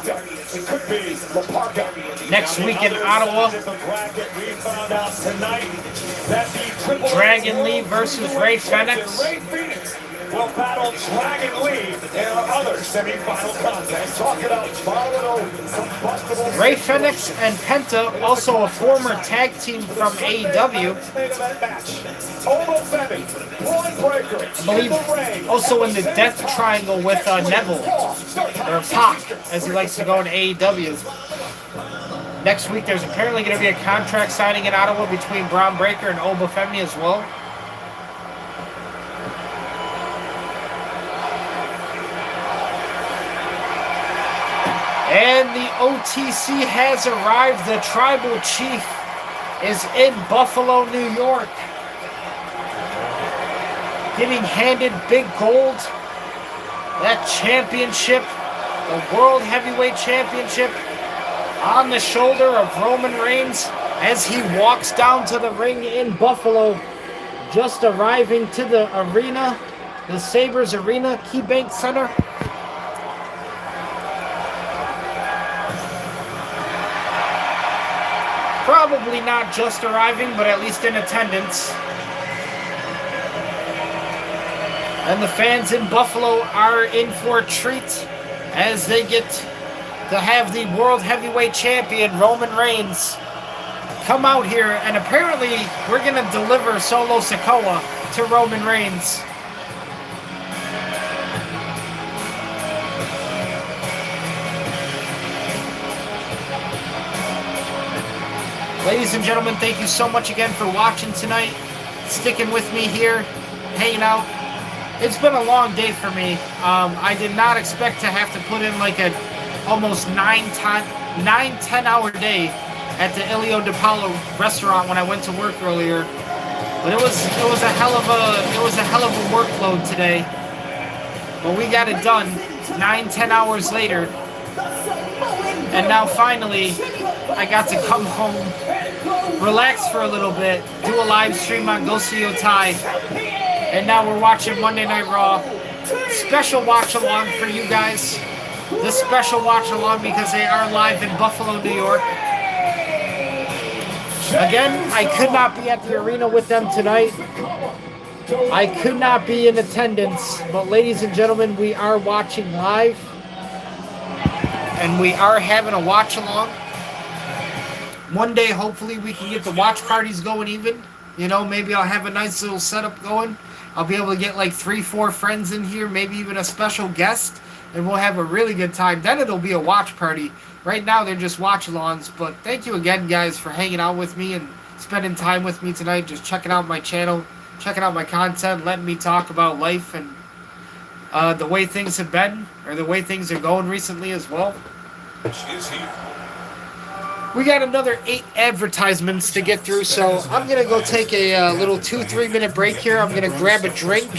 It could be La Parka. Next week in Ottawa. We found out tonight that the Triple Dragon Lee versus Ray Fenix. Ray Phoenix will battle Dragon Lee in our other semifinal contest. Talk about volatile, combustible. Ray Fenix and Penta, also a former tag team from AEW. I believe also in the Death Triangle with Neville, or Pac, as he likes to go in AEW. Next week, there's apparently going to be a contract signing in Ottawa between Braun Breaker and Obafemi as well. And the OTC has arrived. The Tribal Chief is in Buffalo, New York, getting handed big gold, that championship, the World Heavyweight Championship, on the shoulder of Roman Reigns as he walks down to the ring in Buffalo, just arriving to the arena, the Sabres Arena, KeyBank Center. Probably not just arriving, but at least in attendance. And the fans in Buffalo are in for a treat as they get to have the World Heavyweight Champion, Roman Reigns, come out here. And apparently, we're going to deliver Solo Sikoa to Roman Reigns. Ladies and gentlemen, thank you so much again for watching tonight, sticking with me here, hanging out. It's been a long day for me. I did not expect to have to put in like a almost 9-10 hour day at the Ilio DiPaolo restaurant when I went to work earlier. But it was a hell of a workload today. But we got it done 9-10 hours later. And now finally, I got to come home, relax for a little bit, do a live stream on Go See Otai, and now we're watching Monday Night Raw. Special watch along for you guys. This special watch along because they are live in Buffalo, New York. Again, I could not be at the arena with them tonight. I could not be in attendance, but ladies and gentlemen, we are watching live. And we are having a watch along. One day, hopefully, we can get the watch parties going even. You know, maybe I'll have a nice little setup going. I'll be able to get like 3-4 friends in here, maybe even a special guest, and we'll have a really good time. Then it'll be a watch party. Right now, they're just watch alongs. But thank you again, guys, for hanging out with me and spending time with me tonight, just checking out my channel, checking out my content, letting me talk about life and the way things have been, or the way things are going recently as well. She is here. We got another 8 advertisements to get through, so I'm going to go take a little 2-3 minute break here. I'm going to grab a drink,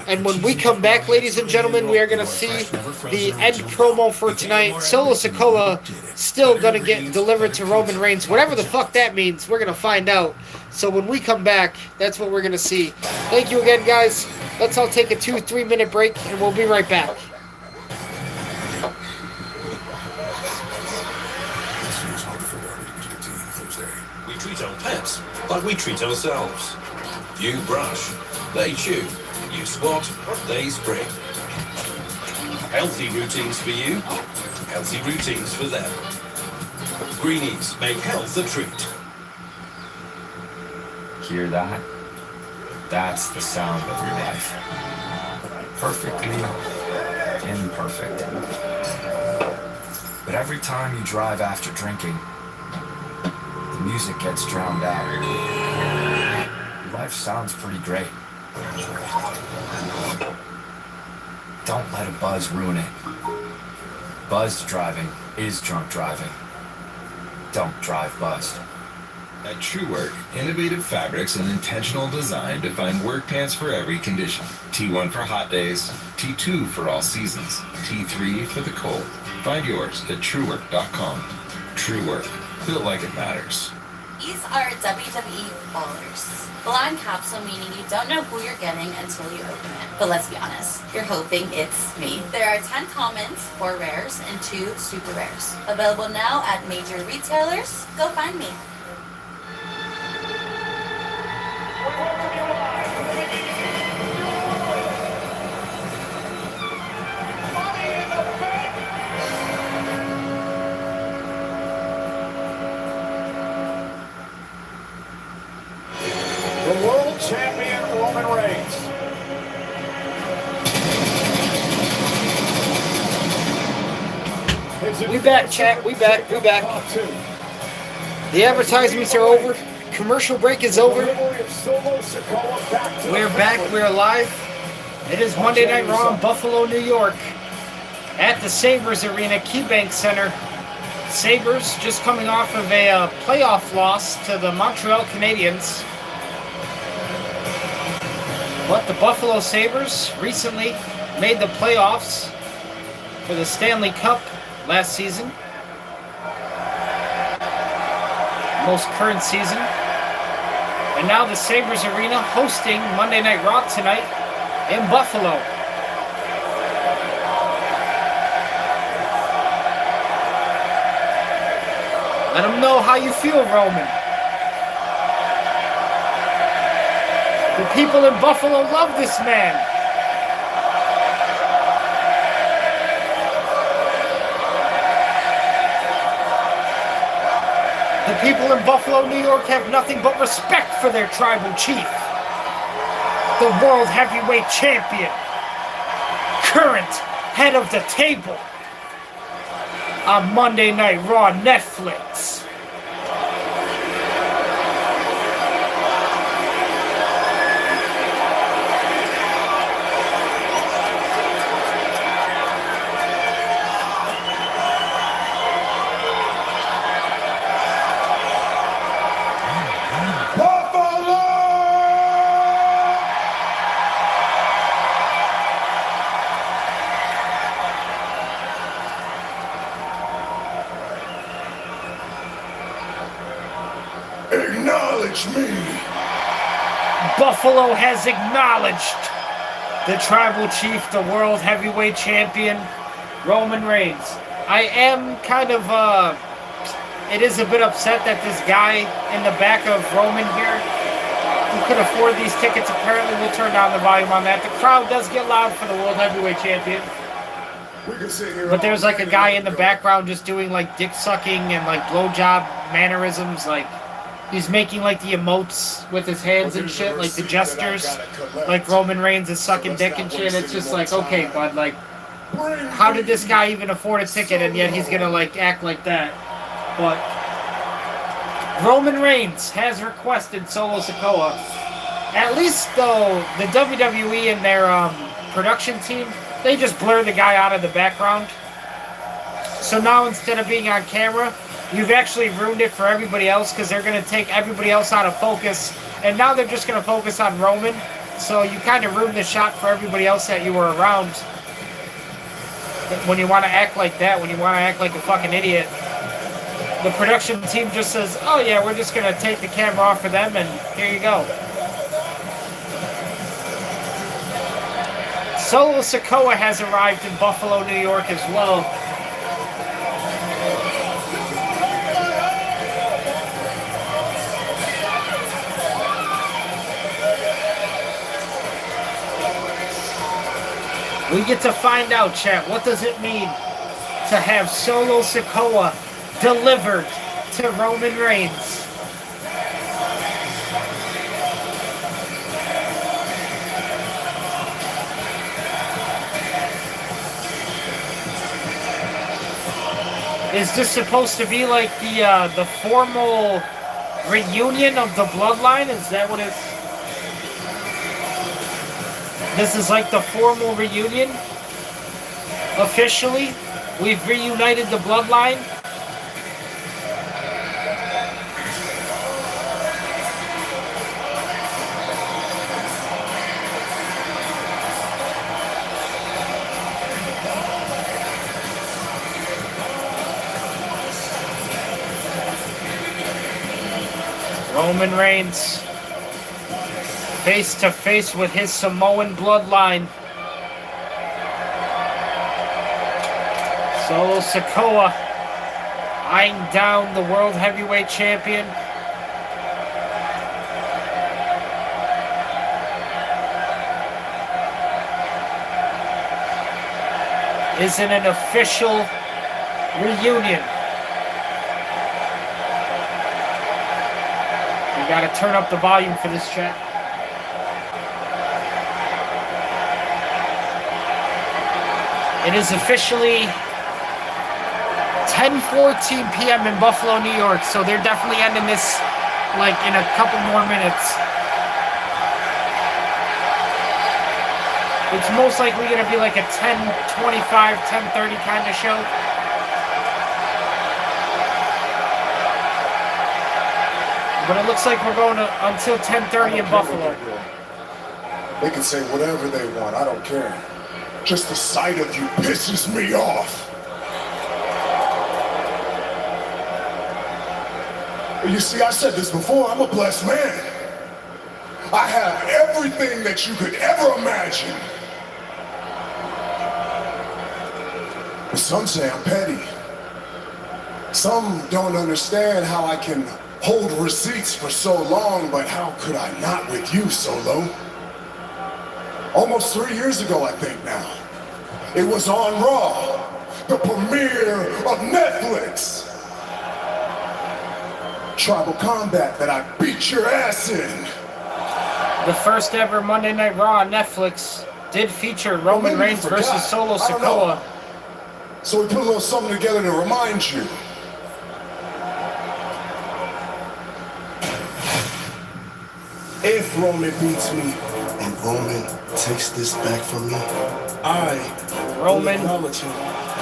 and when we come back, ladies and gentlemen, we are going to see the end promo for tonight. Solo Sikoa still going to get delivered to Roman Reigns. Whatever the fuck that means, we're going to find out. So when we come back, that's what we're going to see. Thank you again, guys. Let's all take a 2-3 minute break, and we'll be right back. We treat our pets like we treat ourselves. You brush, they chew. You squat, they sprint. Healthy routines for you, healthy routines for them. Greenies make health a treat. Hear that? That's the sound of your life. Perfectly imperfect. But every time you drive after drinking, the music gets drowned out. Your life sounds pretty great. Don't let a buzz ruin it. Buzzed driving is drunk driving. Don't drive buzzed. At TrueWork, innovative fabrics and intentional design define work pants for every condition. T1 for hot days, T2 for all seasons, T3 for the cold. Find yours at truework.com. TrueWork, built like it matters. These are WWE ballers. Blind capsule meaning you don't know who you're getting until you open it. But let's be honest, you're hoping it's me. There are 10 commons, 4 rares, and 2 super rares. Available now at major retailers. Go find me. The world champion Roman Reigns. We back, chat. We back. The advertisements are over. Commercial break is over. We're back. We're live. It is Monday Night Raw in Buffalo, New York, at the Sabres Arena, KeyBank Center. Sabres just coming off of a playoff loss to the Montreal Canadiens. But the Buffalo Sabres recently made the playoffs for the Stanley Cup last season. Most current season. And now the Sabres Arena hosting Monday Night Raw tonight in Buffalo. Let them know how you feel, Roman. The people in Buffalo love this man. The people in Buffalo, New York have nothing but respect for their tribal chief. The World Heavyweight Champion. Current head of the table. On Monday Night Raw Netflix. Acknowledge me. Buffalo has acknowledged the tribal chief, the world heavyweight champion, Roman Reigns. I am kind of, it is a bit upset that this guy in the back of Roman here, who could afford these tickets, apparently will turn down the volume on that. The crowd does get loud for the world heavyweight champion. But there's like a guy in the background just doing like dick sucking and like blowjob mannerisms, like he's making like the emotes with his hands and shit, like the gestures, like Roman Reigns is sucking dick and shit. It's just like, okay, bud, like, how did this guy even afford a ticket and yet he's gonna like act like that? But Roman Reigns has requested Solo Sikoa. At least though, the WWE and their production team, they just blur the guy out of the background. So now instead of being on camera, you've actually ruined it for everybody else because they're going to take everybody else out of focus. And now they're just going to focus on Roman. So you kind of ruined the shot for everybody else that you were around. When you want to act like that, when you want to act like a fucking idiot, the production team just says, oh yeah, we're just going to take the camera off for them and here you go. Solo Sikoa has arrived in Buffalo, New York as well. We get to find out, chat, what does it mean to have Solo Sikoa delivered to Roman Reigns? Is this supposed to be like the formal reunion of the bloodline? Is that what it's... This is like the formal reunion? Officially? We've reunited the bloodline? Roman Reigns face to face with his Samoan bloodline. Solo Sikoa eyeing down the World Heavyweight Champion. Is in an official reunion. We gotta turn up the volume for this chat. It is officially 10:14 p.m. in Buffalo, New York, so they're definitely ending this like in a couple more minutes. It's most likely going to be like a 10:25, 10:30 kind of show. But it looks like we're going to, until 10:30 in Buffalo. They can say whatever they want, I don't care. Just the sight of you pisses me off. You see, I said this before, I'm a blessed man. I have everything that you could ever imagine. But some say I'm petty. Some don't understand how I can hold receipts for so long, but how could I not with you, Solo? Almost 3 years ago, I think now. It was on Raw, the premiere of Netflix. Tribal Combat that I beat your ass in. The first ever Monday Night Raw on Netflix did feature Roman Reigns versus Solo Sikoa. So we put a little something together to remind you. If Roman beats me and Roman takes this back from me, Roman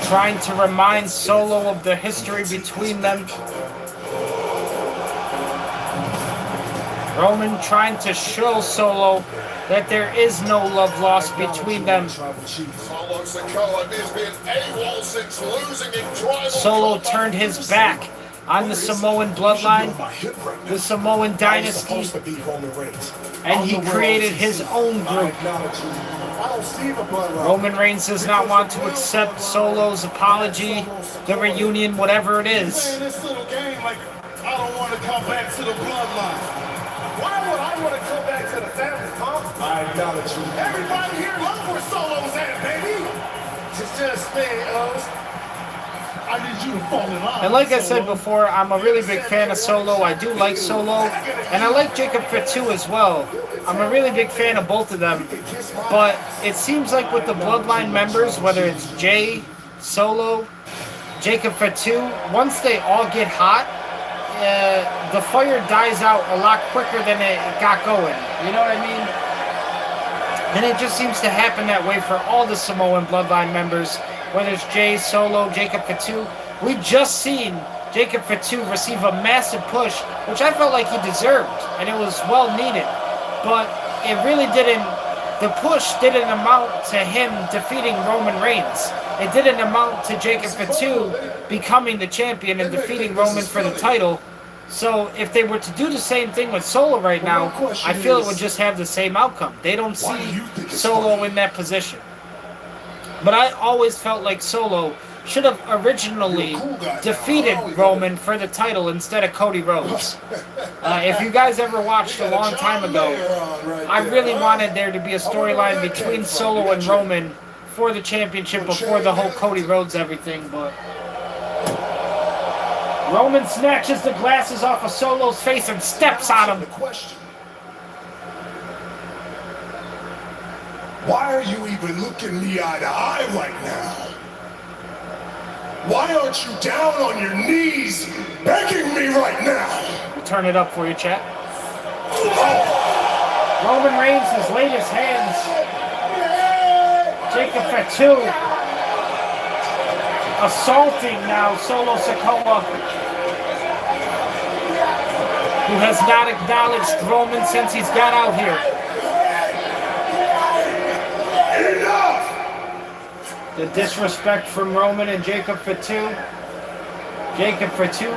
trying to remind Solo of the history between them. Roman trying to show Solo that there is no love lost between them. Solo turned his back on the Samoan bloodline, the Samoan dynasty, and he created his own group. Roman Reigns does not want to accept Solo's apology, the reunion, whatever it is. This little game, like, I don't want to come back to the bloodline. Why would I want to come back to the family, huh? I acknowledge you. Everybody here loves where Solo's at, baby. It's just me, I need you to fall in line. And like I said before, I'm a really big fan of Solo. I do like Solo, and I like Jacob Fatu as well. I'm a really big fan of both of them. But it seems like with the Bloodline members, whether it's Jay, Solo, Jacob Fatu, once they all get hot, the fire dies out a lot quicker than it got going. You know what I mean? And it just seems to happen that way for all the Samoan Bloodline members, whether it's Jay, Solo, Jacob Fatu. We just seen Jacob Fatu receive a massive push, which I felt like he deserved, and it was well needed. But it really didn't, the push didn't amount to him defeating Roman Reigns. It didn't amount to Jacob Fatu becoming the champion and defeating Roman for the title. So if they were to do the same thing with Solo right now, I feel it would just have the same outcome. They don't see Solo in that position. But I always felt like Solo should have originally defeated Roman for the title instead of Cody Rhodes. If you guys ever watched a long time ago, I really wanted there to be a storyline between Solo and Roman for the championship before the whole Cody Rhodes everything, but Roman snatches the glasses off of Solo's face and steps on him. Why are you even looking me eye to eye right now? Why aren't you down on your knees begging me right now? We'll turn it up for you, chat. Roman Reigns has laid his hands. Jacob Fatu assaulting now Solo Sikoa, who has not acknowledged Roman since he's got out here. The disrespect from Roman and Jacob Fatu. Jacob Fatu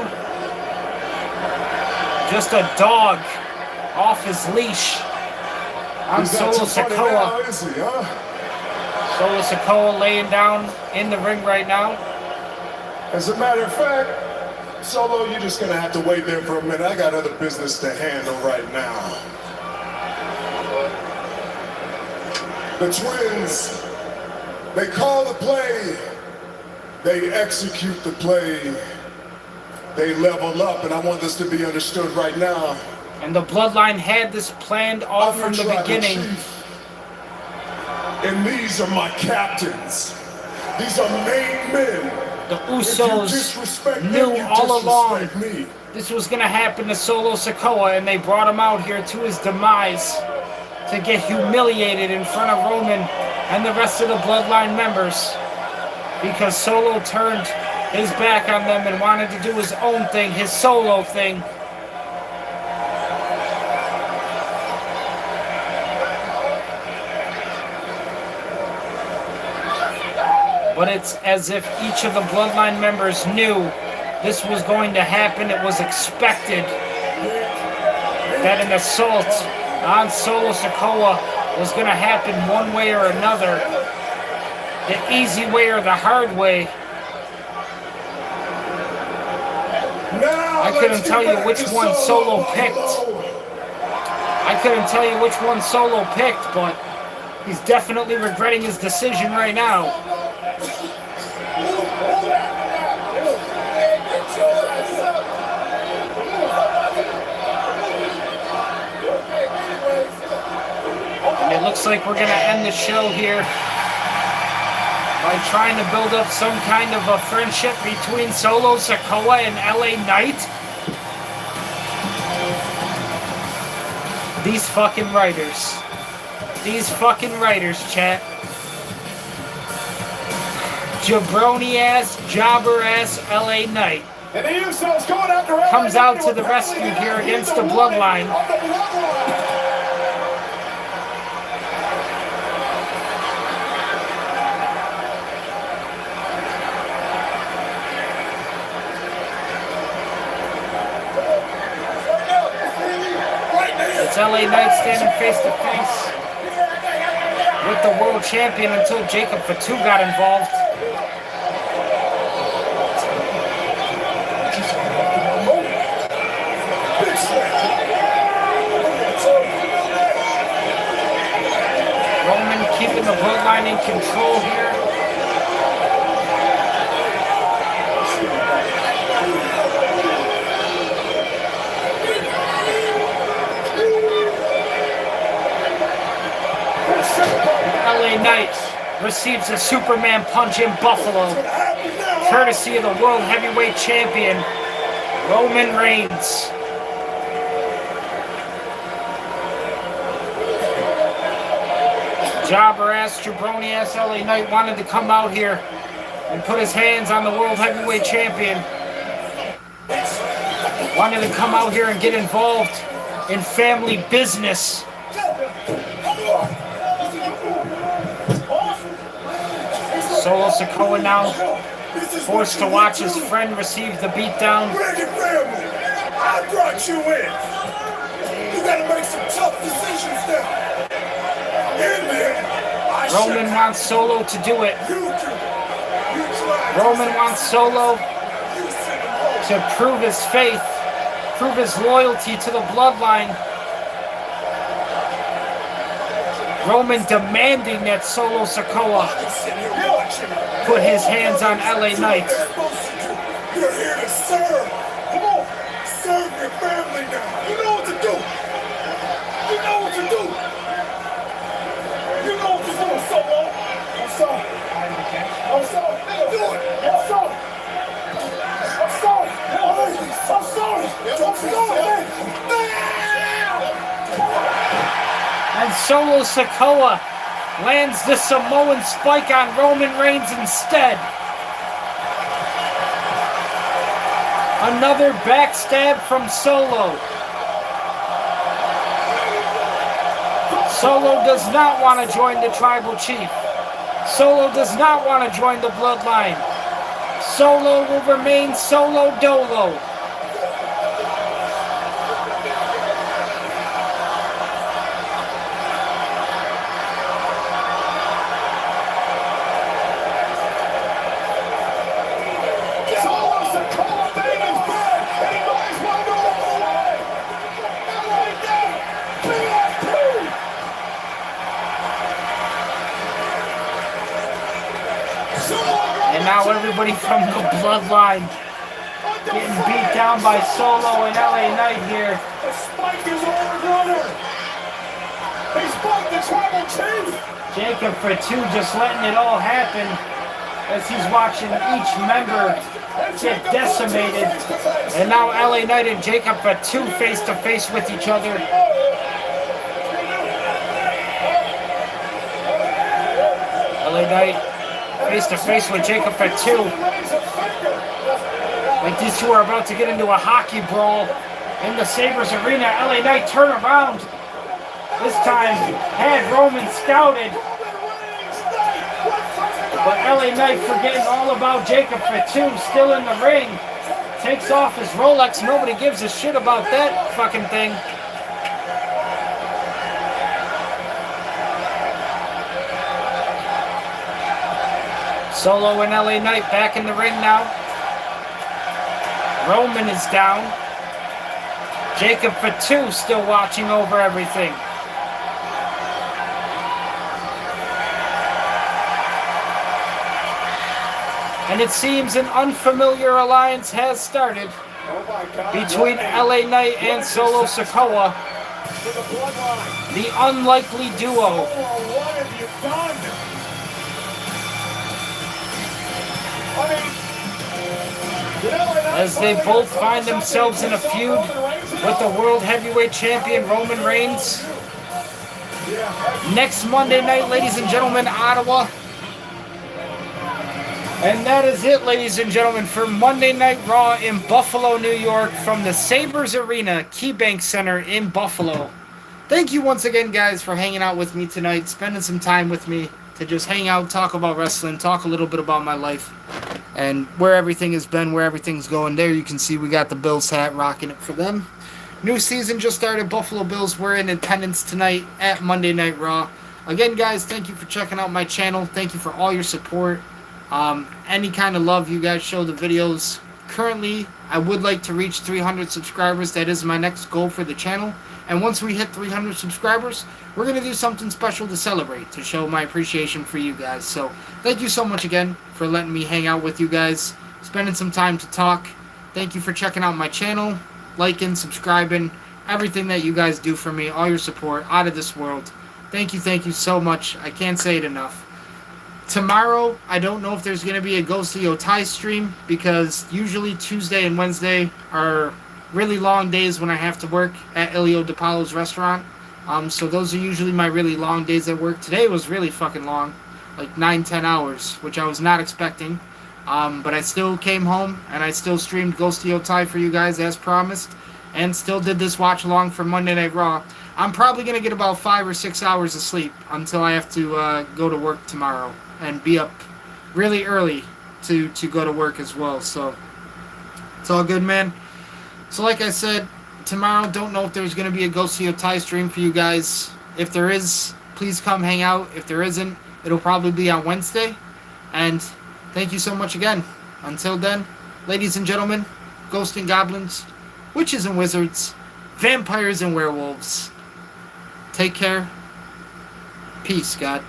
Just a dog off his leash on He's not Solo too funny Sikoa. now, is he, huh? Solo Sikoa laying down in the ring right now. As a matter of fact, Solo, you're just gonna have to wait there for a minute. I got other business to handle right now. The twins, they call the play, they execute the play, they level up, and I want this to be understood right now. And the Bloodline had this planned all I'm from your the tribal beginning. chief, and these are my captains. These are main men. The Usos knew all along this was going to happen to Solo Sikoa, and they brought him out here to his demise to get humiliated in front of Roman and the rest of the Bloodline members because Solo turned his back on them and wanted to do his own thing, his solo thing. But it's as if each of the Bloodline members knew this was going to happen. It was expected that an assault on Solo Sikoa was going to happen one way or another. The easy way or the hard way. I couldn't tell you which one Solo picked. I couldn't tell you which one Solo picked, but he's definitely regretting his decision right now. And it looks like we're going to end the show here by trying to build up some kind of a friendship between Solo Sikoa and LA Knight. These fucking writers. These fucking writers, chat. Jabroni ass, jobber ass LA Knight comes out to the rescue here against the Bloodline. It's LA Knight standing face to face with the world champion until Jacob Fatu got involved. Roman keeping the Bloodline in control here. LA Knight receives a Superman punch in Buffalo, courtesy of the World Heavyweight Champion, Roman Reigns. Jobber ass, jabroni ass LA Knight wanted to come out here and put his hands on the World Heavyweight Champion. Wanted to come out here and get involved in family business. Solo Sikoa now forced to watch his friend receive the beatdown. I brought you in. You gotta make some tough decisions now. Roman wants Solo to do it. Roman wants Solo to prove his faith, prove his loyalty to the Bloodline. Roman demanding that Solo Sikoa put his hands on LA Knight. You're here to serve. Come on, serve your family now. You know what to do. You know what to do. You know what to do, Solo. I'm sorry. I'm sorry. Do it. I'm sorry. I'm sorry. I'm sorry. I'm sorry. And Solo Sikoa lands the Samoan spike on Roman Reigns instead. Another backstab from Solo. Solo does not want to join the Tribal Chief. Solo does not want to join the Bloodline. Solo will remain Solo Dolo. And now everybody from the bloodline getting beat down by Solo and LA Knight here. The Spike is overrunner. He's Spike the tribal chief. Jacob Fatu just letting it all happen as he's watching each member get decimated. And now LA Knight and Jacob Fatu face to face with each other. LA Knight face to face with Jacob Fatu. Like these two are about to get into a hockey brawl in the Sabres arena. LA Knight turn around. This time had Roman scouted. But LA Knight forgetting all about Jacob Fatu, still in the ring. Takes off his Rolex. Nobody gives a shit about that fucking thing. Solo and LA Knight back in the ring now. Roman is down. Jacob Fatu still watching over everything. And it seems an unfamiliar alliance has started between LA Knight and Solo Sikoa. The unlikely duo. As they both find themselves in a feud with the World Heavyweight Champion Roman Reigns. Next Monday night, ladies and gentlemen, Ottawa. And that is it, ladies and gentlemen, for Monday Night Raw in Buffalo, New York, from the Sabres Arena, KeyBank Center in Buffalo. Thank you once again, guys, for hanging out with me tonight, spending some time with me to just hang out, talk about wrestling, talk a little bit about my life, and where everything has been, where everything's going. There you can see we got the Bills hat, rocking it for them. New season just started. Buffalo Bills, we're in attendance tonight at Monday Night Raw. Again, guys, thank you for checking out my channel. Thank you for all your support. Any kind of love you guys show the videos. Currently, I would like to reach 300 subscribers. That is my next goal for the channel. And once we hit 300 subscribers, we're going to do something special to celebrate, to show my appreciation for you guys. So, thank you so much again for letting me hang out with you guys, spending some time to talk. Thank you for checking out my channel, liking, subscribing, everything that you guys do for me, all your support, out of this world. Thank you so much. I can't say it enough. Tomorrow, I don't know if there's going to be a Ghostly Otai stream, because usually Tuesday and Wednesday are really long days when I have to work at Elio DePaulo's restaurant. So those are usually my really long days at work. Today was really fucking long, like 9-10 hours, which I was not expecting. But I still came home and I still streamed Ghostly Otai for you guys as promised, and still did this watch along for Monday Night Raw. I'm probably going to get about 5 or 6 hours of sleep until I have to go to work tomorrow and be up really early to go to work as well. So it's all good, man. So like I said, tomorrow, don't know if there's going to be a Ghostly Otai stream for you guys. If there is, please come hang out. If there isn't, it'll probably be on Wednesday. And thank you so much again. Until then, ladies and gentlemen, ghosts and goblins, witches and wizards, vampires and werewolves, take care. Peace, God.